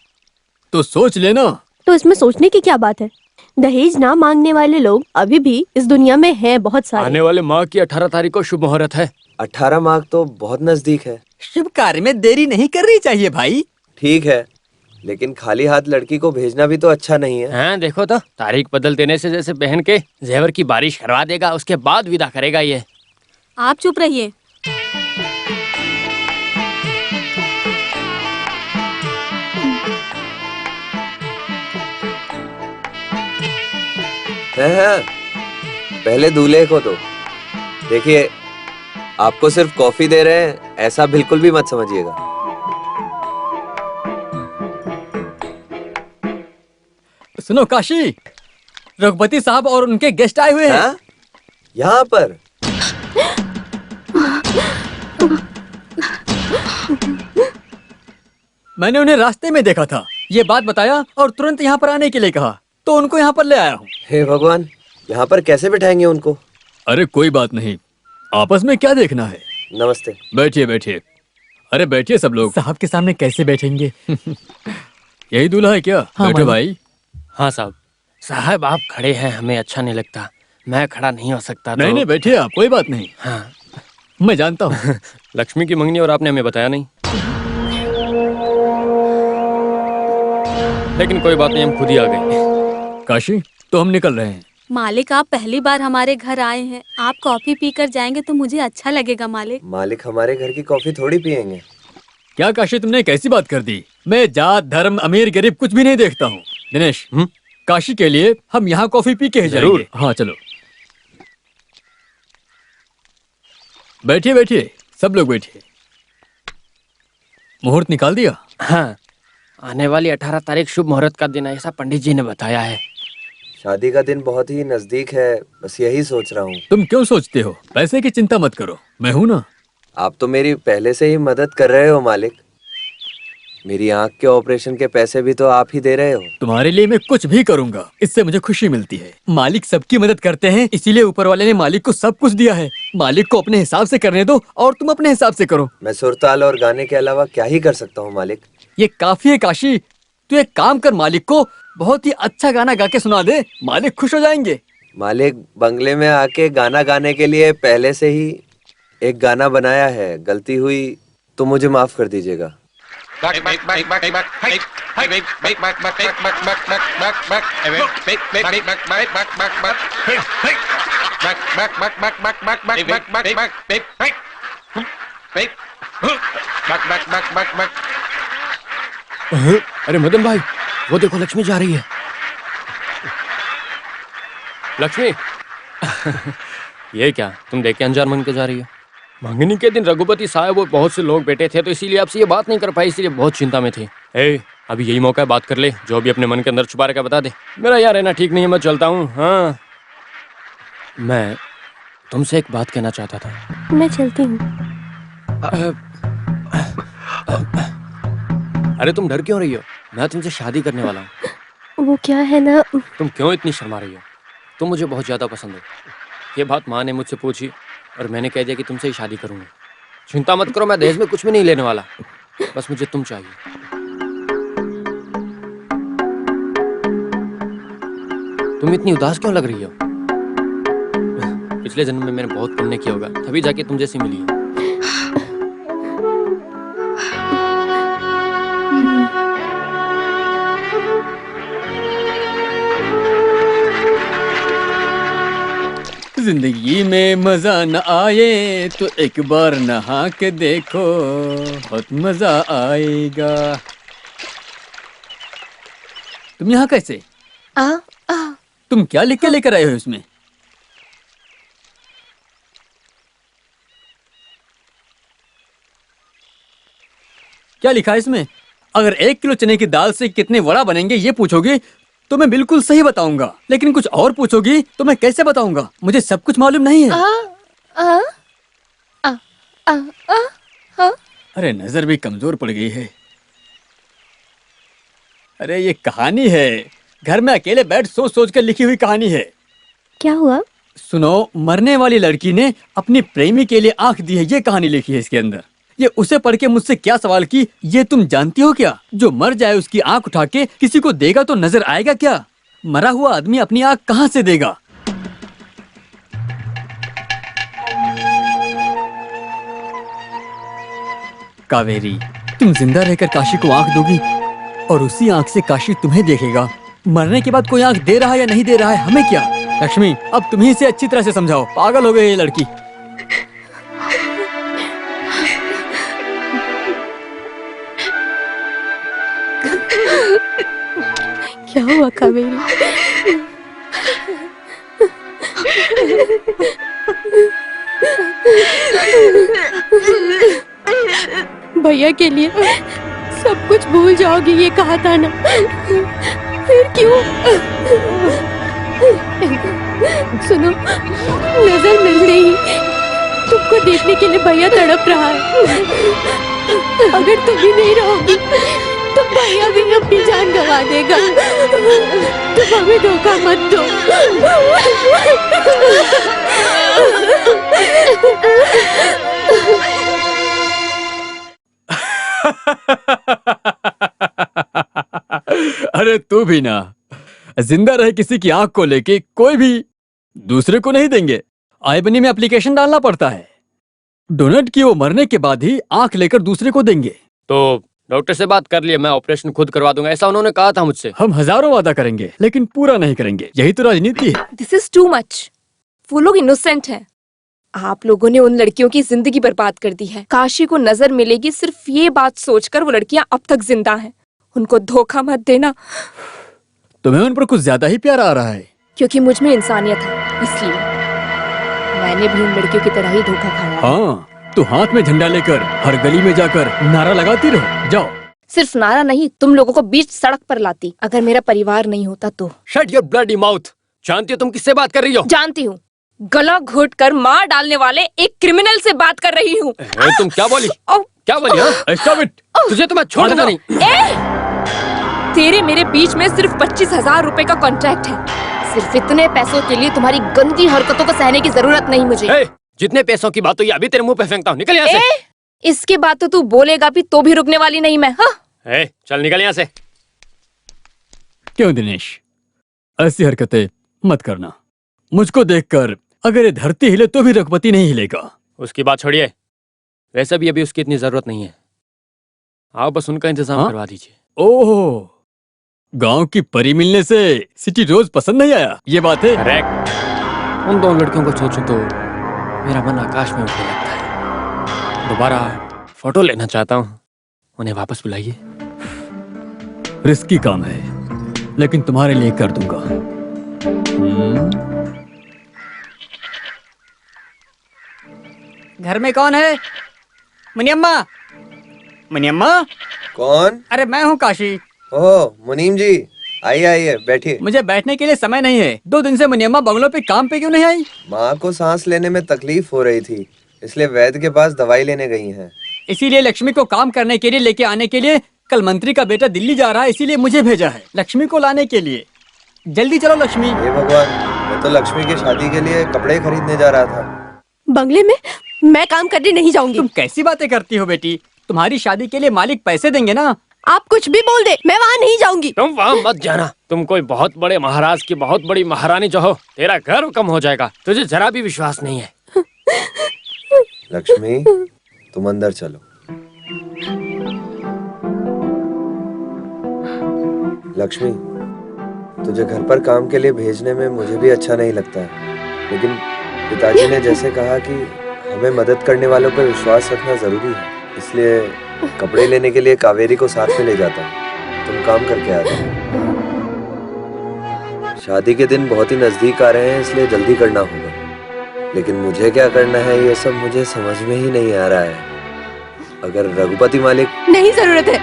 [SPEAKER 8] तो सोच लेना।
[SPEAKER 4] तो इसमें सोचने की क्या बात है? दहेज ना मांगने वाले लोग अभी भी इस दुनिया में हैं बहुत सारे।
[SPEAKER 5] आने वाले माह की 18 तारीख को शुभ मुहूर्त है।
[SPEAKER 2] 18 माह तो बहुत नजदीक है।
[SPEAKER 8] शुभ कार्य में देरी नहीं करनी चाहिए भाई।
[SPEAKER 2] ठीक है, लेकिन खाली हाथ लड़की को भेजना भी तो अच्छा नहीं है।
[SPEAKER 5] हाँ, देखो तो, तारीख बदल देने से जैसे बहन के जेवर की बारिश करवा देगा, उसके बाद विदा करेगा ये।
[SPEAKER 3] आप चुप रहिए।
[SPEAKER 2] हैं? पहले दूल्हे को तो देखिए, आपको सिर्फ कॉफी दे रहे हैं, ऐसा बिल्कुल भी मत समझिएगा।
[SPEAKER 8] सुनो काशी, रघुपति साहब और उनके गेस्ट आए हुए हैं।
[SPEAKER 2] हाँ? यहाँ पर?
[SPEAKER 8] मैंने उन्हें रास्ते में देखा था, ये बात बताया और तुरंत यहाँ पर आने के लिए कहा, तो उनको यहाँ पर ले आया हूँ।
[SPEAKER 2] हे भगवान, यहाँ पर कैसे बिठाएंगे उनको?
[SPEAKER 8] अरे कोई बात नहीं, आपस में क्या देखना है।
[SPEAKER 2] नमस्ते।
[SPEAKER 8] बैठिए बैठिए। अरे बैठिए सब लोग। साहब के सामने कैसे बैठेंगे? यही दूल्हा है क्या?
[SPEAKER 5] हाँ,
[SPEAKER 8] बैठो भाई।
[SPEAKER 5] हाँ साहब। साहब आप खड़े हैं, हमें अच्छा नहीं लगता। मैं खड़ा नहीं हो सकता।
[SPEAKER 8] नहीं नहीं, बैठिए आप, कोई बात नहीं।
[SPEAKER 5] हाँ,
[SPEAKER 8] मैं जानता हूँ।
[SPEAKER 5] लक्ष्मी की मंगनी और आपने हमें बताया नहीं। लेकिन कोई बात नहीं, हम खुद ही आ गए।
[SPEAKER 8] काशी, तो हम निकल रहे हैं।
[SPEAKER 3] मालिक, आप पहली बार हमारे घर आए हैं, आप कॉफी पीकर जाएंगे तो मुझे अच्छा लगेगा मालिक।
[SPEAKER 2] मालिक हमारे घर की कॉफी थोड़ी पियेंगे।
[SPEAKER 8] क्या काशी, तुमने कैसी बात कर दी? मैं जात धर्म अमीर गरीब कुछ भी नहीं देखता हूँ। दिनेश, काशी के लिए हम यहाँ कॉफी पी के ही
[SPEAKER 5] जरूर।
[SPEAKER 8] जाएंगे। हाँ चलो, बैठिए बैठिए, सब लोग बैठिए। मुहूर्त निकाल दिया?
[SPEAKER 5] हाँ, आने वाली 18 तारीख शुभ मुहूर्त का दिन है, ऐसा पंडित जी ने बताया है।
[SPEAKER 2] शादी का दिन बहुत ही नजदीक है, बस यही सोच रहा हूँ।
[SPEAKER 8] तुम क्यों सोचते हो? पैसे की चिंता मत करो, मैं हूं ना।
[SPEAKER 2] आप तो मेरी पहले से ही मदद कर रहे हो मालिक। मेरी आंख के ऑपरेशन के पैसे भी तो आप ही दे रहे हो।
[SPEAKER 8] तुम्हारे लिए मैं कुछ भी करूंगा, इससे मुझे खुशी मिलती है। मालिक सबकी मदद करते हैं, इसीलिए ऊपर वाले ने मालिक को सब कुछ दिया है। मालिक को अपने हिसाब से करने दो और तुम अपने हिसाब से करो।
[SPEAKER 2] मैं सुरताल और गाने के अलावा क्या ही कर सकता हूँ मालिक।
[SPEAKER 8] ये काफी है काशी, तू एक काम कर, मालिक को बहुत ही अच्छा गाना गा के सुना दे, मालिक खुश हो जाएंगे।
[SPEAKER 2] मालिक, बंगले में आके गाना गाने के लिए पहले से ही एक गाना बनाया है, गलती हुई तो मुझे माफ कर दीजिएगा।
[SPEAKER 5] अरे मदन भाई, वो देखो लक्ष्मी जा रही है। लक्ष्मी ये क्या, तुम देख के अनजान मन के जा रही हो? मंगनी के दिन रघुपति साहब और बहुत से लोग बैठे थे, तो इसीलिए आपसे ये बात नहीं कर पाई, इसीलिए बहुत चिंता में थे। अभी यही मौका है, बात कर ले, जो भी अपने मन के अंदर छुपा रखा बता दे। मेरा यहाँ रहना ठीक नहीं है, मैं चलता हूँ। हाँ, मैं तुमसे एक बात कहना चाहता था।
[SPEAKER 4] मैं चलती हूँ।
[SPEAKER 5] अरे तुम डर क्यों रही हो? मैं तुमसे शादी करने वाला हूँ।
[SPEAKER 4] वो क्या है ना,
[SPEAKER 5] तुम क्यों इतनी शर्मा रही हो? तुम मुझे बहुत ज्यादा पसंद हो। ये बात माँ ने मुझसे पूछी और मैंने कह दिया कि तुमसे ही शादी करूंगा। चिंता मत करो, मैं दहेज में कुछ भी नहीं लेने वाला, बस मुझे तुम चाहिए। तुम इतनी उदास क्यों लग रही हो? पिछले जन्म में मैंने बहुत पुण्य किया होगा, तभी जाके तुम जैसी मिली है।
[SPEAKER 8] जिंदगी में मजा न आए तो एक बार नहा के देखो, बहुत मजा आएगा। तुम यहाँ कैसे? तुम क्या लिख के लेकर आए हो इसमें? क्या लिखा है इसमें? अगर 1 किलो चने की दाल से कितने वड़ा बनेंगे ये पूछोगे तो मैं बिल्कुल सही बताऊंगा, लेकिन कुछ और पूछोगी तो मैं कैसे बताऊंगा? मुझे सब कुछ मालूम नहीं है। अरे नजर भी कमजोर पड़ गई है। अरे ये कहानी है, घर में अकेले बैठ सोच सोच कर लिखी हुई कहानी है।
[SPEAKER 4] क्या हुआ?
[SPEAKER 8] सुनो, मरने वाली लड़की ने अपनी प्रेमी के लिए आंख दी है, ये कहानी लिखी है इसके अंदर। ये उसे पढ़ के मुझसे क्या सवाल की, ये तुम जानती हो क्या? जो मर जाए उसकी आंख उठा के किसी को देगा तो नजर आएगा क्या? मरा हुआ आदमी अपनी आंख कहां से देगा? कावेरी, तुम जिंदा रहकर काशी को आंख दोगी और उसी आंख से काशी तुम्हें देखेगा। मरने के बाद कोई आंख दे रहा है या नहीं दे रहा है हमें क्या? लक्ष्मी, अब तुम ही से अच्छी तरह से समझाओ, पागल हो गई ये लड़की।
[SPEAKER 4] क्या हुआ कावेरी? भैया के लिए सब कुछ भूल जाओगी ये कहा था ना, फिर क्यों? सुनो, नजर मिल रही, तुमको देखने के लिए भैया तड़प रहा है। अगर तुम भी नहीं रहोगी तो भैया भी अपनी जान गंवा देगा। तुम हमें धोखा मत दो।
[SPEAKER 8] अरे तू भी ना, जिंदा रहे किसी की आंख को लेके कोई भी दूसरे को नहीं देंगे। आईबनी में एप्लीकेशन डालना पड़ता है, डोनेट की वो मरने के बाद ही आंख लेकर दूसरे को देंगे।
[SPEAKER 5] तो डॉक्टर से बात कर लिए, मैं ऑपरेशन खुद करवा दूंगा, ऐसा उन्होंने कहा था मुझसे।
[SPEAKER 8] हम हजारों वादा करेंगे लेकिन पूरा नहीं करेंगे, यही तो राजनीति है।
[SPEAKER 7] This is too much. वो लोग इनोसेंट हैं। आप लोगों ने उन लड़कियों की जिंदगी बर्बाद कर दी है। काशी को नजर मिलेगी सिर्फ ये बात सोचकर वो लड़कियां अब तक जिंदा हैं। उनको धोखा मत देना।
[SPEAKER 8] तुम्हें उन पर कुछ ज्यादा ही प्यार आ रहा है।
[SPEAKER 7] क्योंकि मुझ में इंसानियत है, इसलिए मैंने भी उन लड़कियों की तरह ही धोखा खाया।
[SPEAKER 8] हाँ, तो हाथ में झंडा लेकर हर गली में जाकर नारा लगाती रहो। जाओ।
[SPEAKER 7] सिर्फ नारा नहीं, तुम लोगों को बीच सड़क पर लाती अगर मेरा परिवार नहीं होता तो।
[SPEAKER 5] Shut your bloody mouth. जानती हो तुम किससे बात कर रही हो?
[SPEAKER 7] जानती हूँ, गला घोट कर मार डालने वाले एक क्रिमिनल से बात कर रही हूँ।
[SPEAKER 5] तुम क्या बोली? क्या बोली?
[SPEAKER 8] Stop it!
[SPEAKER 5] तुझे तो मैं छोड़ूंगा नहीं।
[SPEAKER 7] तेरे मेरे बीच में सिर्फ 25,000 रुपए का कॉन्ट्रैक्ट है। सिर्फ इतने पैसों के लिए तुम्हारी गंदी हरकतों को सहने की जरूरत नहीं मुझे।
[SPEAKER 5] जितने पैसों की बात हुई अभी तेरे मुंह पे फेंकता हूँ, निकल यहाँ से।
[SPEAKER 7] इसके बाद तो तू बोलेगा भी तो भी रुकने वाली नहीं मैं। हाँ?
[SPEAKER 5] चल निकल यहाँ से।
[SPEAKER 8] क्यों दिनेश, ऐसी हरकतें मत करना। मुझको देखकर अगर ये धरती हिले तो भी रघुपति नहीं हिलेगा।
[SPEAKER 5] उसकी बात छोड़िए, वैसे भी अभी उसकी इतनी जरूरत नहीं है। आप बस उनका इंतजाम करवा दीजिए।
[SPEAKER 8] ओह, गांव की परी मिलने से सिटी रोज पसंद नहीं आया, ये बात है?
[SPEAKER 5] करेक्ट। उन दोनों लड़कियों को सोचूं तो मेरा मन आकाश में उठने लगता है। दोबारा फोटो लेना चाहता हूँ, उन्हें वापस बुलाइए।
[SPEAKER 8] रिस्की काम है लेकिन तुम्हारे लिए कर दूंगा। घर में कौन है? मुनियम्मा। मुनियम्मा?
[SPEAKER 2] कौन?
[SPEAKER 8] अरे मैं हूँ काशी।
[SPEAKER 2] ओह मुनीम जी, आइए आइए बैठिए।
[SPEAKER 8] मुझे बैठने के लिए समय नहीं है। 2 दिन से मुनियम्मा बंगलों पे काम पे क्यों नहीं आई?
[SPEAKER 2] माँ को सांस लेने में तकलीफ हो रही थी, इसलिए वैद्य के पास दवाई लेने गई हैं।
[SPEAKER 8] इसीलिए लक्ष्मी को काम करने के लिए लेके आने के लिए कल मंत्री का बेटा दिल्ली जा रहा है, इसीलिए मुझे भेजा है लक्ष्मी को लाने के लिए। जल्दी चलो लक्ष्मी।
[SPEAKER 2] हे भगवान, मैं तो लक्ष्मी की शादी के लिए कपड़े खरीदने जा रहा था।
[SPEAKER 4] बंगले में मैं काम करने नहीं जाऊंगी।
[SPEAKER 8] तुम कैसी बातें करती हो बेटी? तुम्हारी शादी के लिए मालिक पैसे देंगे ना।
[SPEAKER 4] आप कुछ भी बोल दे, मैं वहाँ नहीं जाऊंगी।
[SPEAKER 5] तुम वहाँ मत जाना। तुम कोई बहुत बड़े महाराज की बहुत बड़ी महारानी जो हो, तेरा गर्व कम हो जाएगा। तुझे जरा भी विश्वास नहीं है।
[SPEAKER 2] लक्ष्मी, तुम अंदर चलो। लक्ष्मी, तुझे घर पर काम के लिए भेजने में मुझे भी अच्छा नहीं लगता है, लेकिन पिताजी ने जैसे कहा कि हमें मदद करने वालों पर विश्वास रखना जरूरी है, इसलिए कपड़े लेने के लिए कावेरी को साथ में ले जाता हूँ। तुम काम करके आ जाओ। शादी के दिन बहुत ही नजदीक आ रहे हैं, इसलिए जल्दी करना होगा, लेकिन मुझे क्या करना है ये सब मुझे समझ में ही नहीं आ रहा है। अगर रघुपति मालिक...
[SPEAKER 4] नहीं जरूरत है,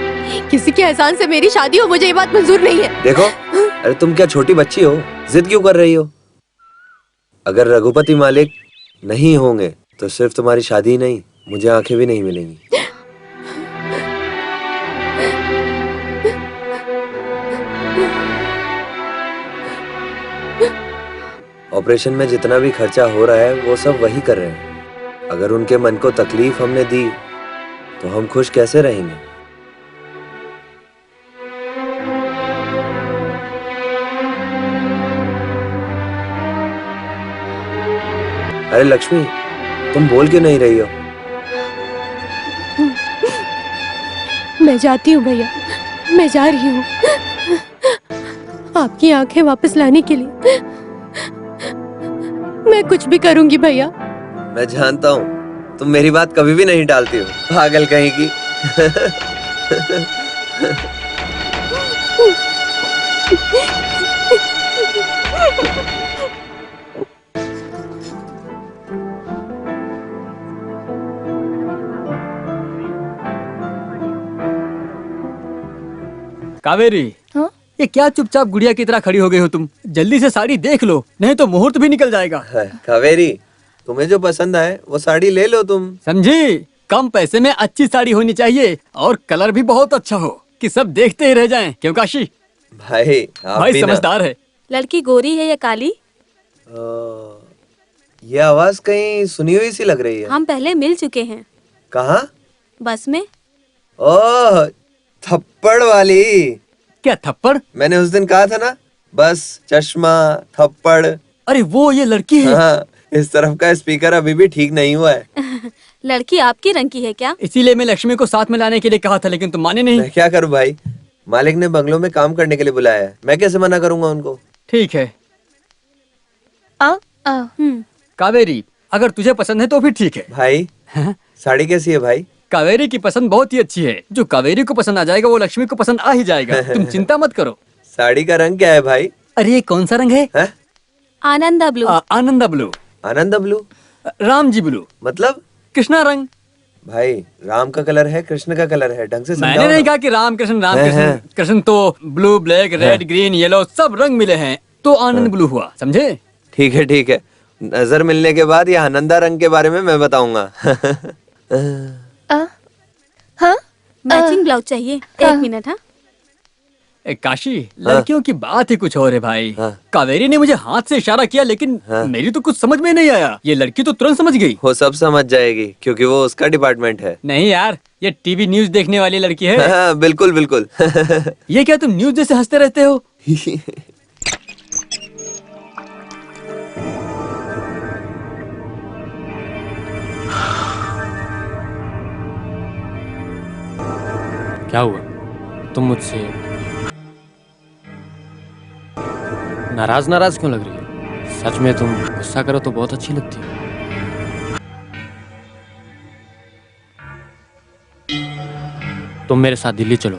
[SPEAKER 4] किसी के एहसान से मेरी शादी हो, मुझे ये बात मंजूर नहीं है।
[SPEAKER 2] देखो, अरे तुम क्या छोटी बच्ची हो, जिद क्यों कर रही हो? अगर रघुपति मालिक नहीं होंगे तो सिर्फ तुम्हारी शादी ही नहीं, मुझे आंखें भी नहीं मिलेंगी। ऑपरेशन में जितना भी खर्चा हो रहा है वो सब वही कर रहे हैं। अगर उनके मन को तकलीफ हमने दी तो हम खुश कैसे रहेंगे? अरे लक्ष्मी, तुम बोल क्यों नहीं रही हो?
[SPEAKER 4] मैं जाती हूँ भैया, मैं जा रही हूँ आपकी आंखें वापस लाने के लिए। मैं कुछ भी करूंगी भैया।
[SPEAKER 2] मैं जानता हूँ तुम मेरी बात कभी भी नहीं टालती हो, पागल कहीं की।
[SPEAKER 8] कावेरी,
[SPEAKER 7] हाँ?
[SPEAKER 8] ये क्या चुपचाप गुड़िया की तरह खड़ी हो गई हो तुम? जल्दी से साड़ी देख लो, नहीं तो मुहूर्त भी निकल जाएगा।
[SPEAKER 2] कावेरी, तुम्हें जो पसंद आए वो साड़ी ले लो तुम।
[SPEAKER 8] समझी? कम पैसे में अच्छी साड़ी होनी चाहिए और कलर भी बहुत अच्छा हो कि सब देखते ही रह जाएं। क्यों काशी?
[SPEAKER 2] भाई आप
[SPEAKER 8] भाई
[SPEAKER 2] भी ना।
[SPEAKER 8] समझदार है।
[SPEAKER 3] लड़की गोरी है या काली?
[SPEAKER 2] ये आवाज कहीं सुनी हुई सी लग रही है।
[SPEAKER 3] हम पहले मिल चुके हैं।
[SPEAKER 2] कहाँ?
[SPEAKER 3] बस में।
[SPEAKER 2] ओह, थप्पड़ वाली।
[SPEAKER 8] क्या थप्पड़?
[SPEAKER 2] मैंने उस दिन कहा था ना, बस चश्मा थप्पड़।
[SPEAKER 8] अरे वो ये लड़की है।
[SPEAKER 2] हाँ, इस तरफ का स्पीकर अभी भी ठीक नहीं हुआ है।
[SPEAKER 3] लड़की आपके रंग की है क्या?
[SPEAKER 8] इसीलिए मैं लक्ष्मी को साथ में लाने के लिए कहा था, लेकिन तुम माने नहीं।
[SPEAKER 2] मैं क्या करूं भाई, मालिक ने बंगलों में काम करने के लिए बुलाया है, मैं कैसे मना करूंगा उनको।
[SPEAKER 8] ठीक है
[SPEAKER 7] आ,
[SPEAKER 8] कावेरी, अगर तुझे पसंद है तो फिर ठीक है।
[SPEAKER 2] भाई
[SPEAKER 8] हाँ?
[SPEAKER 2] साड़ी कैसी है भाई?
[SPEAKER 8] कावेरी की पसंद बहुत ही अच्छी है। जो कावेरी को पसंद आ जाएगा वो लक्ष्मी को पसंद आ ही जाएगा। तुम चिंता मत करो।
[SPEAKER 2] साड़ी का रंग क्या है भाई?
[SPEAKER 8] अरे ये कौन सा रंग है?
[SPEAKER 3] आनंदा ब्लू।
[SPEAKER 8] आनंदा ब्लू।
[SPEAKER 2] आनंद ब्लू
[SPEAKER 8] राम जी ब्लू।
[SPEAKER 2] मतलब?
[SPEAKER 8] कृष्णा रंग।
[SPEAKER 2] भाई राम का कलर है, कृष्ण का कलर है, ढंग से
[SPEAKER 8] मैंने
[SPEAKER 2] समझाओ
[SPEAKER 8] नहीं
[SPEAKER 2] ना।
[SPEAKER 8] कहा कि राम कृष्ण। कृष्ण तो blue, black, red, green, yellow सब रंग मिले हैं, तो आनंद ब्लू हुआ, समझे?
[SPEAKER 2] ठीक है ठीक है, नजर मिलने के बाद ये आनंदा रंग के बारे में मैं बताऊंगा।
[SPEAKER 7] हाँ
[SPEAKER 3] मैचिंग ब्लाउज चाहिए। एक मिनट। हाँ,
[SPEAKER 8] काशी, लड़कियों की बात ही कुछ और है भाई।
[SPEAKER 2] हाँ।
[SPEAKER 8] कावेरी ने मुझे हाथ से इशारा किया, लेकिन मेरी तो कुछ समझ में नहीं आया। ये लड़की तो तुरंत समझ गई।
[SPEAKER 2] वो सब समझ जाएगी क्योंकि वो उसका डिपार्टमेंट है।
[SPEAKER 8] नहीं यार, ये टीवी न्यूज देखने वाली लड़की है।
[SPEAKER 2] हाँ, बिल्कुल बिल्कुल।
[SPEAKER 8] ये क्या तुम न्यूज जैसे हंसते रहते हो?
[SPEAKER 5] क्या हुआ? तुम मुझसे नाराज नाराज क्यों लग रही हो? सच में तुम गुस्सा करो तो बहुत अच्छी लगती हो। तुम मेरे साथ दिल्ली चलो,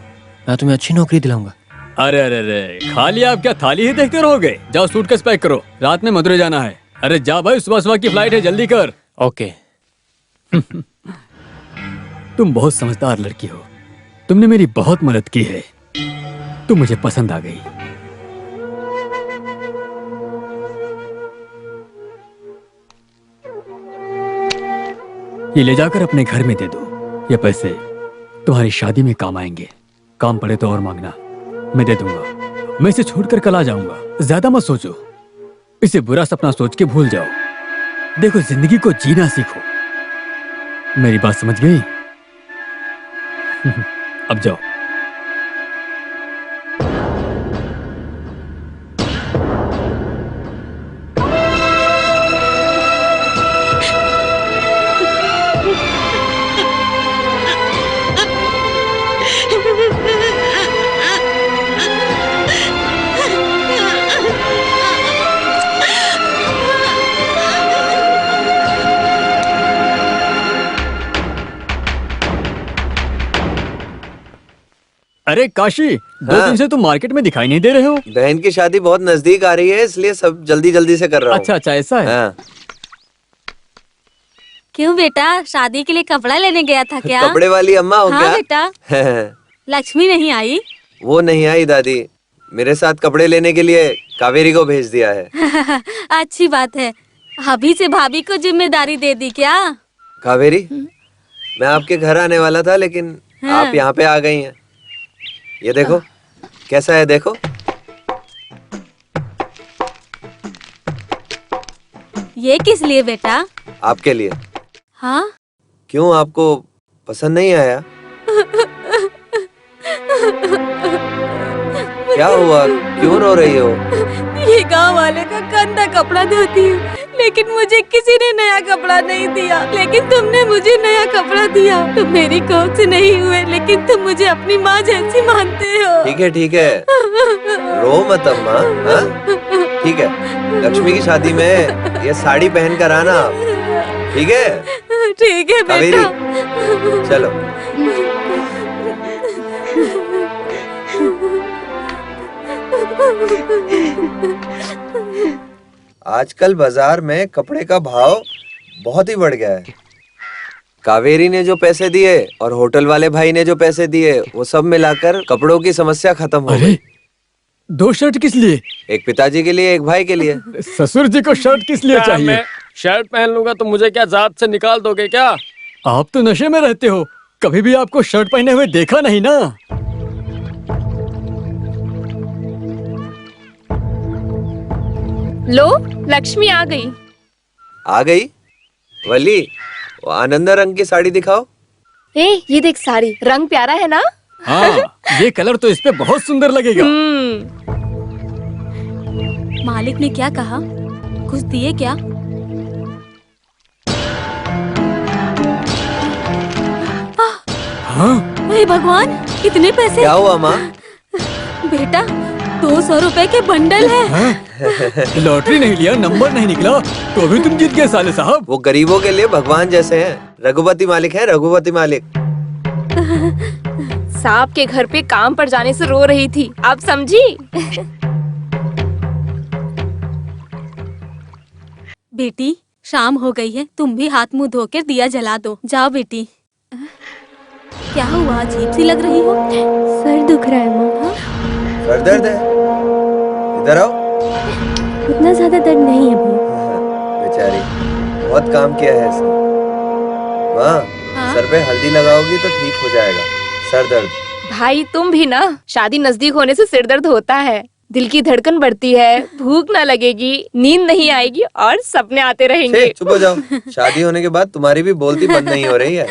[SPEAKER 5] मैं तुम्हें अच्छी नौकरी दिलाऊंगा।
[SPEAKER 8] अरे अरे अरे, खाली आप क्या थाली ही देखते रहोगे? जाओ सूटकेस पैक करो, रात में मदुरै जाना है। अरे जा भाई, सुबह सुबह की फ्लाइट है, जल्दी कर।
[SPEAKER 5] ओके।
[SPEAKER 8] तुम बहुत समझदार लड़की हो, तुमने मेरी बहुत मदद की है, तुम मुझे पसंद आ गई। ये ले जाकर अपने घर में दे दो। ये पैसे तुम्हारी शादी में काम आएंगे, काम पड़े तो और मांगना, मैं दे दूंगा। मैं इसे छोड़कर कल आ जाऊंगा। ज्यादा मत सोचो, इसे बुरा सपना सोच के भूल जाओ। देखो, जिंदगी को जीना सीखो। मेरी बात समझ गई? अब जाओ। अरे काशी, 2 दिन से तुम मार्केट में दिखाई नहीं दे रहे हो।
[SPEAKER 2] बहन की शादी बहुत नजदीक आ रही है, इसलिए सब जल्दी जल्दी से कर रहा हूँ।
[SPEAKER 8] अच्छा अच्छा, ऐसा है।
[SPEAKER 2] हाँ।
[SPEAKER 3] क्यों बेटा, शादी के लिए कपड़ा लेने गया था क्या?
[SPEAKER 2] कपड़े वाली अम्मा हो
[SPEAKER 3] हाँ
[SPEAKER 2] क्या?
[SPEAKER 3] बेटा। लक्ष्मी नहीं आई?
[SPEAKER 2] वो नहीं आई दादी, मेरे साथ कपड़े लेने के लिए कावेरी को भेज दिया है।
[SPEAKER 3] अच्छी बात है। अभी से भाभी को जिम्मेदारी दे दी क्या?
[SPEAKER 2] कावेरी, मैं आपके घर आने वाला था, लेकिन आप यहाँ पे आ गई हैं। ये देखो कैसा है, देखो।
[SPEAKER 3] ये किस लिए बेटा?
[SPEAKER 2] आपके लिए।
[SPEAKER 3] हाँ?
[SPEAKER 2] क्यों, आपको पसंद नहीं आया? क्या हुआ, क्यों रो रही हो?
[SPEAKER 3] ये गांव वाले का गंदा कपड़ा धोती हूँ, लेकिन मुझे किसी ने नया कपड़ा नहीं दिया। लेकिन तुमने मुझे नया कपड़ा दिया। तुम मेरी कोख से नहीं हुए, लेकिन तुम मुझे अपनी माँ जैसी मानते हो।
[SPEAKER 2] ठीक है, रो मत अम्मा। हाँ? ठीक है, लक्ष्मी की शादी में ये साड़ी पहन कर आना आप। ठीक है?
[SPEAKER 3] ठीक है
[SPEAKER 2] कावेरी,
[SPEAKER 3] बेटा।
[SPEAKER 2] चलो। आजकल बाजार में कपड़े का भाव बहुत ही बढ़ गया है। कावेरी ने जो पैसे दिए और होटल वाले भाई ने जो पैसे दिए, वो सब मिलाकर कपड़ों की समस्या खत्म हो गई।
[SPEAKER 8] 2 शर्ट किस लिए?
[SPEAKER 2] एक पिताजी के लिए, एक भाई के लिए।
[SPEAKER 8] ससुर जी को शर्ट किस लिए
[SPEAKER 5] क्या
[SPEAKER 8] चाहिए?
[SPEAKER 5] मैं शर्ट पहन लूंगा तो मुझे क्या जात से निकाल दोगे क्या?
[SPEAKER 8] आप तो नशे में रहते हो, कभी भी आपको शर्ट पहने हुए देखा नहीं ना।
[SPEAKER 7] लो, लक्ष्मी आ गई।
[SPEAKER 2] आ गई? वली, वो आनंदा रंग की साड़ी दिखाओ।
[SPEAKER 7] ये देख साड़ी, रंग प्यारा है ना?
[SPEAKER 8] हाँ, ये कलर तो इस पे बहुत सुंदर लगेगा।
[SPEAKER 3] मालिक ने क्या कहा? कुछ दिए क्या?
[SPEAKER 8] हाँ
[SPEAKER 3] हे भगवान, कितने पैसे?
[SPEAKER 2] क्या हुआ माँ?
[SPEAKER 3] बेटा, 200 रुपए के बंडल है।
[SPEAKER 8] हाँ? लॉटरी नहीं लिया, नंबर नहीं निकला, तो भी तुम जीत गए साले साहब।
[SPEAKER 2] वो गरीबों के लिए भगवान जैसे हैं। रघुपति मालिक है, रघुपति मालिक।
[SPEAKER 7] सांप के घर पे काम पर जाने से रो रही थी, आप समझी?
[SPEAKER 3] बेटी, शाम हो गई है, तुम भी हाथ मुंह धोकर दिया जला दो। जाओ बेटी। क्या हुआ, अजीब सी लग रही हो?
[SPEAKER 4] सर दुख रहा है माँ।
[SPEAKER 2] सर दर्द है? इधर आओ।
[SPEAKER 4] उतना ज्यादा दर्द नहीं है भैया।
[SPEAKER 2] बेचारी, बहुत काम किया है इसने। माँ,
[SPEAKER 3] हाँ?
[SPEAKER 2] सर पे हल्दी लगाओगी तो ठीक हो जाएगा सर दर्द।
[SPEAKER 7] भाई तुम भी ना, शादी नजदीक होने से सिर दर्द होता है, दिल की धड़कन बढ़ती है, भूख ना लगेगी, नींद नहीं आएगी और सपने आते रहेंगे।
[SPEAKER 2] चुप हो जाओ। शादी होने के बाद तुम्हारी भी बोलती बंद नहीं हो रही है।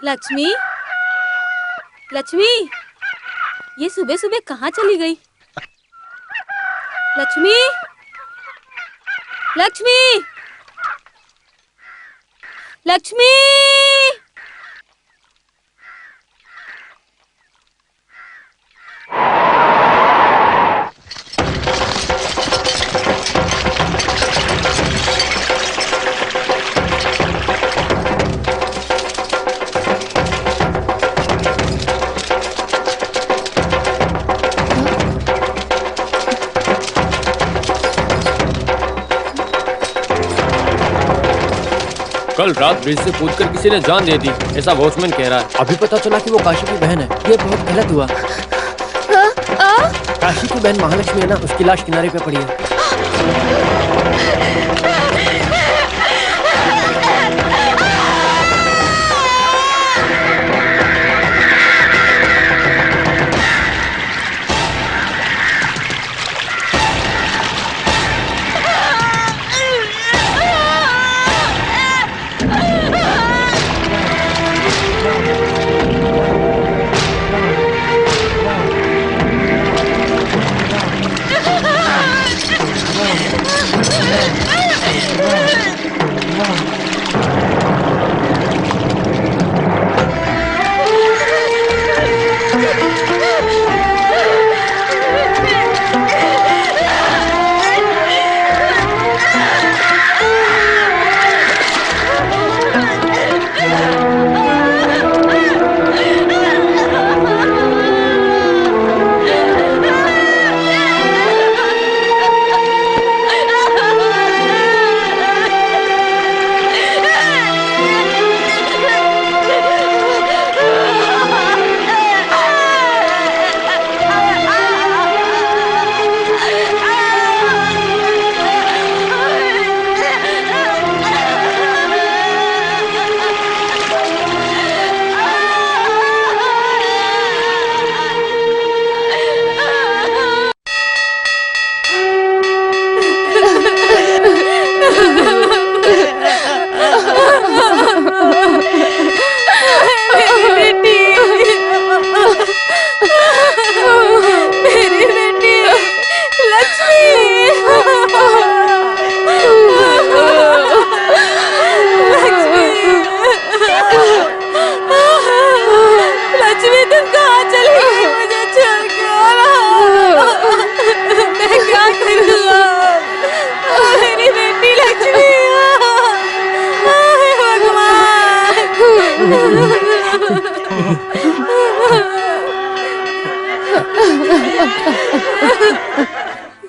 [SPEAKER 3] लक्ष्मी, लक्ष्मी, ये सुबह सुबह कहाँ चली गई? लक्ष्मी, लक्ष्मी, लक्ष्मी।
[SPEAKER 5] कल रात ब्रिज से कूदकर किसी ने जान दे दी, ऐसा वॉचमैन कह रहा है।
[SPEAKER 6] अभी पता चला कि वो काशी की बहन है। ये बहुत गलत हुआ। काशी की बहन महालक्ष्मी है ना, उसकी लाश किनारे पे पड़ी है।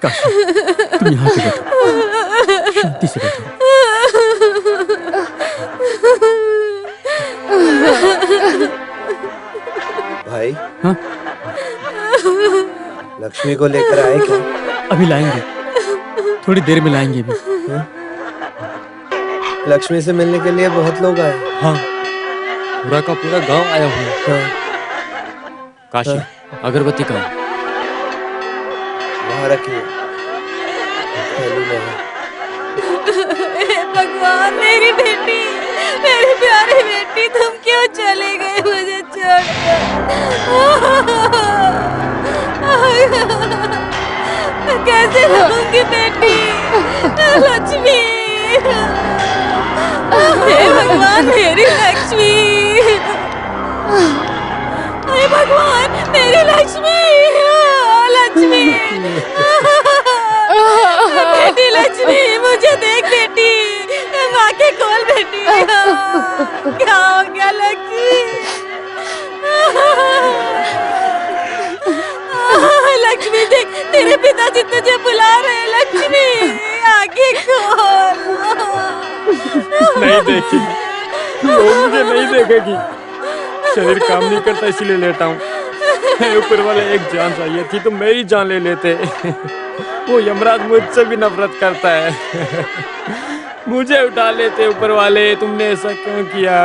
[SPEAKER 8] काशी, तुम यहाँ पे बैठो, शांति से बैठो।
[SPEAKER 2] भाई,
[SPEAKER 8] हाँ?
[SPEAKER 2] लक्ष्मी को लेकर आए क्या?
[SPEAKER 8] अभी लाएंगे, थोड़ी देर में लाएंगे अभी।
[SPEAKER 2] लक्ष्मी से मिलने के लिए बहुत लोग आए।
[SPEAKER 5] हाँ, पूरा का पूरा गांव आया हुआ है। काशी, अगरबत्ती कहाँ?
[SPEAKER 2] वहाँ रखिए, थैली में है।
[SPEAKER 3] हे भगवान, मेरी बेटी, मेरी प्यारी बेटी, तुम क्यों चले गए मुझे छोड़कर? कैसे रहूंगी बेटी? लक्ष्मी, हे भगवान मेरी लक्ष्मी, हे भगवान मेरी लक्ष्मी, लक्ष्मी, बेटी लक्ष्मी, मुझे देख बेटी, माँ के खोल बेटी, क्या हो गया लक्ष्मी? लक्ष्मी देख, तेरे पिताजी तुझे बुला रहे हैं लक्ष्मी, आगे खोल।
[SPEAKER 5] नहीं देखेगी, वो मुझे नहीं देखेगी। शरीर काम नहीं करता इसीलिए लेटा हूँ। ऊपर वाले एक जान चाहिए थी तो मेरी जान ले लेते। वो यमराज मुझसे भी नफरत करता है। मुझे उठा लेते ऊपर वाले, तुमने ऐसा क्यों किया?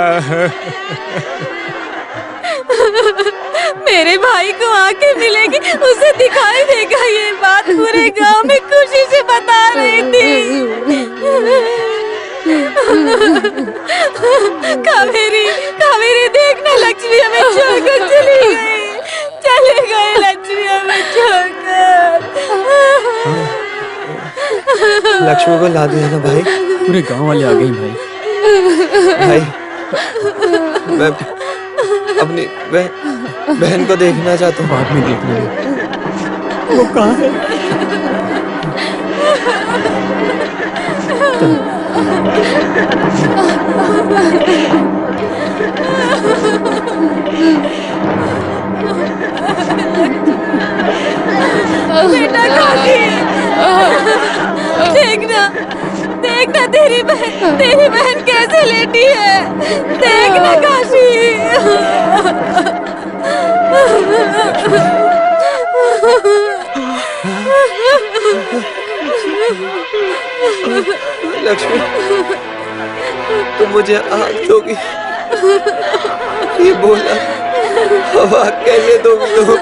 [SPEAKER 3] मेरे भाई को आके मिलेगी, उसे दिखाई देगा ये बात, पूरे गांव में खुशी से बता रही थी। कावेरी, कावेरी देखना, लक्ष्मी हमें छोड़कर चली गई लक्ष्मी हमें छोड़कर।
[SPEAKER 2] लक्ष्मी को ला दिया ना भाई?
[SPEAKER 8] पूरे गांव वाले आ गए भाई।
[SPEAKER 2] मैं अपनी बहन को देखना चाहता हूँ।
[SPEAKER 8] बाद में देख लेंगे। वो कहाँ है?
[SPEAKER 3] बेटा काशी, देखना, देखना तेरी बहन कैसे लेटी है, देखना काशी।
[SPEAKER 2] लक्ष्मी, तुम मुझे आग दोगी? ये बोला, हवा कैसे दोगी तुम?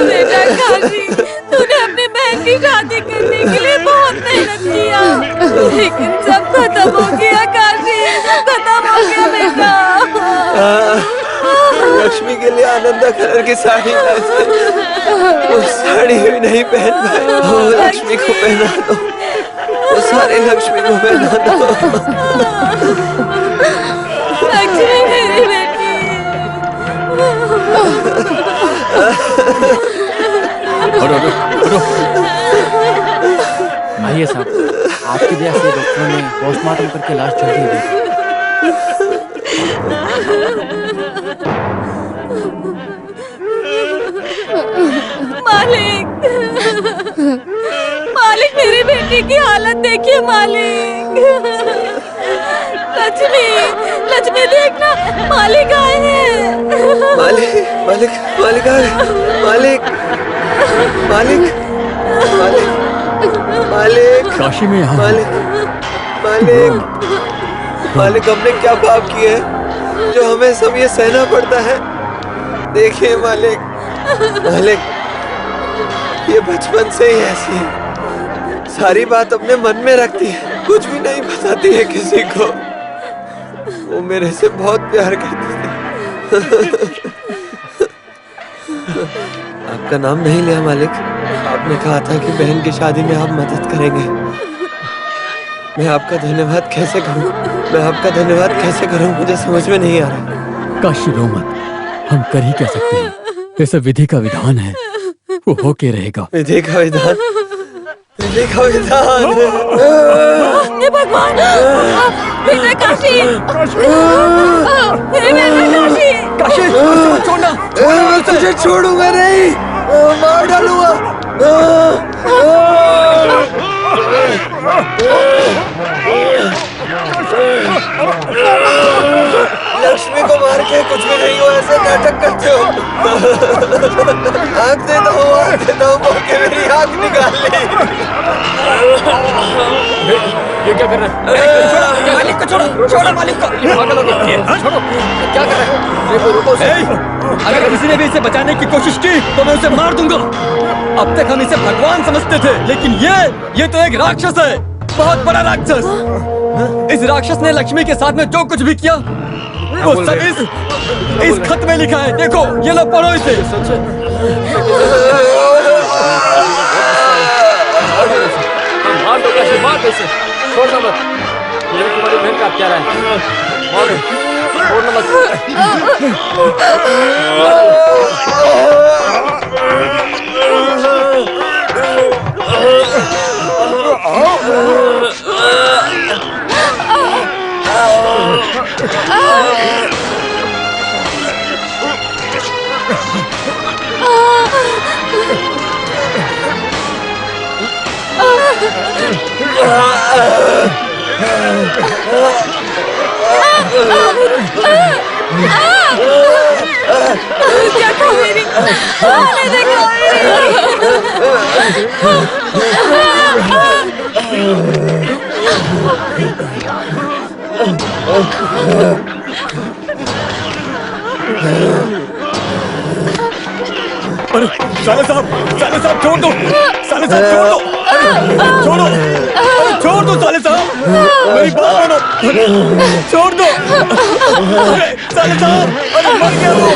[SPEAKER 3] बेटा काशी, तूने अपनी बहन की शादी करने के लिए बहुत मेहनत किया, लेकिन सब खत्म हो गया काशी, सब खत्म हो गया बेटा।
[SPEAKER 2] लक्ष्मी के लिए आनंदा कलर की साड़ी लाई थी, वो साड़ी भी नहीं पहन पाए। वो लक्ष्मी को पहना दो, वो सारी लक्ष्मी को पहना दो।
[SPEAKER 3] लक्ष्मी मेरी बेटी।
[SPEAKER 9] आइए साहब, आपकी वजह से डॉक्टरों ने पोस्टमार्टम करके लाश जल्दी दी।
[SPEAKER 3] मालिक, मालिक मेरी बेटी की हालत देखिए मालिक। लक्ष्मी, लक्ष्मी देखना, मालिक आए हैं।
[SPEAKER 2] मालिक, मालिक, मालिक आए, मालिक, मालिक, मालिक, मालिक,
[SPEAKER 8] काशी में यहाँ
[SPEAKER 2] मालिक, मालिक, मालिक, हमने क्या पाप किए हैं जो हमें सब ये सहना पड़ता है? देखिए मालिक, मालिक, ये बचपन से ही ऐसी है, सारी बात अपने मन में रखती है, कुछ भी नहीं बताती है किसी को। वो मेरे से बहुत प्यार करती थी। आपका नाम नहीं लिया मालिक, आपने कहा था कि बहन की शादी में आप मदद करेंगे। मैं आपका धन्यवाद कैसे करूं? मैं आपका धन्यवाद कैसे करूं? मुझे समझ में नहीं आ रहा।
[SPEAKER 8] काशी रो मत, हम कर ही क्या सकते हैं, ये सब विधि का विधान है, वो होके रहेगा।
[SPEAKER 2] विधि का विधान, विधि का विधान।
[SPEAKER 3] हे भगवान, बेटा काशी, हे बेटा काशी,
[SPEAKER 8] काशी छोड़ना,
[SPEAKER 2] मैं तुझे छोड़ूंगा नहीं, मार डालूंगा। लक्ष्मी को मार के कुछ भी नहीं हुआ, ऐसे नाटक करते हो। आँख दे दो, आँख दे दो, मौके मेरी आँख निकाल।
[SPEAKER 5] ये क्या कर रहा है?
[SPEAKER 8] मालिक को छोड़ो, छोड़ो मालिक को।
[SPEAKER 5] ये पागल हो गया। छोड़ो, क्या कर रहा है? रुको, रुको उसे।
[SPEAKER 8] अगर किसी ने भी इसे बचाने की कोशिश की तो मैं उसे मार दूंगा। अब तक हम इसे भगवान समझते थे, लेकिन ये तो एक राक्षस है, बहुत बड़ा राक्षस। इस राक्षस ने लक्ष्मी के साथ में जो कुछ भी किया वो सब इस खत में लिखा है। देखो, ये लो, पढ़ो इसे।
[SPEAKER 5] मार दो कैसे, मार दो इसे, छोड़ना मत। ये तुम्हारी बहन का प्यारा है, मार दो, छोड़ना मत।
[SPEAKER 3] देखो मेरी, देखो
[SPEAKER 8] अरे साले साहब छोड़ दो, साले साहब छोड़ दो, अरे छोड़ो, अरे छोड़ दो साले साहब, मेरी बात मानो, छोड़ दो, अरे साले साहब, अरे मर गया वो।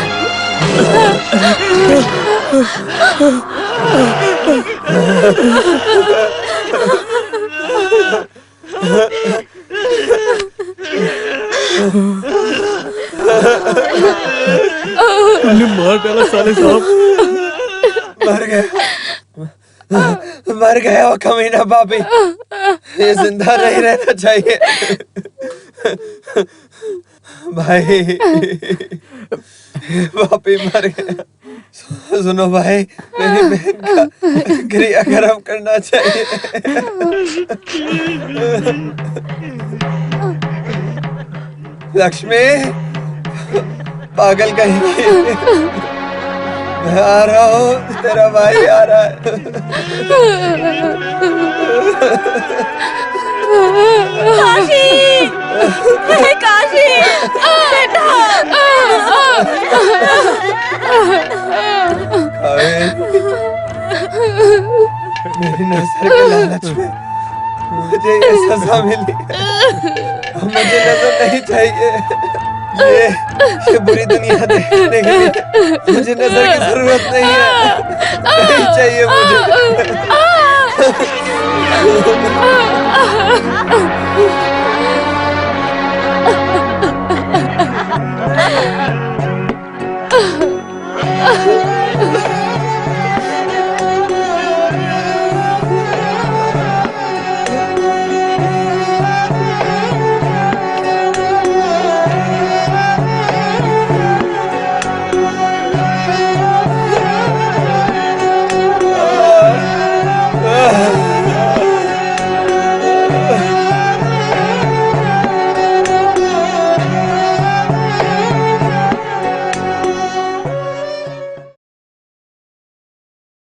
[SPEAKER 8] मार डाला साले साहब।
[SPEAKER 2] मर गया वो कमीना पापी। ये जिंदा नहीं रहना चाहिए भाई। पापी मर गया। सुनो भाई, मेरी बहन का क्रियाक्रम करना चाहिए। लक्ष्मी, पागल कहीं, मैं आ रहा हूँ, तेरा भाई आ रहा है।
[SPEAKER 3] काशी, काशी, बेटा।
[SPEAKER 2] मेरी नजर के लालच में मुझे ये सजा मिली। मुझे नजर नहीं चाहिए। ये बुरी दुनिया देखने के लिए मुझे नजर की जरूरत नहीं है। नहीं चाहिए मुझे।